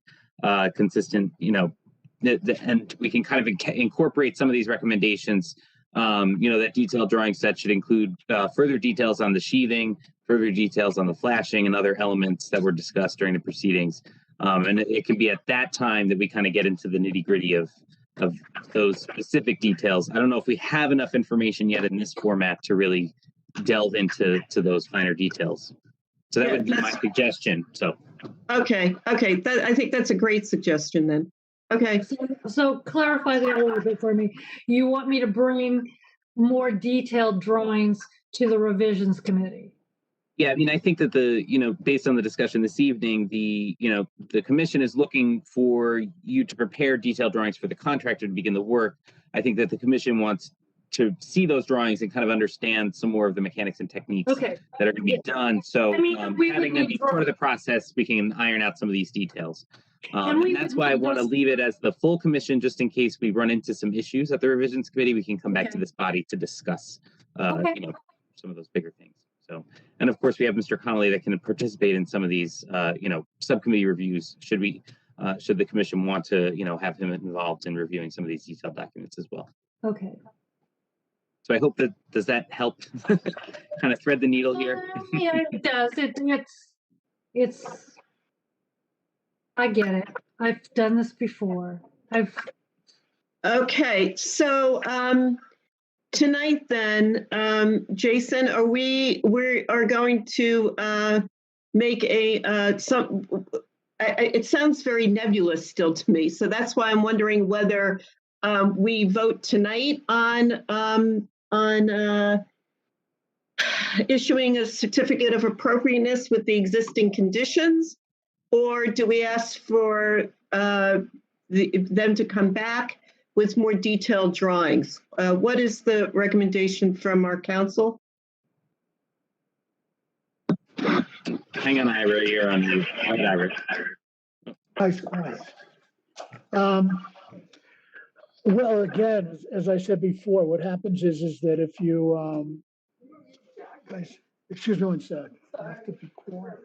consistent, and we can kind of incorporate some of these recommendations. That detailed drawing set should include further details on the sheathing, further details on the flashing, and other elements that were discussed during the proceedings. And it can be at that time that we kind of get into the nitty-gritty of those specific details. I don't know if we have enough information yet in this format to really delve into those finer details. So that would be my suggestion. So. Okay. I think that's a great suggestion then. Okay. So clarify that a little bit for me. You want me to bring more detailed drawings to the revisions committee? Yeah, I mean, I think that based on the discussion this evening, the commission is looking for you to prepare detailed drawings for the contractor to begin the work. I think that the commission wants to see those drawings and kind of understand some more of the mechanics and techniques that are going to be done. So having them be part of the process, we can iron out some of these details. And that's why I want to leave it as the full commission, just in case we run into some issues at the revisions committee. We can come back to this body to discuss, some of those bigger things. So, and of course we have Mr. Connolly that can participate in some of these, subcommittee reviews. Should the commission want to, have him involved in reviewing some of these detailed documents as well. Okay. So I hope does that help kind of thread the needle here? Yeah, it does. It's, I get it. I've done this before. Okay, so tonight then, Jason, we are going to make it sounds very nebulous still to me. So that's why I'm wondering whether we vote tonight on issuing a certificate of appropriateness with the existing conditions, or do we ask for them to come back with more detailed drawings? What is the recommendation from our council? Hang on, Ira, you're on mute. Ira. Well, again, as I said before, what happens is that if you, guys, excuse me one sec, I have to be quiet.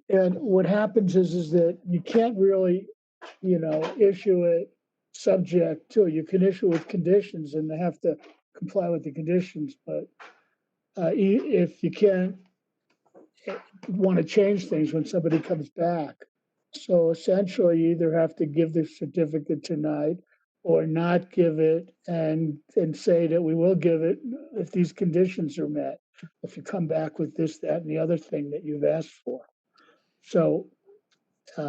And what happens is that you can't really, issue it subject to, you can issue with conditions and they have to comply with the conditions, but if you can't want to change things when somebody comes back. So essentially you either have to give the certificate tonight or not give it and say that we will give it if these conditions are met, if you come back with this, that, and the other thing that you've asked for. So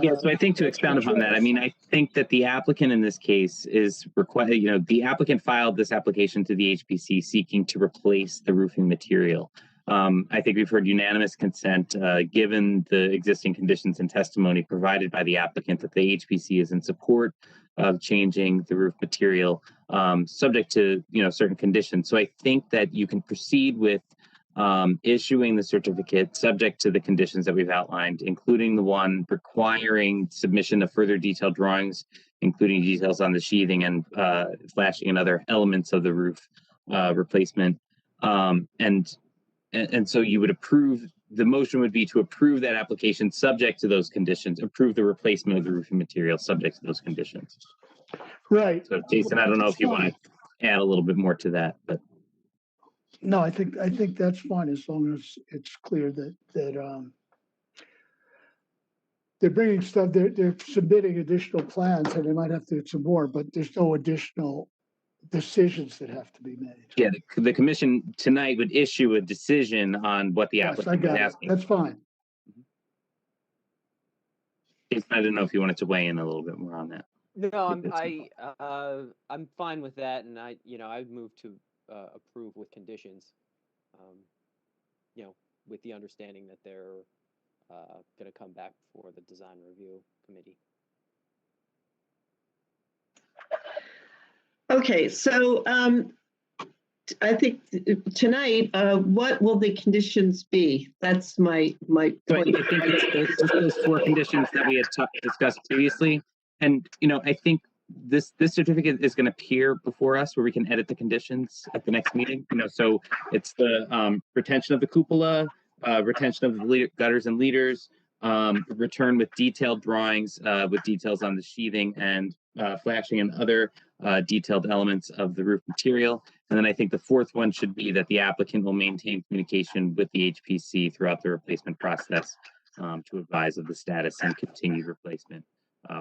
yeah, so I think to expound upon that, I mean, I think that the applicant in this case is required, the applicant filed this application to the HPC seeking to replace the roofing material. I think we've heard unanimous consent, given the existing conditions and testimony provided by the applicant, that the HPC is in support of changing the roof material, subject to, certain conditions. So I think that you can proceed with issuing the certificate subject to the conditions that we've outlined, including the one requiring submission of further detailed drawings, including details on the sheathing and flashing and other elements of the roof replacement. And so you would approve, the motion would be to approve that application subject to those conditions, approve the replacement of the roofing material subject to those conditions. Right. So Jason, I don't know if you want to add a little bit more to that, but. No, I think that's fine as long as it's clear that they're bringing stuff, they're submitting additional plans and they might have to do some more, but there's no additional decisions that have to be made. Yeah, the commission tonight would issue a decision on what the applicant is asking. That's fine. Jason, I don't know if you wanted to weigh in a little bit more on that. No, I'm fine with that, and I'd move to approve with conditions, with the understanding that they're going to come back for the design review committee. Okay, so I think tonight, what will the conditions be? That's my point. So I think it's just those 4 conditions that we had discussed previously, and I think this certificate is going to appear before us where we can edit the conditions at the next meeting. So it's the retention of the cupola, retention of the gutters and leaders, return with detailed drawings with details on the sheathing and flashing and other detailed elements of the roof material. And then I think the 4th one should be that the applicant will maintain communication with the HPC throughout the replacement process to advise of the status and continued replacement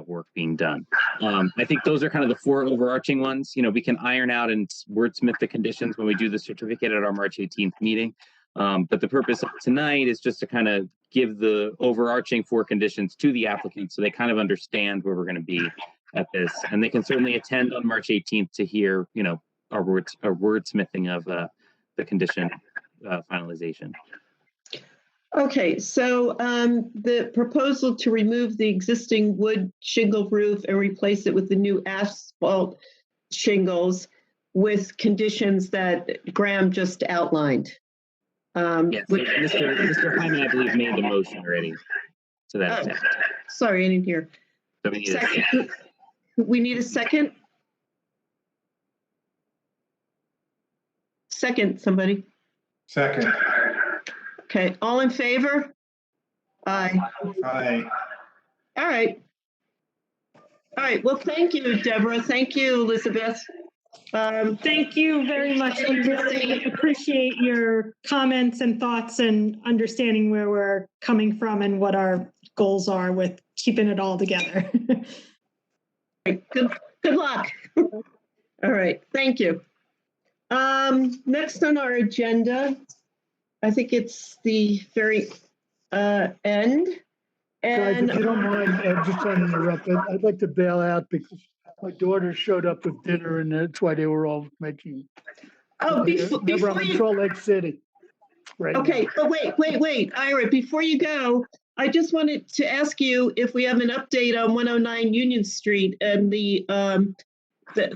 work being done. I think those are kind of the 4 overarching ones. We can iron out and wordsmith the conditions when we do the certificate at our March 18th meeting. But the purpose of tonight is just to kind of give the overarching 4 conditions to the applicant so they kind of understand where we're going to be at this. And they can certainly attend on March 18th to hear, our wordsmithing of the condition finalization. Okay, so the proposal to remove the existing wood shingle roof and replace it with the new asphalt shingles with conditions that Graham just outlined. Yes, Mr. Hyman, I believe, made the motion already to that effect. Sorry, I didn't hear. So we need second. We need a second. Second, somebody. Second. Okay, all in favor? Aye. Aye. All right. All right, well, thank you, Deborah. Thank you, Elizabeth. Thank you very much. We really appreciate your comments and thoughts and understanding where we're coming from and what our goals are with keeping it all together. Good luck. All right, thank you. Next on our agenda, I think it's the very end. Guys, And if you don't mind, I'm just trying to interrupt. I'd like to bail out because my daughter showed up with dinner and that's why they were all making. oh, Remember, I'm in Salt Lake City. Right. okay, but wait, Ira, before you go, I just wanted to ask you if we have an update on 109 Union Street and the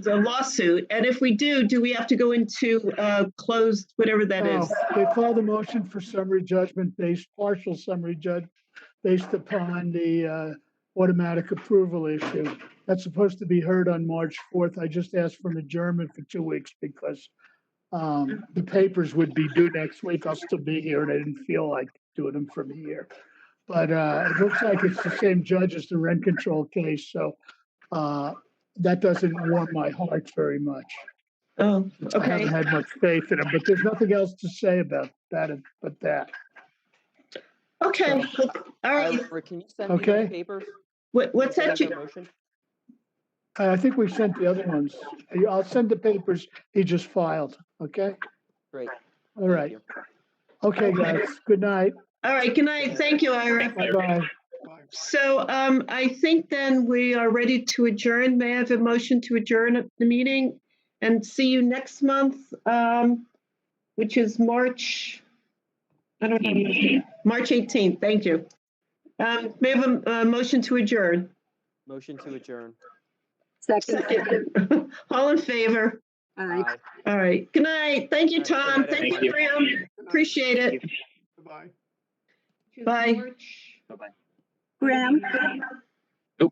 lawsuit, and if we do we have to go into closed, whatever that is? They filed a motion for summary judgment partial summary judgment based upon the automatic approval issue. That's supposed to be heard on March 4th. I just asked for an adjournment for 2 weeks because the papers would be due next week. I'll still be here and I didn't feel like doing them from here. But it looks like it's the same judge as the rent control case. So that doesn't warm my heart very much. Oh, I okay. haven't had much faith in him, but there's nothing else to say about that but that. Okay, all right. Ira, can you send me those papers? What's that? As a motion? I think we sent the other ones. I'll send the papers he just filed, okay? Great. All right. you. Okay, guys, good night. All right, good night. Thank you, Ira. Bye-bye. So I think then we are ready to adjourn. May I have a motion to adjourn the meeting and see you next month, which is March, I don't know, March 18th. Thank you. May I have a motion to adjourn? Motion to adjourn. Second. All in favor? Aye. All right. Good night. Thank you, Tom. Thank you, Graham. Appreciate it. Goodbye. Bye. Bye-bye. Graham? Oh.